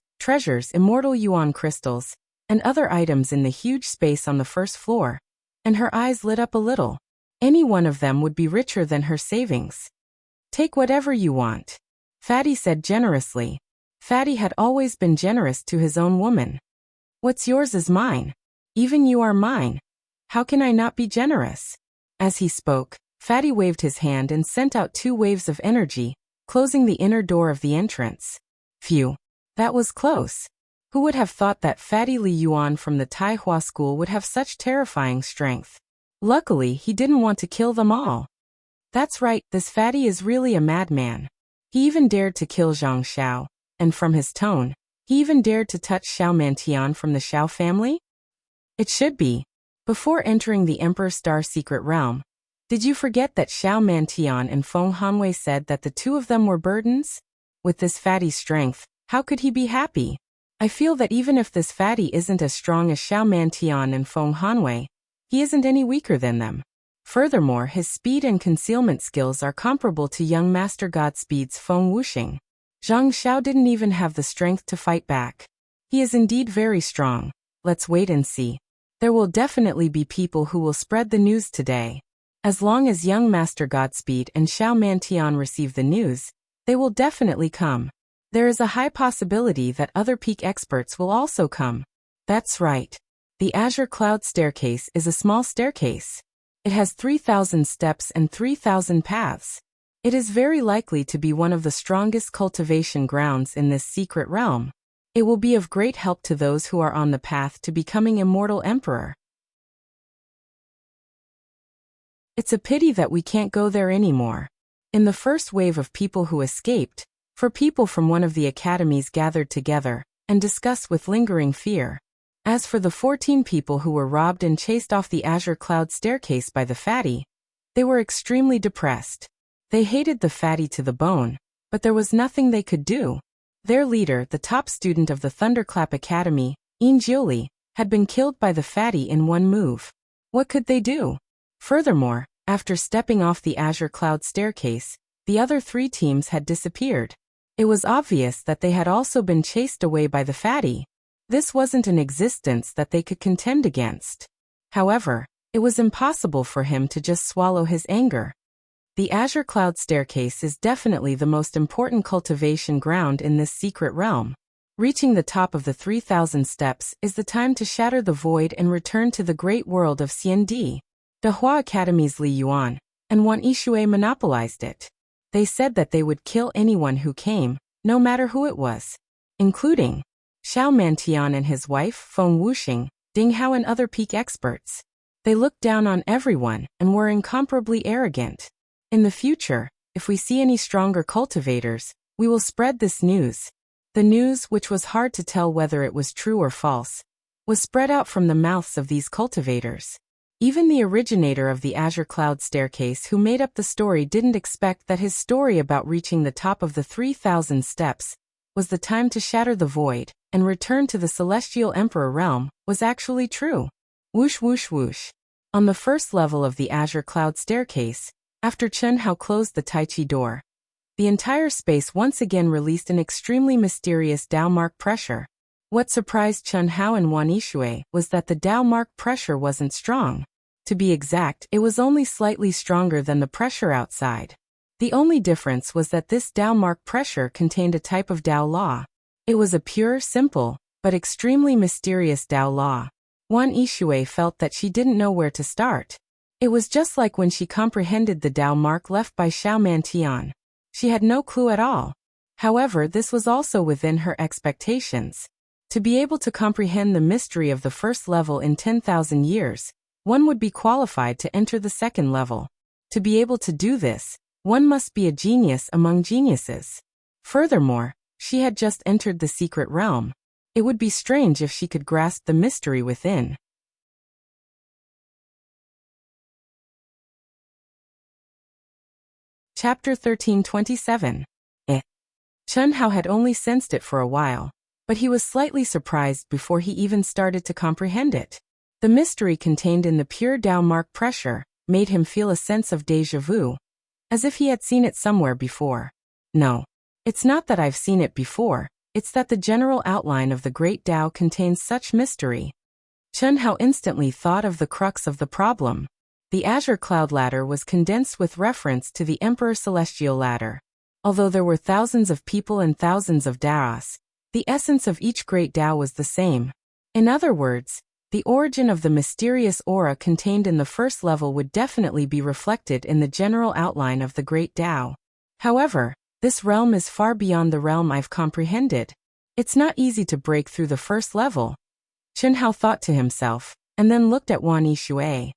immortal yuan crystals, and other items in the huge space on the first floor, and her eyes lit up a little. Any one of them would be richer than her savings. Take whatever you want, Fatty said generously. Fatty had always been generous to his own woman. What's yours is mine. Even you are mine. How can I not be generous? As he spoke, Fatty waved his hand and sent out 2 waves of energy, closing the inner door of the entrance. Phew. That was close. Who would have thought that Fatty Li Yuan from the Tai Hua school would have such terrifying strength? Luckily, he didn't want to kill them all. That's right, this Fatty is really a madman. He even dared to kill Zhang Xiao, and from his tone, he even dared to touch Xiao Mantian from the Xiao family? It should be. Before entering the Emperor Star Secret Realm, did you forget that Xiao Mantian and Feng Hanwei said that the 2 of them were burdens? With this Fatty's strength, how could he be happy? I feel that even if this Fatty isn't as strong as Xiao Mantian and Feng Hanwei, he isn't any weaker than them. Furthermore, his speed and concealment skills are comparable to young Master Godspeed's Feng Wuxing. Zhang Xiao didn't even have the strength to fight back. He is indeed very strong. Let's wait and see. There will definitely be people who will spread the news today. As long as young Master Godspeed and Xiao Mantian receive the news, they will definitely come. There is a high possibility that other peak experts will also come. That's right. The Azure Cloud Staircase is a small staircase. It has 3,000 steps and 3,000 paths. It is very likely to be one of the strongest cultivation grounds in this secret realm. It will be of great help to those who are on the path to becoming immortal emperor. It's a pity that we can't go there anymore. In the first wave of people who escaped, 4 people from one of the academies gathered together and discussed with lingering fear. As for the 14 people who were robbed and chased off the Azure Cloud Staircase by the Fatty, they were extremely depressed. They hated the Fatty to the bone, but there was nothing they could do. Their leader, the top student of the Thunderclap Academy, Yin Jiuli, had been killed by the Fatty in one move. What could they do? Furthermore, after stepping off the Azure Cloud Staircase, the other 3 teams had disappeared. It was obvious that they had also been chased away by the Fatty. This wasn't an existence that they could contend against. However, it was impossible for him to just swallow his anger. The Azure Cloud Staircase is definitely the most important cultivation ground in this secret realm. Reaching the top of the 3,000 steps is the time to shatter the void and return to the great world of CND. The Hua Academy's Li Yuan and Wan Yishui monopolized it. They said that they would kill anyone who came, no matter who it was, including Xiao Mantian and his wife, Feng Wuxing, Ding Hao and other peak experts. They looked down on everyone and were incomparably arrogant. In the future, if we see any stronger cultivators, we will spread this news. The news, which was hard to tell whether it was true or false, was spread out from the mouths of these cultivators. Even the originator of the Azure Cloud Staircase who made up the story didn't expect that his story about reaching the top of the 3,000 steps was the time to shatter the void and return to the Celestial Emperor realm was actually true. Whoosh whoosh whoosh. On the first level of the Azure Cloud Staircase, after Chen Hao closed the Tai Chi door, the entire space once again released an extremely mysterious Dao mark pressure. What surprised Chen Hao and Wan Yishui was that the Dao mark pressure wasn't strong. To be exact, it was only slightly stronger than the pressure outside. The only difference was that this Dao mark pressure contained a type of Dao law. It was a pure, simple, but extremely mysterious Dao law. Wan Yishui felt that she didn't know where to start. It was just like when she comprehended the Tao mark left by Xiao Mantian. She had no clue at all. However, this was also within her expectations. To be able to comprehend the mystery of the first level in 10,000 years, one would be qualified to enter the second level. To be able to do this, one must be a genius among geniuses. Furthermore, she had just entered the secret realm. It would be strange if she could grasp the mystery within. Chapter 1327. Chen Hao had only sensed it for a while, but he was slightly surprised before he even started to comprehend it. The mystery contained in the pure Tao mark pressure made him feel a sense of déjà vu, as if he had seen it somewhere before. No, it's not that I've seen it before, it's that the general outline of the great Tao contains such mystery. Chen Hao instantly thought of the crux of the problem. The azure cloud ladder was condensed with reference to the Emperor Celestial ladder. Although there were thousands of people and thousands of Daos, the essence of each great Tao was the same. In other words, the origin of the mysterious aura contained in the first level would definitely be reflected in the general outline of the great Tao. However, this realm is far beyond the realm I've comprehended. It's not easy to break through the first level. Chen Hao thought to himself, and then looked at Wan Yishui.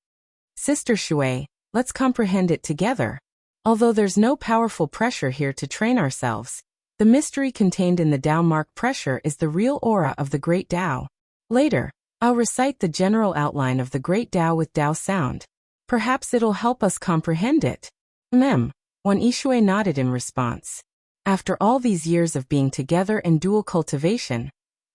Sister Shui, let's comprehend it together. Although there's no powerful pressure here to train ourselves, the mystery contained in the Tao mark pressure is the real aura of the great Tao. Later, I'll recite the general outline of the great Tao with Tao sound. Perhaps it'll help us comprehend it. Wan Yishui nodded in response. After all these years of being together in dual cultivation,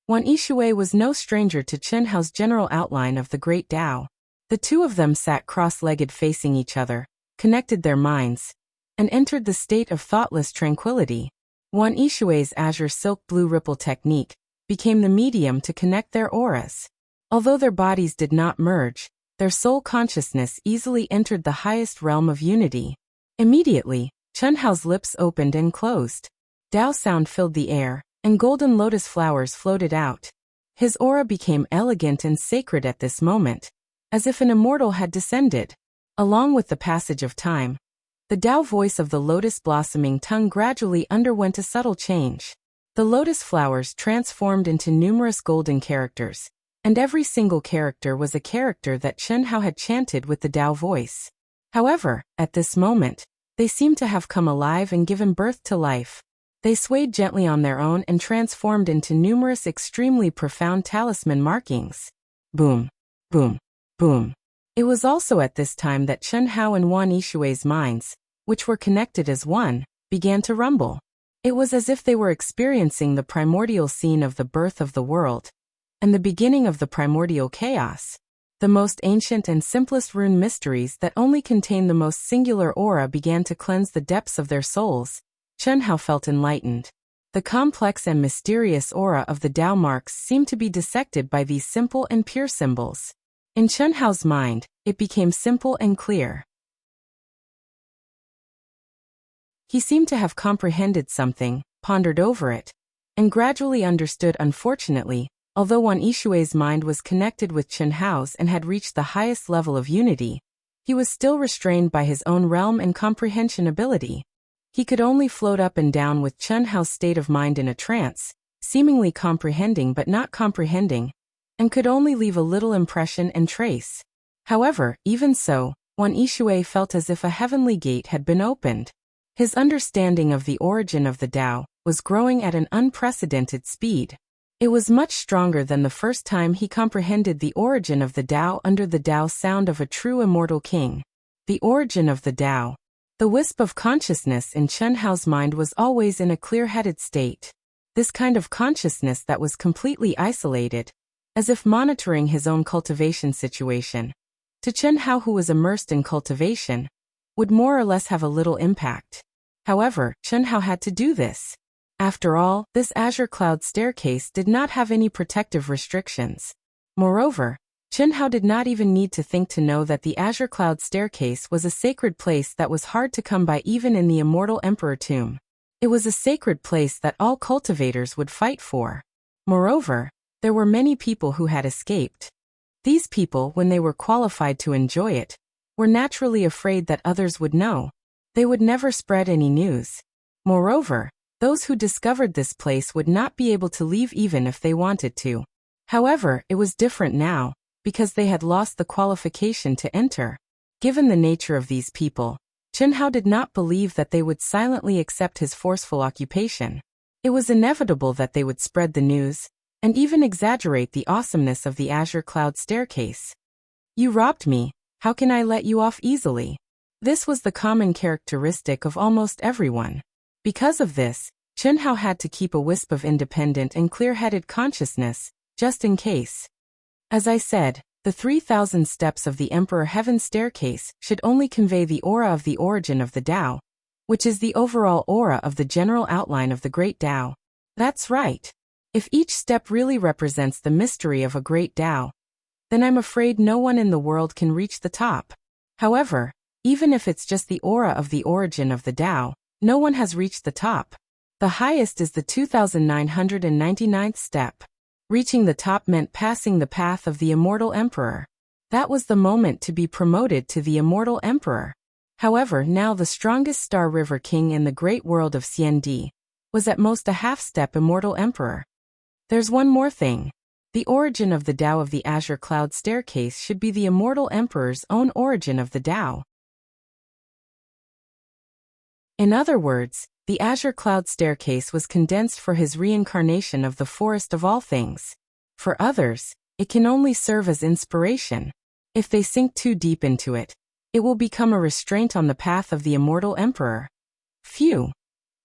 Wan Yishui was no stranger to Chen Hao's general outline of the great Tao. The two of them sat cross-legged facing each other, connected their minds, and entered the state of thoughtless tranquility. Wan Yishui's azure silk blue ripple technique became the medium to connect their auras. Although their bodies did not merge, their soul consciousness easily entered the highest realm of unity. Immediately, Chen Hao's lips opened and closed. Tao sound filled the air, and golden lotus flowers floated out. His aura became elegant and sacred at this moment, as if an immortal had descended. Along with the passage of time, the Tao voice of the lotus blossoming tongue gradually underwent a subtle change. The lotus flowers transformed into numerous golden characters, and every single character was a character that Chen Hao had chanted with the Tao voice. However, at this moment, they seemed to have come alive and given birth to life. They swayed gently on their own and transformed into numerous extremely profound talisman markings. Boom, boom, boom. It was also at this time that Chen Hao and Wan Yishui's minds, which were connected as one, began to rumble. It was as if they were experiencing the primordial scene of the birth of the world, and the beginning of the primordial chaos. The most ancient and simplest rune mysteries that only contain the most singular aura began to cleanse the depths of their souls. Chen Hao felt enlightened. The complex and mysterious aura of the Tao marks seemed to be dissected by these simple and pure symbols. In Chen Hao's mind, it became simple and clear. He seemed to have comprehended something, pondered over it, and gradually understood. Unfortunately, although Wan Yishui's mind was connected with Chen Hao's and had reached the highest level of unity, he was still restrained by his own realm and comprehension ability. He could only float up and down with Chen Hao's state of mind in a trance, seemingly comprehending but not comprehending, and could only leave a little impression and trace. However, even so, Wan Yishui felt as if a heavenly gate had been opened. His understanding of the origin of the Tao was growing at an unprecedented speed. It was much stronger than the first time he comprehended the origin of the Tao under the Tao sound of a true immortal king. The origin of the Tao. The wisp of consciousness in Chen Hao's mind was always in a clear-headed state. This kind of consciousness that was completely isolated, as if monitoring his own cultivation situation. To Chen Hao, who was immersed in cultivation, would more or less have a little impact. However, Chen Hao had to do this. After all, this azure cloud staircase did not have any protective restrictions. Moreover, Chen Hao did not even need to think to know that the azure cloud staircase was a sacred place that was hard to come by even in the immortal emperor tomb. It was a sacred place that all cultivators would fight for. Moreover, there were many people who had escaped. These people, when they were qualified to enjoy it, were naturally afraid that others would know. They would never spread any news. Moreover, those who discovered this place would not be able to leave even if they wanted to. However, it was different now, because they had lost the qualification to enter. Given the nature of these people, Chen Hao did not believe that they would silently accept his forceful occupation. It was inevitable that they would spread the news, and even exaggerate the awesomeness of the Azure Cloud Staircase. You robbed me, how can I let you off easily? This was the common characteristic of almost everyone. Because of this, Chen Hao had to keep a wisp of independent and clear-headed consciousness, just in case. As I said, the 3,000 steps of the Emperor Heaven Staircase should only convey the aura of the origin of the Tao, which is the overall aura of the general outline of the Great Tao. That's right. If each step really represents the mystery of a Great Tao, then I'm afraid no one in the world can reach the top. However, even if it's just the aura of the origin of the Tao, no one has reached the top. The highest is the 2,999th step. Reaching the top meant passing the path of the Immortal Emperor. That was the moment to be promoted to the Immortal Emperor. However, now the strongest Star River King in the great world of Xiandi was at most a half-step Immortal Emperor. There's one more thing. The origin of the Tao of the Azure Cloud Staircase should be the Immortal Emperor's own origin of the Tao. In other words, the Azure Cloud Staircase was condensed for his reincarnation of the forest of all things. For others, it can only serve as inspiration. If they sink too deep into it, it will become a restraint on the path of the Immortal Emperor. Phew!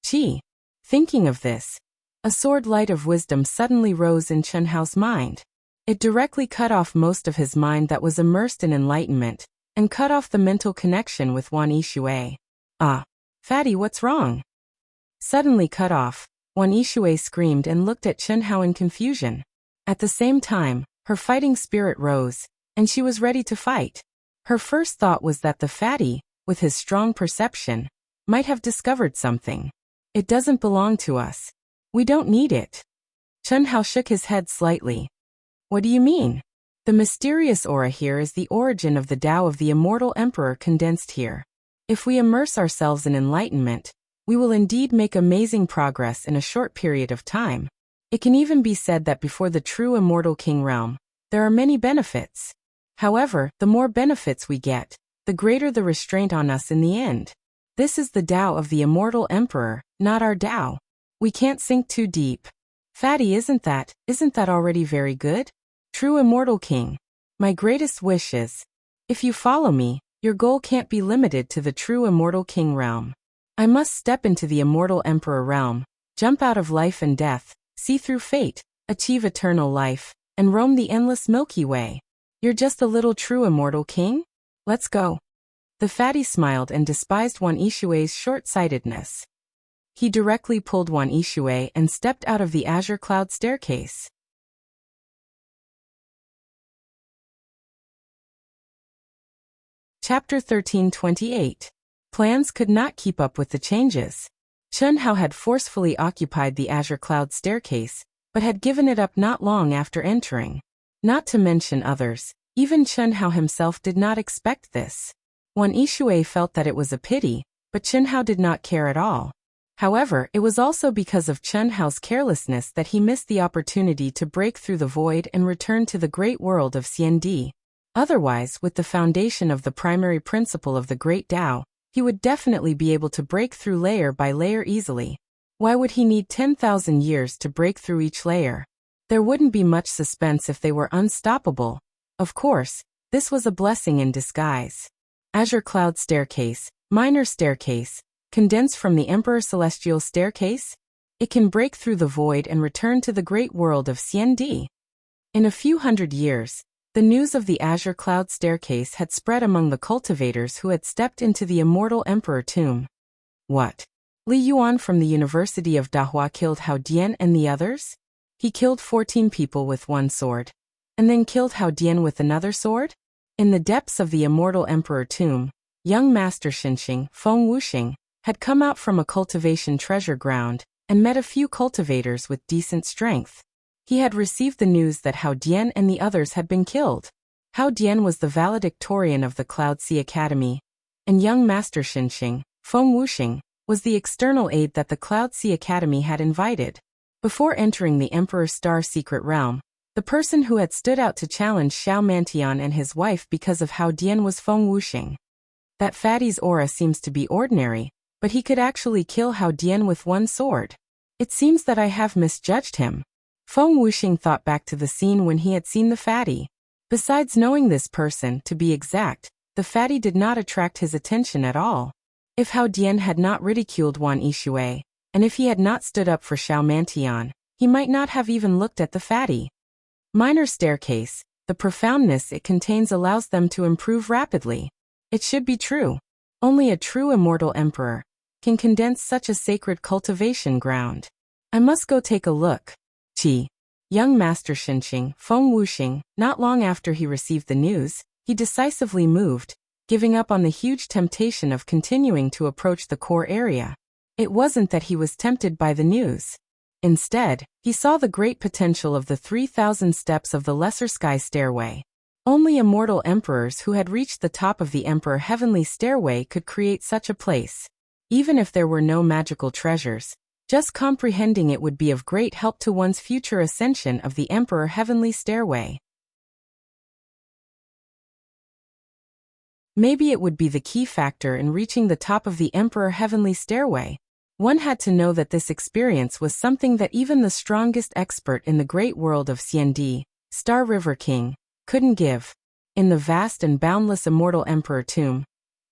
Gee! Thinking of this, a sword light of wisdom suddenly rose in Chen Hao's mind. It directly cut off most of his mind that was immersed in enlightenment, and cut off the mental connection with Wan Yishui. Ah! Fatty, what's wrong? Suddenly cut off, Wan Yishui screamed and looked at Chen Hao in confusion. At the same time, her fighting spirit rose, and she was ready to fight. Her first thought was that the fatty, with his strong perception, might have discovered something. It doesn't belong to us. We don't need it. Chen Hao shook his head slightly. What do you mean? The mysterious aura here is the origin of the Tao of the Immortal Emperor condensed here. If we immerse ourselves in enlightenment, we will indeed make amazing progress in a short period of time. It can even be said that before the true Immortal King realm, there are many benefits. However, the more benefits we get, the greater the restraint on us in the end. This is the Tao of the Immortal Emperor, not our Tao. We can't sink too deep. Fatty, isn't that already very good? True Immortal King. My greatest wish is, if you follow me, your goal can't be limited to the true Immortal King realm. I must step into the Immortal Emperor realm, jump out of life and death, see through fate, achieve eternal life, and roam the endless Milky Way. You're just a little true Immortal King? Let's go. The fatty smiled and despised Wan Yishui's short-sightedness. He directly pulled Wan Yishui and stepped out of the Azure Cloud Staircase. Chapter 1328. Plans could not keep up with the changes. Chen Hao had forcefully occupied the Azure Cloud Staircase, but had given it up not long after entering. Not to mention others, even Chen Hao himself did not expect this. Wan Yishui felt that it was a pity, but Chen Hao did not care at all. However, it was also because of Chen Hao's carelessness that he missed the opportunity to break through the void and return to the great world of Xiandi. Otherwise, with the foundation of the primary principle of the Great Tao, he would definitely be able to break through layer by layer easily. Why would he need 10,000 years to break through each layer? There wouldn't be much suspense if they were unstoppable. Of course, this was a blessing in disguise. Azure Cloud Staircase, Minor Staircase, condensed from the Emperor Celestial Staircase? It can break through the void and return to the great world of Xiandi. In a few hundred years, the news of the Azure Cloud Staircase had spread among the cultivators who had stepped into the Immortal Emperor tomb. What? Li Yuan from the University of Dahua killed Hao Dian and the others? He killed 14 people with one sword, and then killed Hao Dian with another sword? In the depths of the Immortal Emperor tomb, young Master Xinxing, Feng Wuxing, had come out from a cultivation treasure ground, and met a few cultivators with decent strength. He had received the news that Hao Dian and the others had been killed. Hao Dian was the valedictorian of the Cloud Sea Academy, and young Master Xinxing, Feng Wuxing, was the external aide that the Cloud Sea Academy had invited. Before entering the Emperor's Star Secret Realm, the person who had stood out to challenge Xiao Mantian and his wife because of Hao Dian was Feng Wuxing. That fatty's aura seems to be ordinary, but he could actually kill Hao Dian with one sword. It seems that I have misjudged him. Feng Wuxing thought back to the scene when he had seen the fatty. Besides knowing this person, to be exact, the fatty did not attract his attention at all. If Hao Dian had not ridiculed Wan Yishui, and if he had not stood up for Xiao Mantian, he might not have even looked at the fatty. Minor staircase, the profoundness it contains allows them to improve rapidly. It should be true. Only a true immortal emperor can condense such a sacred cultivation ground. I must go take a look. Qi. Young Master Xinxing, Feng Wuxing, not long after he received the news, he decisively moved, giving up on the huge temptation of continuing to approach the core area. It wasn't that he was tempted by the news. Instead, he saw the great potential of the 3,000 steps of the Lesser Sky Stairway. Only immortal emperors who had reached the top of the Emperor Heavenly Stairway could create such a place. Even if there were no magical treasures, just comprehending it would be of great help to one's future ascension of the Emperor Heavenly Stairway. Maybe it would be the key factor in reaching the top of the Emperor Heavenly Stairway. One had to know that this experience was something that even the strongest expert in the great world of Xiandi, Star River King, couldn't give. In the vast and boundless immortal Emperor tomb,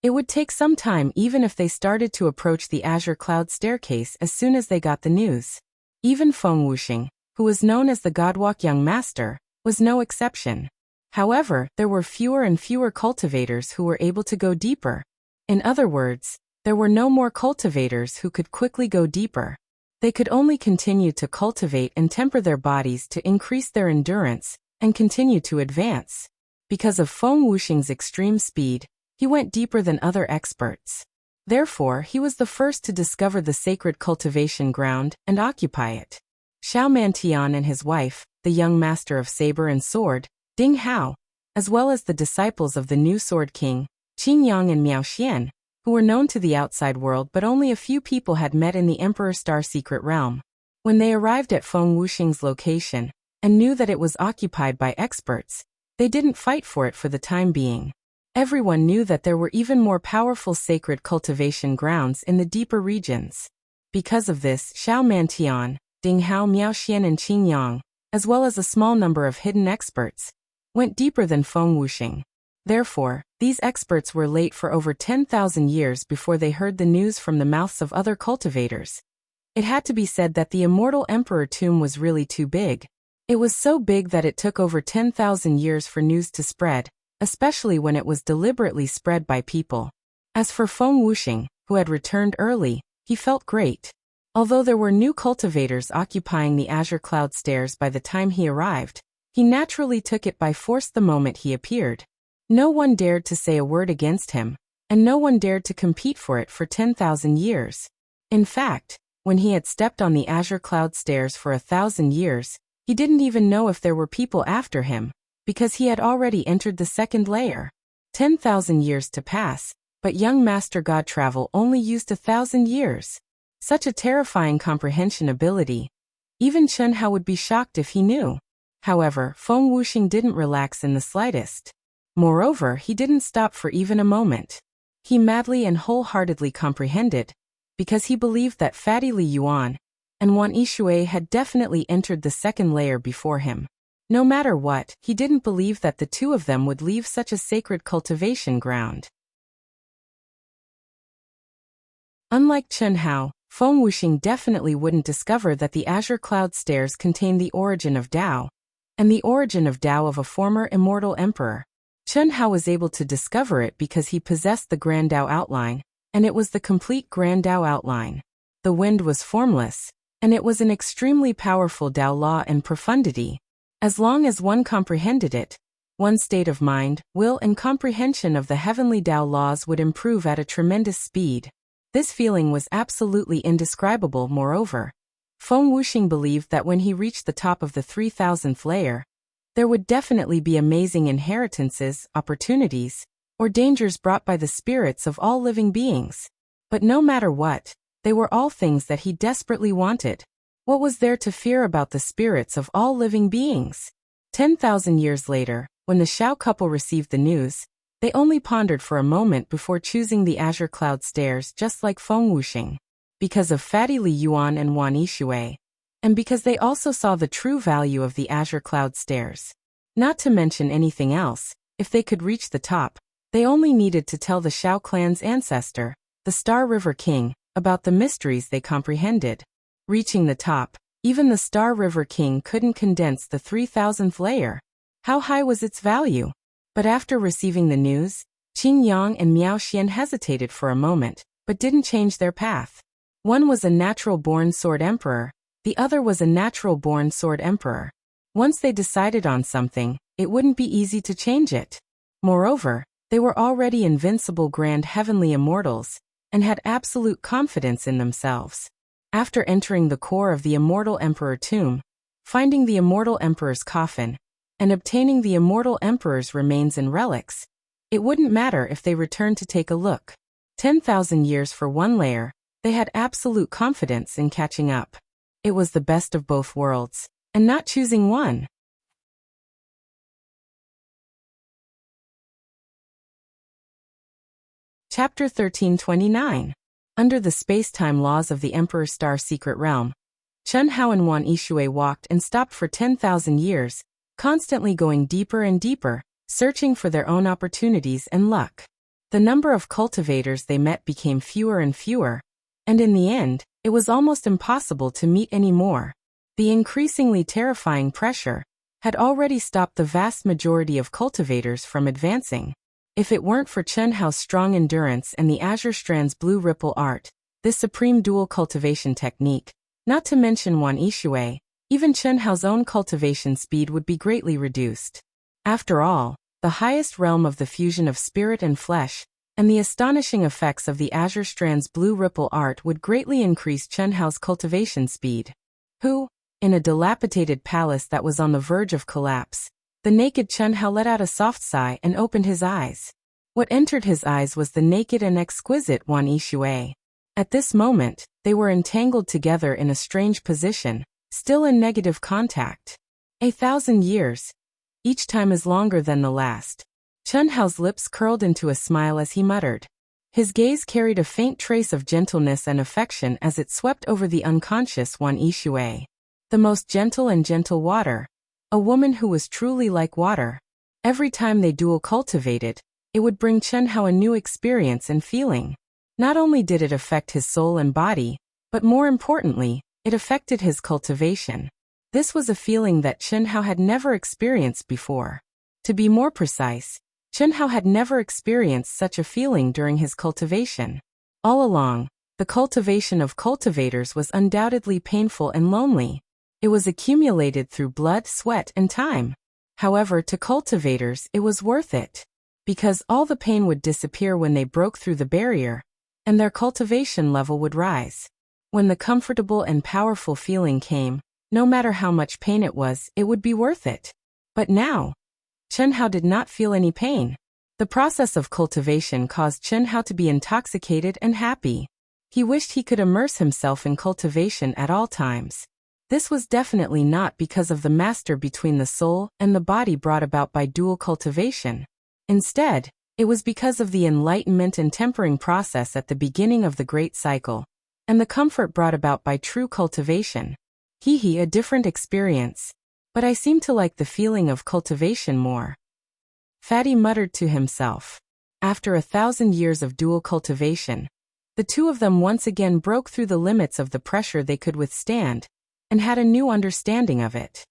it would take some time even if they started to approach the Azure Cloud Staircase as soon as they got the news. Even Feng Wuxing, who was known as the Godwalk Young Master, was no exception. However, there were fewer and fewer cultivators who were able to go deeper. In other words, there were no more cultivators who could quickly go deeper. They could only continue to cultivate and temper their bodies to increase their endurance and continue to advance. Because of Feng Wuxing's extreme speed, he went deeper than other experts. Therefore, he was the first to discover the sacred cultivation ground and occupy it. Xiao Mantian and his wife, the young master of saber and sword, Ding Hao, as well as the disciples of the new Sword King, Qin Yang and Miao Xian, who were known to the outside world but only a few people had met in the Emperor's Star Secret Realm. When they arrived at Feng Wuxing's location and knew that it was occupied by experts, they didn't fight for it for the time being. Everyone knew that there were even more powerful sacred cultivation grounds in the deeper regions. Because of this, Xiao Mantian, Ding Hao, Miao Xian and Qin Yang, as well as a small number of hidden experts, went deeper than Feng Wuxing. Therefore, these experts were late for over 10,000 years before they heard the news from the mouths of other cultivators. It had to be said that the immortal Emperor tomb was really too big. It was so big that it took over 10,000 years for news to spread, especially when it was deliberately spread by people. As for Feng Wuxing, who had returned early, he felt great. Although there were new cultivators occupying the Azure Cloud Stairs by the time he arrived, he naturally took it by force the moment he appeared. No one dared to say a word against him, and no one dared to compete for it for 10,000 years. In fact, when he had stepped on the Azure Cloud Stairs for 1,000 years, he didn't even know if there were people after him, because he had already entered the second layer. 10,000 years to pass, but young Master God Travel only used 1,000 years. Such a terrifying comprehension ability. Even Chen Hao would be shocked if he knew. However, Feng Wuxing didn't relax in the slightest. Moreover, he didn't stop for even a moment. He madly and wholeheartedly comprehended, because he believed that Fatty Li Yuan and Wan Yishui had definitely entered the second layer before him. No matter what, he didn't believe that the two of them would leave such a sacred cultivation ground. Unlike Chen Hao, Feng Wuxing definitely wouldn't discover that the Azure Cloud Stairs contain the origin of Tao, and the origin of Tao of a former immortal emperor. Chen Hao was able to discover it because he possessed the Grand Tao outline, and it was the complete Grand Tao outline. The wind was formless, and it was an extremely powerful Tao law and profundity. As long as one comprehended it, one's state of mind, will and comprehension of the heavenly Tao laws would improve at a tremendous speed. This feeling was absolutely indescribable. Moreover, Feng Wuxing believed that when he reached the top of the 3,000th layer, There would definitely be amazing inheritances, opportunities, or dangers brought by the spirits of all living beings. But no matter what, they were all things that he desperately wanted. What was there to fear about the spirits of all living beings? 10,000 years later, when the Xiao couple received the news, they only pondered for a moment before choosing the azure cloud stairs, just like Feng Wuxing. Because of Fatty Li Yuan and Wan Yishui, and because they also saw the true value of the azure cloud stairs. Not to mention anything else, if they could reach the top, they only needed to tell the Xiao clan's ancestor, the Star River King, about the mysteries they comprehended. Reaching the top, even the Star River King couldn't condense the 3,000th layer. How high was its value? But after receiving the news, Qing Yang and Miao Xian hesitated for a moment, but didn't change their path. One was a natural-born sword emperor, the other was a natural-born sword emperor. Once they decided on something, it wouldn't be easy to change it. Moreover, they were already invincible grand heavenly immortals, and had absolute confidence in themselves. After entering the core of the immortal emperor tomb, finding the immortal emperor's coffin, and obtaining the immortal emperor's remains and relics, it wouldn't matter if they returned to take a look. 10,000 years for one layer, they had absolute confidence in catching up. It was the best of both worlds, and not choosing one. Chapter 1329. Under the space-time laws of the Emperor's Star Secret Realm, Chen Hao and Wan Yishui walked and stopped for 10,000 years, constantly going deeper and deeper, searching for their own opportunities and luck. The number of cultivators they met became fewer and fewer, and in the end, it was almost impossible to meet any more. The increasingly terrifying pressure had already stopped the vast majority of cultivators from advancing. If it weren't for Chen Hao's strong endurance and the Azure Strand's blue ripple art, this supreme dual cultivation technique, not to mention Wan Yishui, even Chen Hao's own cultivation speed would be greatly reduced. After all, the highest realm of the fusion of spirit and flesh, and the astonishing effects of the Azure Strand's blue ripple art would greatly increase Chen Hao's cultivation speed. In a dilapidated palace that was on the verge of collapse, the naked Chen Hao let out a soft sigh and opened his eyes. What entered his eyes was the naked and exquisite Wan Yishui. At this moment, they were entangled together in a strange position, still in negative contact. 1,000 years. Each time is longer than the last. Chen Hao's lips curled into a smile as he muttered. His gaze carried a faint trace of gentleness and affection as it swept over the unconscious Wan Yishui. The most gentle and gentle water. A woman who was truly like water. Every time they dual cultivated, it would bring Chen Hao a new experience and feeling. Not only did it affect his soul and body, but more importantly, it affected his cultivation. This was a feeling that Chen Hao had never experienced before. To be more precise, Chen Hao had never experienced such a feeling during his cultivation. All along, the cultivation of cultivators was undoubtedly painful and lonely. It was accumulated through blood, sweat, and time. However, to cultivators, it was worth it. Because all the pain would disappear when they broke through the barrier, and their cultivation level would rise. When the comfortable and powerful feeling came, no matter how much pain it would be worth it. But now, Chen Hao did not feel any pain. The process of cultivation caused Chen Hao to be intoxicated and happy. He wished he could immerse himself in cultivation at all times. This was definitely not because of the master between the soul and the body brought about by dual cultivation. Instead, it was because of the enlightenment and tempering process at the beginning of the great cycle, and the comfort brought about by true cultivation. A different experience. But I seem to like the feeling of cultivation more. Fatty muttered to himself. After 1,000 years of dual cultivation, the two of them once again broke through the limits of the pressure they could withstand, and had a new understanding of it.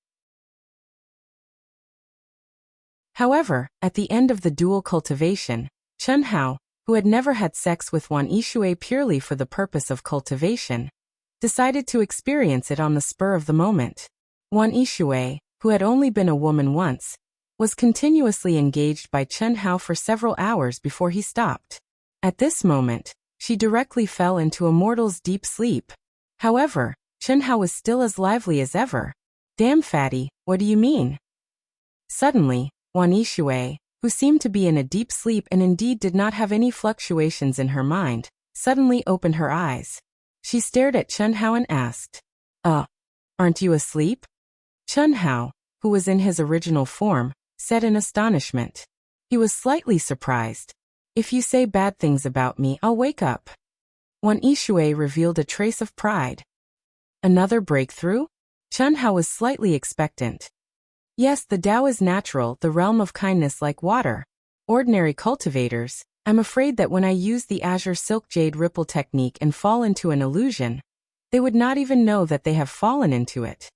However, at the end of the dual cultivation, Chen Hao, who had never had sex with Wan Yishui purely for the purpose of cultivation, decided to experience it on the spur of the moment. Wan Yishui, who had only been a woman once, was continuously engaged by Chen Hao for several hours before he stopped. At this moment, she directly fell into a mortal's deep sleep. However, Chen Hao was still as lively as ever. Damn, Fatty, what do you mean? Suddenly, Wan Yishui, who seemed to be in a deep sleep and indeed did not have any fluctuations in her mind, suddenly opened her eyes. She stared at Chen Hao and asked, aren't you asleep? Chen Hao, who was in his original form, said in astonishment. He was slightly surprised. If you say bad things about me, I'll wake up. Wan Yishui revealed a trace of pride. Another breakthrough? Chen Hao was slightly expectant. Yes, the Tao is natural, the realm of kindness like water. Ordinary cultivators, I'm afraid that when I use the Azure Silk Jade Ripple technique and fall into an illusion, they would not even know that they have fallen into it.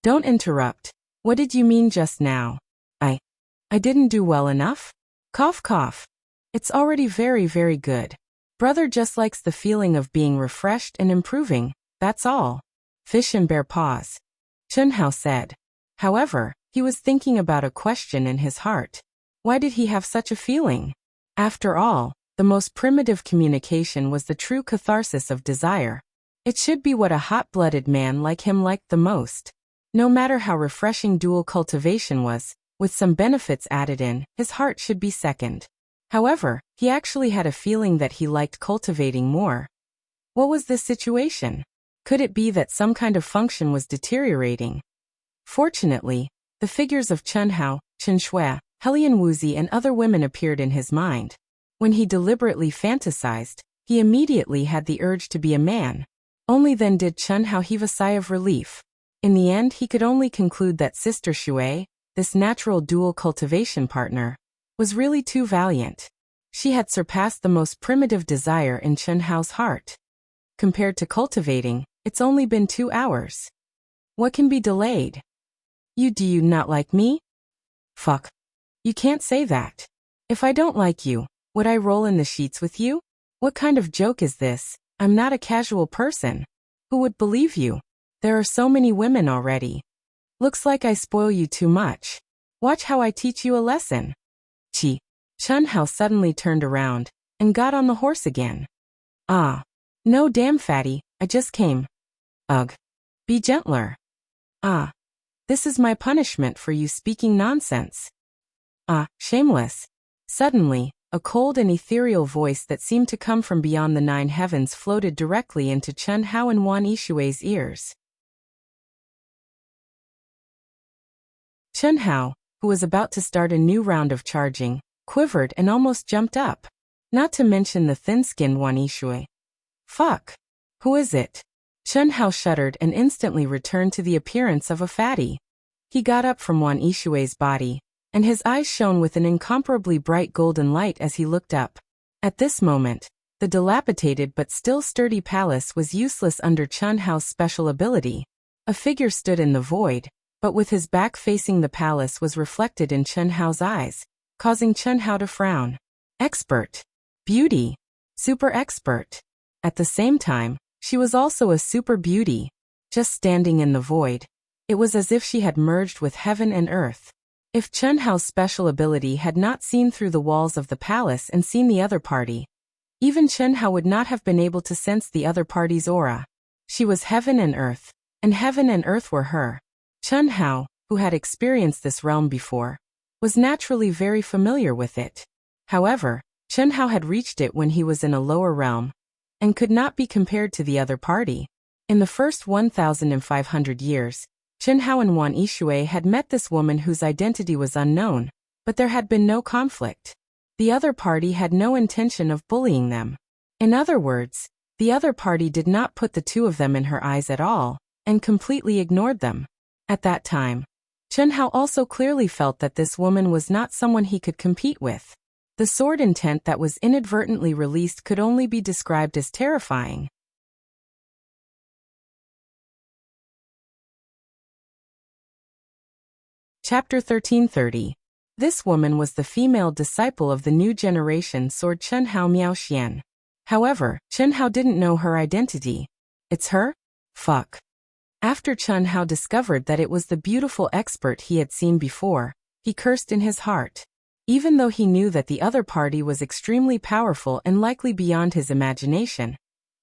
Don't interrupt. What did you mean just now? I didn't do well enough? Cough cough. It's already very, very good. Brother just likes the feeling of being refreshed and improving, that's all. Fish and bear paws. Chen Hao said. However, he was thinking about a question in his heart. Why did he have such a feeling? After all, the most primitive communication was the true catharsis of desire. It should be what a hot-blooded man like him liked the most. No matter how refreshing dual cultivation was, with some benefits added in, his heart should be second. However, he actually had a feeling that he liked cultivating more. What was this situation? Could it be that some kind of function was deteriorating? Fortunately, the figures of Chen Hao, Chen Shui, Helian Wuxia and other women appeared in his mind. When he deliberately fantasized, he immediately had the urge to be a man. Only then did Chen Hao heave a sigh of relief. In the end, he could only conclude that Sister Shui, this natural dual cultivation partner, was really too valiant. She had surpassed the most primitive desire in Chen Hao's heart. Compared to cultivating, it's only been 2 hours. What can be delayed? Do you not like me? Fuck. You can't say that. If I don't like you, would I roll in the sheets with you? What kind of joke is this? I'm not a casual person. Who would believe you? There are so many women already. Looks like I spoil you too much. Watch how I teach you a lesson. Chi. Chen Hao suddenly turned around and got on the horse again. No damn fatty, I just came. Ugh. Be gentler. This is my punishment for you speaking nonsense. Shameless. Suddenly, a cold and ethereal voice that seemed to come from beyond the 9 heavens floated directly into Chen Hao and Wan Yishui's ears. Chen Hao, who was about to start a new round of charging, quivered and almost jumped up. Not to mention the thin-skinned Wan Yishui. Fuck. Who is it? Chen Hao shuddered and instantly returned to the appearance of a fatty. He got up from Wan Yishui's body, and his eyes shone with an incomparably bright golden light as he looked up. At this moment, the dilapidated but still sturdy palace was useless under Chen Hao's special ability. A figure stood in the void, but with his back facing the palace was reflected in Chen Hao's eyes, causing Chen Hao to frown. Expert. Beauty. Super expert. At the same time, she was also a super beauty. Just standing in the void, it was as if she had merged with heaven and earth. If Chen Hao's special ability had not seen through the walls of the palace and seen the other party, even Chen Hao would not have been able to sense the other party's aura. She was heaven and earth were her. Chen Hao, who had experienced this realm before, was naturally very familiar with it. However, Chen Hao had reached it when he was in a lower realm, and could not be compared to the other party. In the first 1,500 years, Chen Hao and Wan Yishui had met this woman whose identity was unknown, but there had been no conflict. The other party had no intention of bullying them. In other words, the other party did not put the two of them in her eyes at all, and completely ignored them. At that time, Chen Hao also clearly felt that this woman was not someone he could compete with. The sword intent that was inadvertently released could only be described as terrifying. Chapter 1330. This woman was the female disciple of the new generation sword Chen Hao Miaoxian. However, Chen Hao didn't know her identity. It's her? Fuck. After Chen Hao discovered that it was the beautiful expert he had seen before, he cursed in his heart. Even though he knew that the other party was extremely powerful and likely beyond his imagination,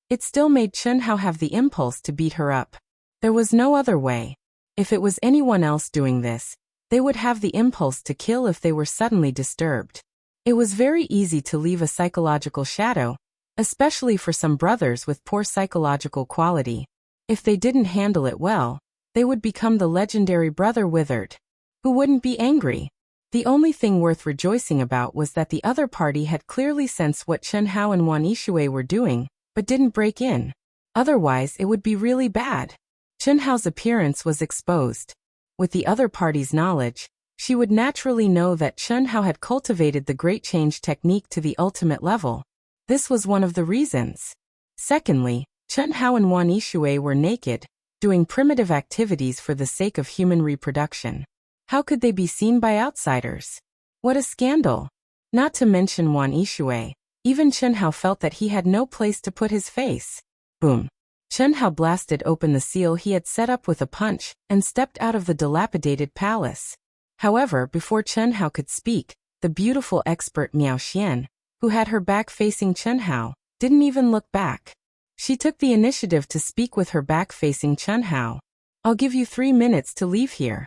it still made Chen Hao have the impulse to beat her up. There was no other way. If it was anyone else doing this, They would have the impulse to kill if they were suddenly disturbed. It was very easy to leave a psychological shadow, especially for some brothers with poor psychological quality. If they didn't handle it well, they would become the legendary brother withered. Who wouldn't be angry? The only thing worth rejoicing about was that the other party had clearly sensed what Chen Hao and Wan Yishui were doing, but didn't break in. Otherwise it would be really bad. Chen Hao's appearance was exposed. With the other party's knowledge, she would naturally know that Chen Hao had cultivated the Great Change technique to the ultimate level. This was one of the reasons. Secondly, Chen Hao and Wan Yishui were naked, doing primitive activities for the sake of human reproduction. How could they be seen by outsiders? What a scandal! Not to mention Wan Yishui, even Chen Hao felt that he had no place to put his face. Boom! Chen Hao blasted open the seal he had set up with a punch and stepped out of the dilapidated palace. However, before Chen Hao could speak, the beautiful expert Miao Xian, who had her back facing Chen Hao, didn't even look back. She took the initiative to speak with her back facing Chen Hao. "I'll give you 3 minutes to leave here."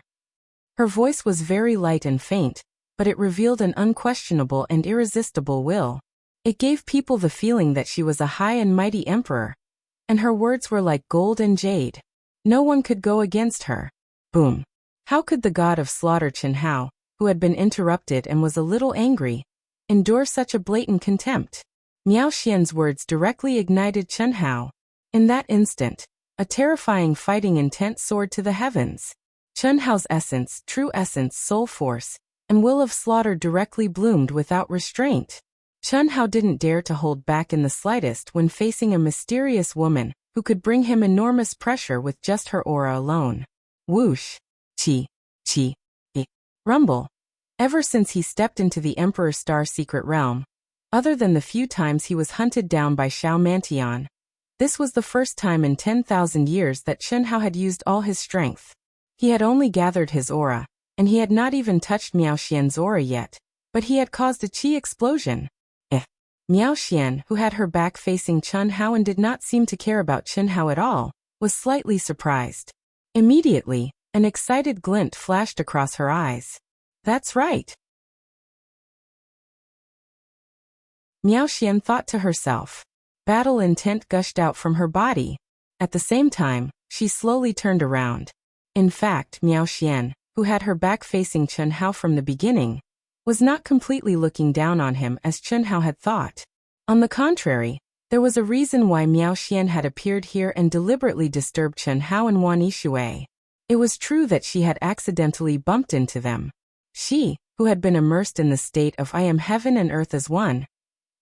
Her voice was very light and faint, but it revealed an unquestionable and irresistible will. It gave people the feeling that she was a high and mighty emperor, and her words were like gold and jade. No one could go against her. Boom! How could the god of slaughter Chen Hao, who had been interrupted and was a little angry, endure such a blatant contempt? Miao Xian's words directly ignited Chen Hao. In that instant, a terrifying fighting intent soared to the heavens. Chen Hao's essence, true essence, soul force, and will of slaughter directly bloomed without restraint. Chen Hao didn't dare to hold back in the slightest when facing a mysterious woman who could bring him enormous pressure with just her aura alone. Whoosh! Chi! Chi! I! Rumble! Ever since he stepped into the Emperor's Star secret realm, other than the few times he was hunted down by Xiao Mantian, this was the first time in 10,000 years that Chen Hao had used all his strength. He had only gathered his aura, and he had not even touched Miao Xian's aura yet, but he had caused a chi explosion. Miao Xian, who had her back facing Chen Hao and did not seem to care about Chen Hao at all, was slightly surprised. Immediately, an excited glint flashed across her eyes. That's right. Miao Xian thought to herself. Battle intent gushed out from her body. At the same time, she slowly turned around. In fact, Miao Xian, who had her back facing Chen Hao from the beginning, was not completely looking down on him as Chen Hao had thought. On the contrary, there was a reason why Miao Xian had appeared here and deliberately disturbed Chen Hao and Wan Yishui. It was true that she had accidentally bumped into them. She, who had been immersed in the state of I am heaven and earth as one,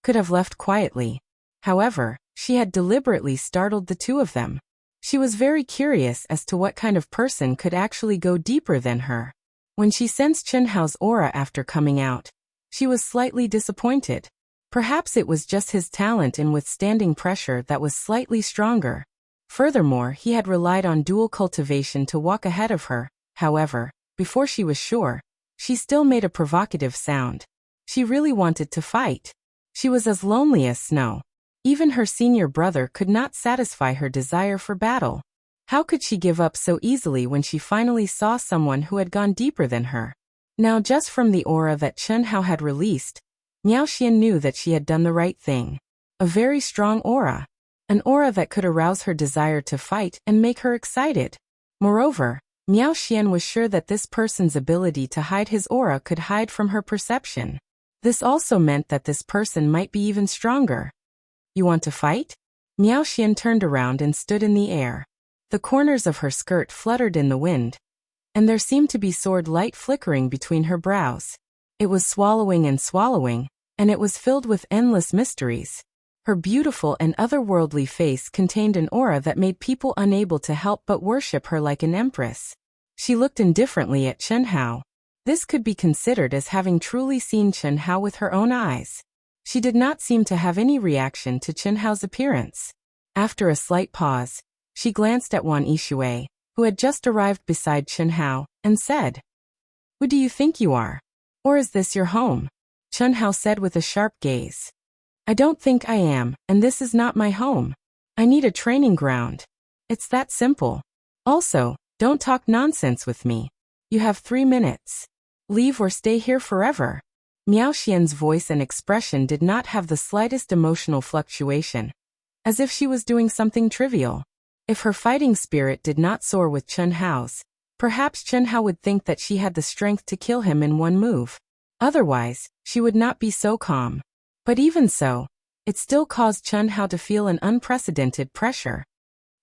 could have left quietly. However, she had deliberately startled the two of them. She was very curious as to what kind of person could actually go deeper than her. When she sensed Chen Hao's aura after coming out, she was slightly disappointed. Perhaps it was just his talent in withstanding pressure that was slightly stronger. Furthermore, he had relied on dual cultivation to walk ahead of her. However, before she was sure, she still made a provocative sound. She really wanted to fight. She was as lonely as snow. Even her senior brother could not satisfy her desire for battle. How could she give up so easily when she finally saw someone who had gone deeper than her? Now, just from the aura that Chen Hao had released, Miao Xian knew that she had done the right thing. A very strong aura. An aura that could arouse her desire to fight and make her excited. Moreover, Miao Xian was sure that this person's ability to hide his aura could hide from her perception. This also meant that this person might be even stronger. You want to fight? Miao Xian turned around and stood in the air. The corners of her skirt fluttered in the wind, and there seemed to be sword light flickering between her brows. It was swallowing and swallowing, and it was filled with endless mysteries. Her beautiful and otherworldly face contained an aura that made people unable to help but worship her like an empress. She looked indifferently at Chen Hao. This could be considered as having truly seen Chen Hao with her own eyes. She did not seem to have any reaction to Chen Hao's appearance. After a slight pause, she glanced at Wan Yishui, who had just arrived beside Chen Hao, and said, "Who do you think you are? Or is this your home?" Chen Hao said with a sharp gaze, "I don't think I am, and this is not my home. I need a training ground. It's that simple. Also, don't talk nonsense with me." You have 3 minutes. Leave or stay here forever. Miao Xian's voice and expression did not have the slightest emotional fluctuation, as if she was doing something trivial. If her fighting spirit did not soar with Chen Hao's, perhaps Chen Hao would think that she had the strength to kill him in one move. Otherwise, she would not be so calm. But even so, it still caused Chen Hao to feel an unprecedented pressure.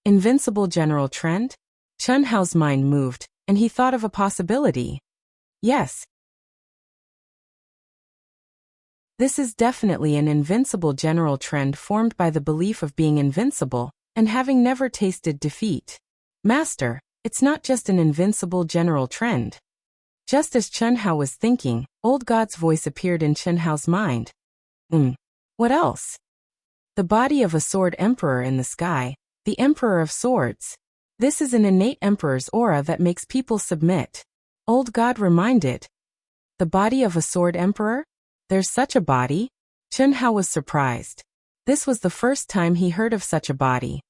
Invincible general trend? Chen Hao's mind moved, and he thought of a possibility. Yes. This is definitely an invincible general trend formed by the belief of being invincible, and having never tasted defeat. Master, it's not just an invincible general trend. Just as Chen Hao was thinking, Old God's voice appeared in Chen Hao's mind. What else? The body of a sword emperor in the sky, the emperor of swords. This is an innate emperor's aura that makes people submit. Old God reminded. The body of a sword emperor? There's such a body? Chen Hao was surprised. This was the first time he heard of such a body.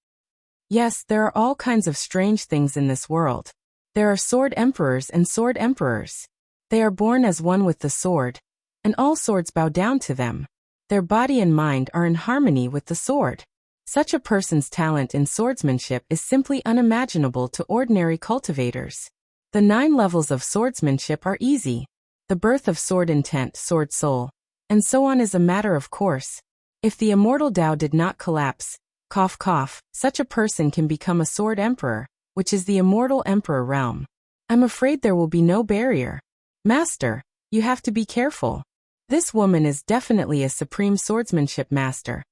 Yes, there are all kinds of strange things in this world. There are sword emperors and sword emperors. They are born as one with the sword, and all swords bow down to them. Their body and mind are in harmony with the sword. Such a person's talent in swordsmanship is simply unimaginable to ordinary cultivators. The 9 levels of swordsmanship are easy. The birth of sword intent, sword soul, and so on is a matter of course. If the immortal Tao did not collapse, cough cough, such a person can become a sword emperor, which is the immortal emperor realm. I'm afraid there will be no barrier. Master, you have to be careful. This woman is definitely a supreme swordsmanship master,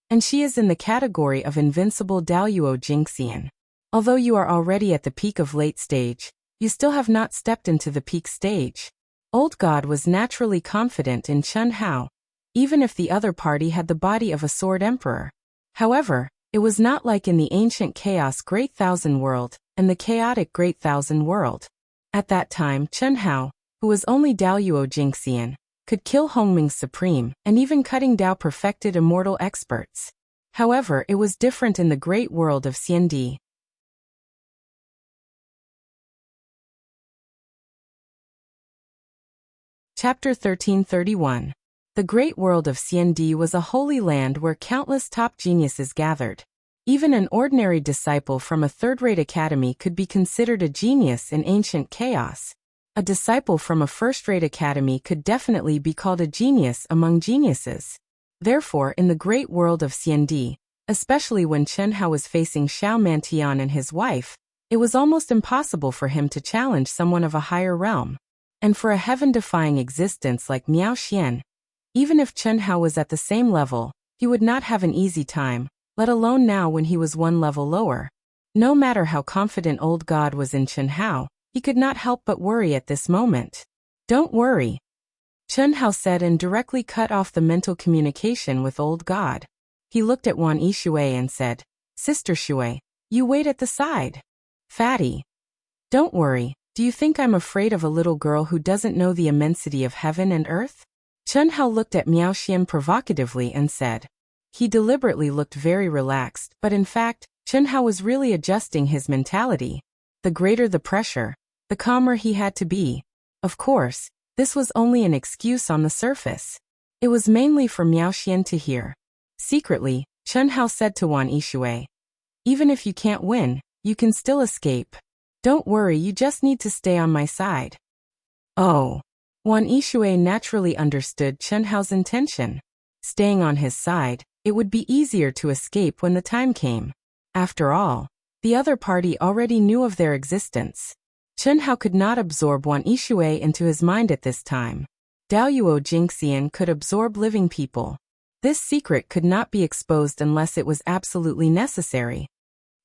and she is in the category of invincible Daoyuo Jingxian. Although you are already at the peak of late stage, you still have not stepped into the peak stage. Old God was naturally confident in Chen Hao, even if the other party had the body of a sword emperor. However, it was not like in the ancient chaos Great Thousand World and the chaotic Great Thousand World. At that time, Chen Hao, who was only Daoyuo Jingxian, could kill Hongming's supreme and even cutting Dao perfected immortal experts. However, it was different in the great world of Xiandi. Chapter 1331. The great world of Xiandi was a holy land where countless top geniuses gathered. Even an ordinary disciple from a third-rate academy could be considered a genius in ancient chaos. A disciple from a first-rate academy could definitely be called a genius among geniuses. Therefore, in the great world of Xiandi, especially when Chen Hao was facing Xiao Mantian and his wife, it was almost impossible for him to challenge someone of a higher realm. And for a heaven-defying existence like Miao Xian, even if Chen Hao was at the same level, he would not have an easy time, let alone now when he was one level lower. No matter how confident Old God was in Chen Hao, he could not help but worry at this moment. Don't worry, Chen Hao said and directly cut off the mental communication with Old God. He looked at Wan Yishui and said, Sister Shui, you wait at the side. Fatty. Don't worry. Do you think I'm afraid of a little girl who doesn't know the immensity of heaven and earth? Chen Hao looked at Miao Xian provocatively and said. He deliberately looked very relaxed, but in fact, Chen Hao was really adjusting his mentality. The greater the pressure, the calmer he had to be. Of course, this was only an excuse on the surface. It was mainly for Miao Xian to hear. Secretly, Chen Hao said to Wan Yishui. Even if you can't win, you can still escape. Don't worry, you just need to stay on my side. Oh. Wan Yishui naturally understood Chen Hao's intention. Staying on his side, it would be easier to escape when the time came. After all, the other party already knew of their existence. Chen Hao could not absorb Wan Yishui into his mind at this time. Daoyuo Jingxian could absorb living people. This secret could not be exposed unless it was absolutely necessary.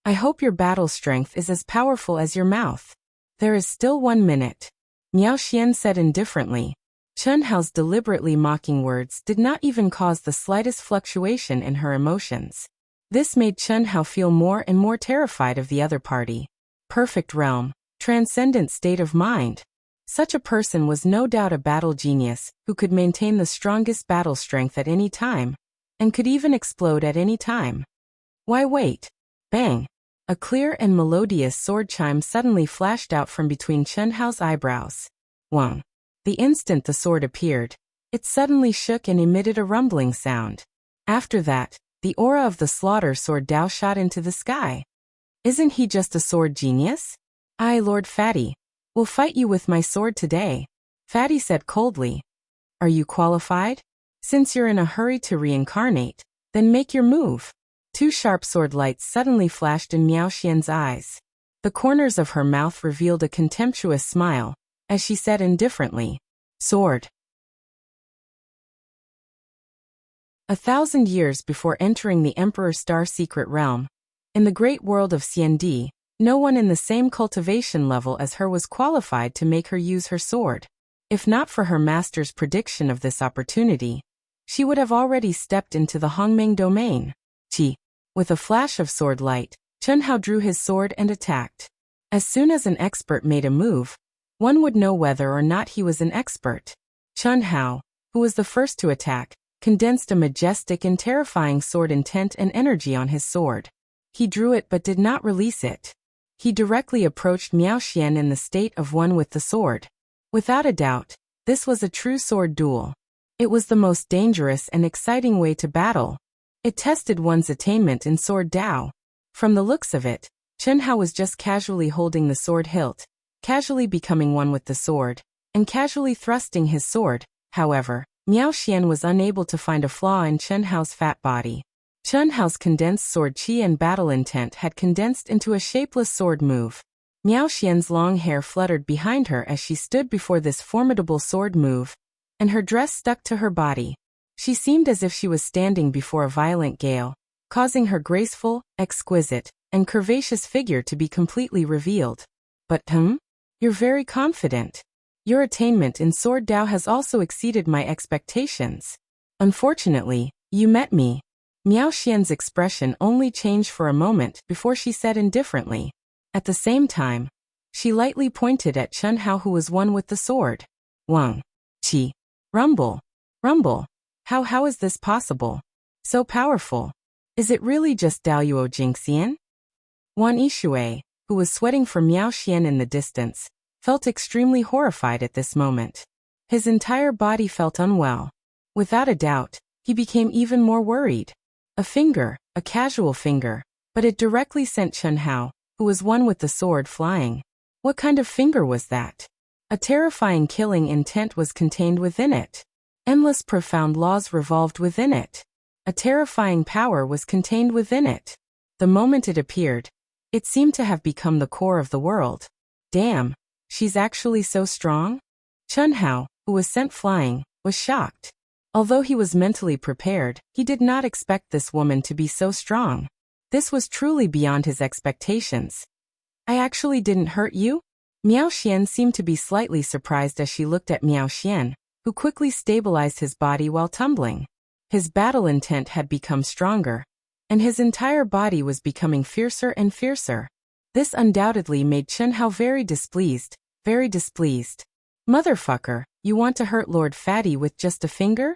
I hope your battle strength is as powerful as your mouth. There is still 1 minute. Miao Xian said indifferently. Chen Hao's deliberately mocking words did not even cause the slightest fluctuation in her emotions. This made Chen Hao feel more and more terrified of the other party. Perfect realm, transcendent state of mind. Such a person was no doubt a battle genius who could maintain the strongest battle strength at any time, and could even explode at any time. Why wait? Bang! A clear and melodious sword chime suddenly flashed out from between Chen Hao's eyebrows. Wang. The instant the sword appeared, it suddenly shook and emitted a rumbling sound. After that, the aura of the slaughter sword Dao shot into the sky. Isn't he just a sword genius? I, Lord Fatty, will fight you with my sword today, Fatty said coldly. Are you qualified? Since you're in a hurry to reincarnate, then make your move. Two sharp sword lights suddenly flashed in Miao Xian's eyes. The corners of her mouth revealed a contemptuous smile, as she said indifferently, sword. 1,000 years before entering the Emperor's Star Secret Realm, in the great world of Xiandi, no one in the same cultivation level as her was qualified to make her use her sword. If not for her master's prediction of this opportunity, she would have already stepped into the Hongmeng domain. With a flash of sword light, Chen Hao drew his sword and attacked. As soon as an expert made a move, one would know whether or not he was an expert. Chen Hao, who was the first to attack, condensed a majestic and terrifying sword intent and energy on his sword. He drew it but did not release it. He directly approached Miao Xian in the state of one with the sword. Without a doubt, this was a true sword duel. It was the most dangerous and exciting way to battle. It tested one's attainment in sword Dao. From the looks of it, Chen Hao was just casually holding the sword hilt, casually becoming one with the sword, and casually thrusting his sword. However, Miao Xian was unable to find a flaw in Chen Hao's fat body. Chen Hao's condensed sword chi and battle intent had condensed into a shapeless sword move. Miao Xian's long hair fluttered behind her as she stood before this formidable sword move, and her dress stuck to her body. She seemed as if she was standing before a violent gale, causing her graceful, exquisite, and curvaceous figure to be completely revealed. But, you're very confident. Your attainment in sword Dao has also exceeded my expectations. Unfortunately, you met me. Miao Xian's expression only changed for a moment before she said indifferently. At the same time, she lightly pointed at Chen Hao, who was one with the sword. Wang. Qi. Rumble. Rumble. How is this possible? So powerful. Is it really just Daoyuo Jingxian? Wan Yishui, who was sweating for Miao Xian in the distance, felt extremely horrified at this moment. His entire body felt unwell. Without a doubt, he became even more worried. A finger, a casual finger, but it directly sent Chen Hao, who was one with the sword, flying. What kind of finger was that? A terrifying killing intent was contained within it. Endless profound laws revolved within it. A terrifying power was contained within it. The moment it appeared, it seemed to have become the core of the world. Damn, she's actually so strong? Chen Hao, who was sent flying, was shocked. Although he was mentally prepared, he did not expect this woman to be so strong. This was truly beyond his expectations. I actually didn't hurt you? Miao Xian seemed to be slightly surprised as she looked at Miao Xian, who quickly stabilized his body while tumbling. His battle intent had become stronger, and his entire body was becoming fiercer and fiercer. This undoubtedly made Chen Hao very displeased, very displeased. Motherfucker, you want to hurt Lord Fatty with just a finger?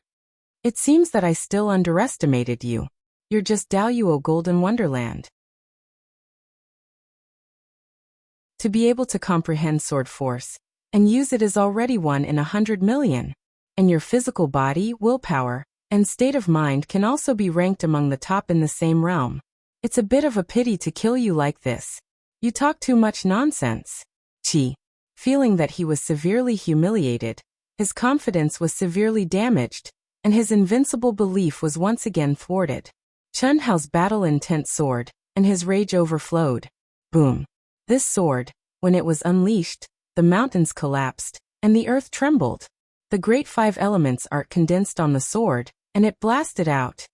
It seems that I still underestimated you. You're just Daoyuo Golden Wonderland. To be able to comprehend sword force, and use it is already 1 in 100 million. And your physical body, willpower, and state of mind can also be ranked among the top in the same realm. It's a bit of a pity to kill you like this. You talk too much nonsense. Qi. Feeling that he was severely humiliated, his confidence was severely damaged, and his invincible belief was once again thwarted. Chen Hao's battle-intent sword, and his rage overflowed. Boom. This sword, when it was unleashed, the mountains collapsed, and the earth trembled. The great 5 elements are condensed on the sword, and it blasted out.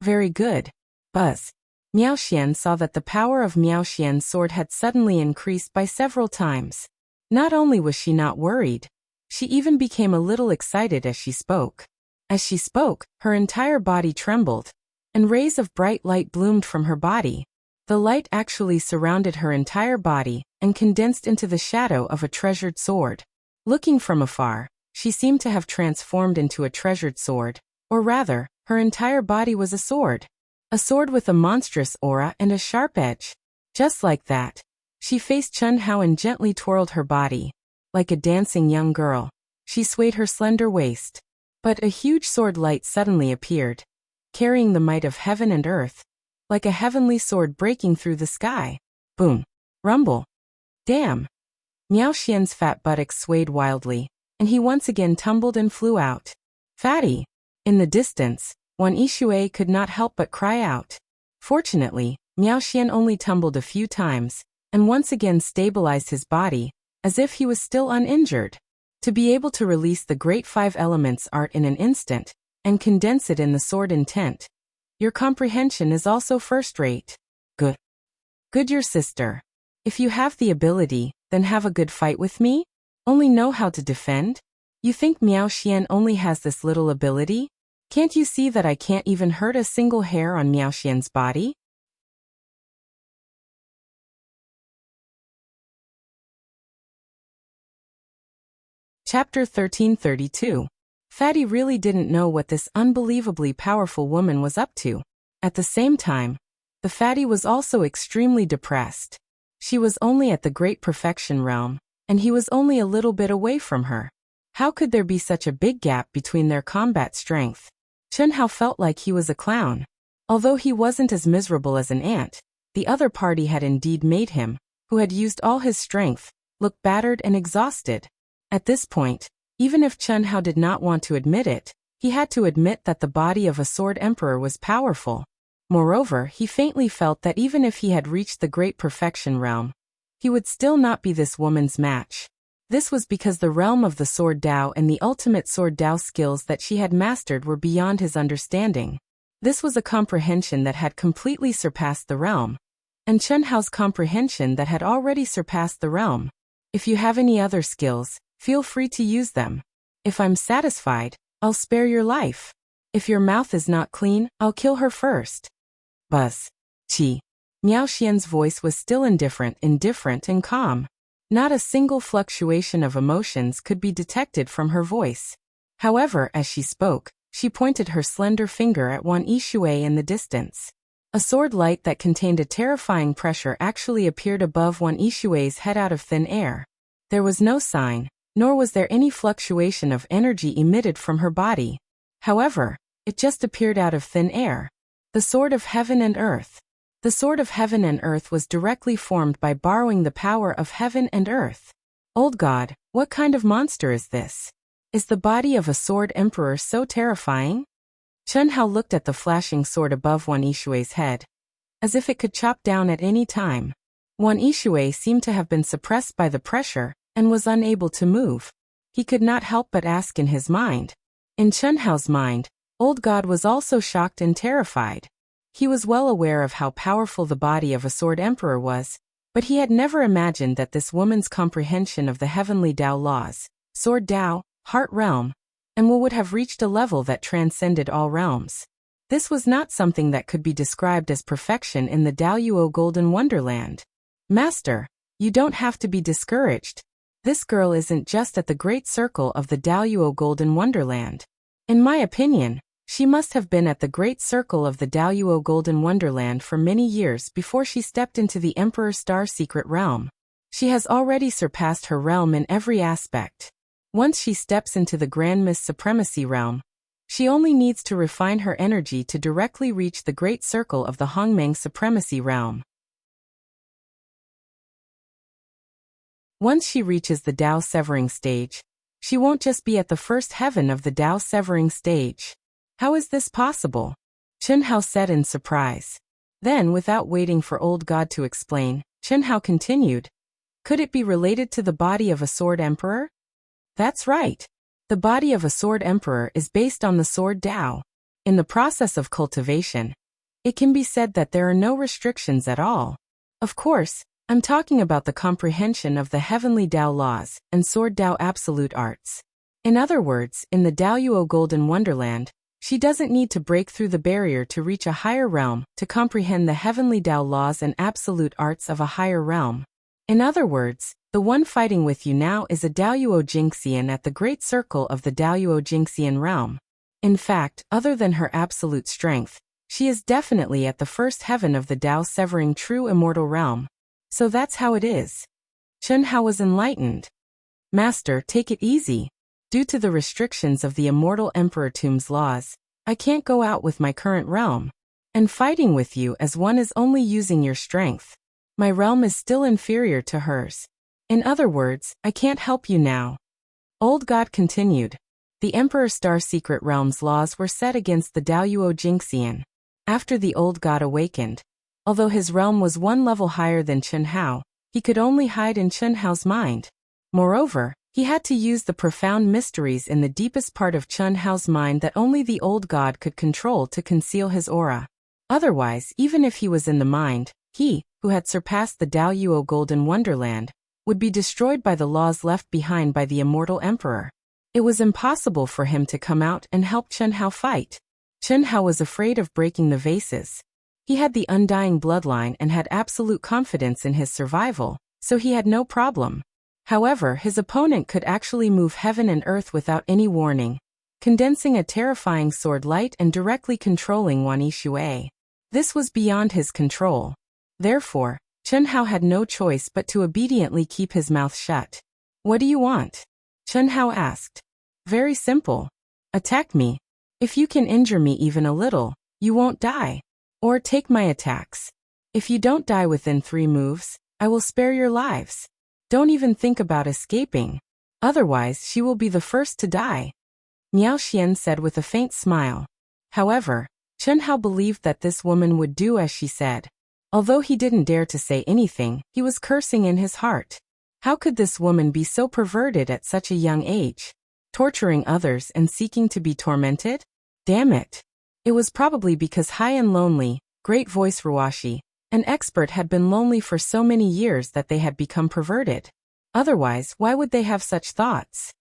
Very good. Buzz. Miao Xian saw that the power of Miao Xian's sword had suddenly increased by several times. Not only was she not worried, she even became a little excited as she spoke. As she spoke, her entire body trembled, and rays of bright light bloomed from her body. The light actually surrounded her entire body and condensed into the shadow of a treasured sword. Looking from afar, she seemed to have transformed into a treasured sword, or rather, her entire body was a sword. A sword with a monstrous aura and a sharp edge. Just like that, she faced Chun Hao and gently twirled her body. Like a dancing young girl, she swayed her slender waist. But a huge sword light suddenly appeared, carrying the might of heaven and earth, like a heavenly sword breaking through the sky. Boom. Rumble. Damn. Miao Xian's fat buttocks swayed wildly, and he once again tumbled and flew out. Fatty! In the distance, Wan Yishui could not help but cry out. Fortunately, Miao Xian only tumbled a few times, and once again stabilized his body, as if he was still uninjured. To be able to release the great 5 elements art in an instant, and condense it in the sword intent. Your comprehension is also first-rate. Good. Good, your sister. If you have the ability, then have a good fight with me? Only know how to defend? You think Miao Xian only has this little ability? Can't you see that I can't even hurt a single hair on Miao Xian's body? Chapter 1332. Fatty really didn't know what this unbelievably powerful woman was up to. At the same time, the fatty was also extremely depressed. She was only at the Great Perfection realm, and he was only a little bit away from her. How could there be such a big gap between their combat strength? Chun Hao felt like he was a clown. Although he wasn't as miserable as an ant, the other party had indeed made him, who had used all his strength, look battered and exhausted. At this point, even if Chun Hao did not want to admit it, he had to admit that the body of a sword emperor was powerful. Moreover, he faintly felt that even if he had reached the Great Perfection realm, he would still not be this woman's match. This was because the realm of the Sword Dao and the ultimate Sword Dao skills that she had mastered were beyond his understanding. This was a comprehension that had completely surpassed the realm, and Chun Hao's comprehension that had already surpassed the realm. If you have any other skills, feel free to use them. If I'm satisfied, I'll spare your life. If your mouth is not clean, I'll kill her first. Buzz. Chi. Miao Xian's voice was still indifferent and calm. Not a single fluctuation of emotions could be detected from her voice. However, as she spoke, she pointed her slender finger at Wan Yishui in the distance. A sword light that contained a terrifying pressure actually appeared above Wan Yishui's head out of thin air. There was no sign, nor was there any fluctuation of energy emitted from her body. However, it just appeared out of thin air. The Sword of Heaven and Earth. The Sword of Heaven and Earth was directly formed by borrowing the power of heaven and earth. Old God, what kind of monster is this? Is the body of a sword emperor so terrifying? Chun Hao looked at the flashing sword above Wan Yishui's head, as if it could chop down at any time. Wan Yishui seemed to have been suppressed by the pressure, and was unable to move. He could not help but ask in his mind. In Chun Hao's mind, Old God was also shocked and terrified. He was well aware of how powerful the body of a sword emperor was, but he had never imagined that this woman's comprehension of the heavenly Dao laws, Sword Dao, Heart Realm, and would have reached a level that transcended all realms. This was not something that could be described as perfection in the Daoyuo Golden Wonderland. Master, you don't have to be discouraged. This girl isn't just at the great circle of the Daoyuo Golden Wonderland. In my opinion, she must have been at the great circle of the Daoyuo Golden Wonderland for many years before she stepped into the Emperor Star Secret Realm. She has already surpassed her realm in every aspect. Once she steps into the Grand Mist Supremacy Realm, she only needs to refine her energy to directly reach the great circle of the Hongmeng Supremacy Realm. Once she reaches the Dao Severing stage, she won't just be at the first heaven of the Dao Severing stage. How is this possible? Chun Hao said in surprise. Then, without waiting for Old God to explain, Chun Hao continued. Could it be related to the body of a sword emperor? That's right. The body of a sword emperor is based on the sword Dao. In the process of cultivation, it can be said that there are no restrictions at all. Of course, I'm talking about the comprehension of the heavenly Dao laws and sword Dao absolute arts. In other words, in the Daoyuo Golden Wonderland, she doesn't need to break through the barrier to reach a higher realm to comprehend the heavenly Dao laws and absolute arts of a higher realm. In other words, the one fighting with you now is a Daoyuo Jingxian at the great circle of the Daoyuo Jingxian realm. In fact, other than her absolute strength, She is definitely at the first heaven of the Tao severing true immortal realm. So that's how it is. Chen Hao was enlightened. Master, take it easy. Due to the restrictions of the immortal Emperor Tomb's laws, I can't go out with my current realm. And fighting with you as one is only using your strength. My realm is still inferior to hers. In other words, I can't help you now. Old God continued. The Emperor Star Secret Realm's laws were set against the Daoyuo Jingxian. After the Old God awakened, although his realm was one level higher than Chen Hao, he could only hide in Chen Hao's mind. Moreover, he had to use the profound mysteries in the deepest part of Chen Hao's mind that only the Old God could control to conceal his aura. Otherwise, even if he was in the mind, he, who had surpassed the Daoyuo Golden Wonderland, would be destroyed by the laws left behind by the immortal emperor. It was impossible for him to come out and help Chen Hao fight. Chen Hao was afraid of breaking the vases. He had the undying bloodline and had absolute confidence in his survival, so he had no problem. However, his opponent could actually move heaven and earth without any warning, condensing a terrifying sword light and directly controlling Wan Yishui. This was beyond his control. Therefore, Chen Hao had no choice but to obediently keep his mouth shut. What do you want? Chen Hao asked. Very simple. Attack me. If you can injure me even a little, you won't die. Or take my attacks. If you don't die within 3 moves, I will spare your lives. Don't even think about escaping. Otherwise, she will be the first to die. Miao Xian said with a faint smile. However, Chen Hao believed that this woman would do as she said. Although he didn't dare to say anything, he was cursing in his heart. How could this woman be so perverted at such a young age? Torturing others and seeking to be tormented? Damn it. It was probably because high and lonely, great voice Ruashi, an expert had been lonely for so many years that they had become perverted. Otherwise, why would they have such thoughts?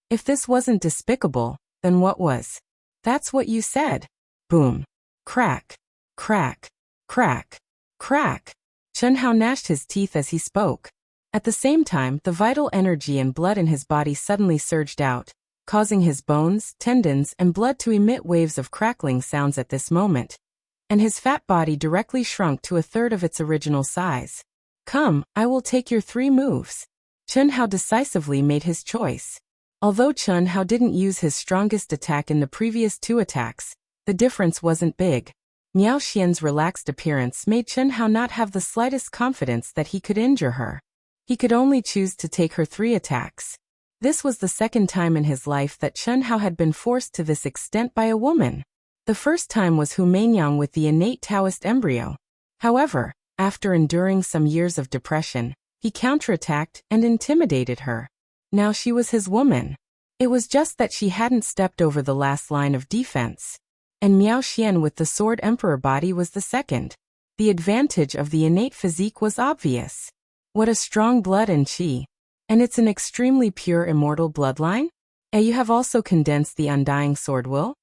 If this wasn't despicable, then what was? That's what you said. Boom. Crack. Crack. Crack. Crack. Chen Hao gnashed his teeth as he spoke. At the same time, the vital energy and blood in his body suddenly surged out, causing his bones, tendons, and blood to emit waves of crackling sounds at this moment. And his fat body directly shrunk to 1/3 of its original size. Come, I will take your 3 moves. Chen Hao decisively made his choice. Although Chen Hao didn't use his strongest attack in the previous 2 attacks, the difference wasn't big. Miao Xian's relaxed appearance made Chen Hao not have the slightest confidence that he could injure her. He could only choose to take her 3 attacks. This was the second time in his life that Chen Hao had been forced to this extent by a woman. The first time was Hu Meinyang with the innate Taoist embryo. However, after enduring some years of depression, he counterattacked and intimidated her. Now she was his woman. It was just that she hadn't stepped over the last line of defense. And Miao Xian with the sword emperor body was the second. The advantage of the innate physique was obvious. What a strong blood and qi. And it's an extremely pure immortal bloodline? And you have also condensed the undying sword will?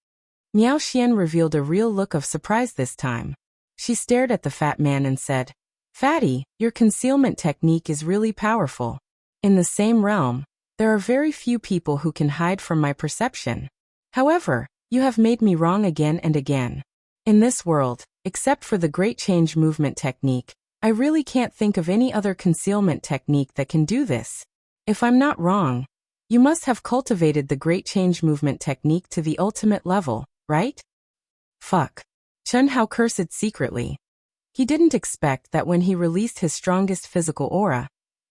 Miao Xian revealed a real look of surprise this time. She stared at the fat man and said, Fatty, your concealment technique is really powerful. In the same realm, there are very few people who can hide from my perception. However, you have made me wrong again and again. In this world, except for the Great Change Movement technique, I really can't think of any other concealment technique that can do this. If I'm not wrong, you must have cultivated the Great Change Movement technique to the ultimate level, right? Fuck. Chen Hao cursed secretly. He didn't expect that when he released his strongest physical aura,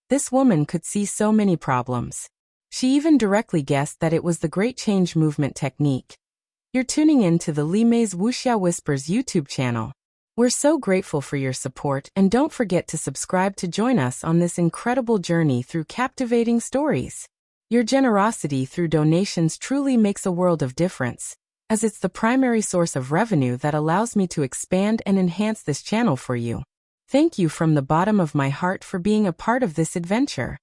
this woman could see so many problems. She even directly guessed that it was the Great Change Movement technique. You're tuning in to the Li Mei's Wuxia Whispers YouTube channel. We're so grateful for your support, and don't forget to subscribe to join us on this incredible journey through captivating stories. Your generosity through donations truly makes a world of difference, as it's the primary source of revenue that allows me to expand and enhance this channel for you. Thank you from the bottom of my heart for being a part of this adventure.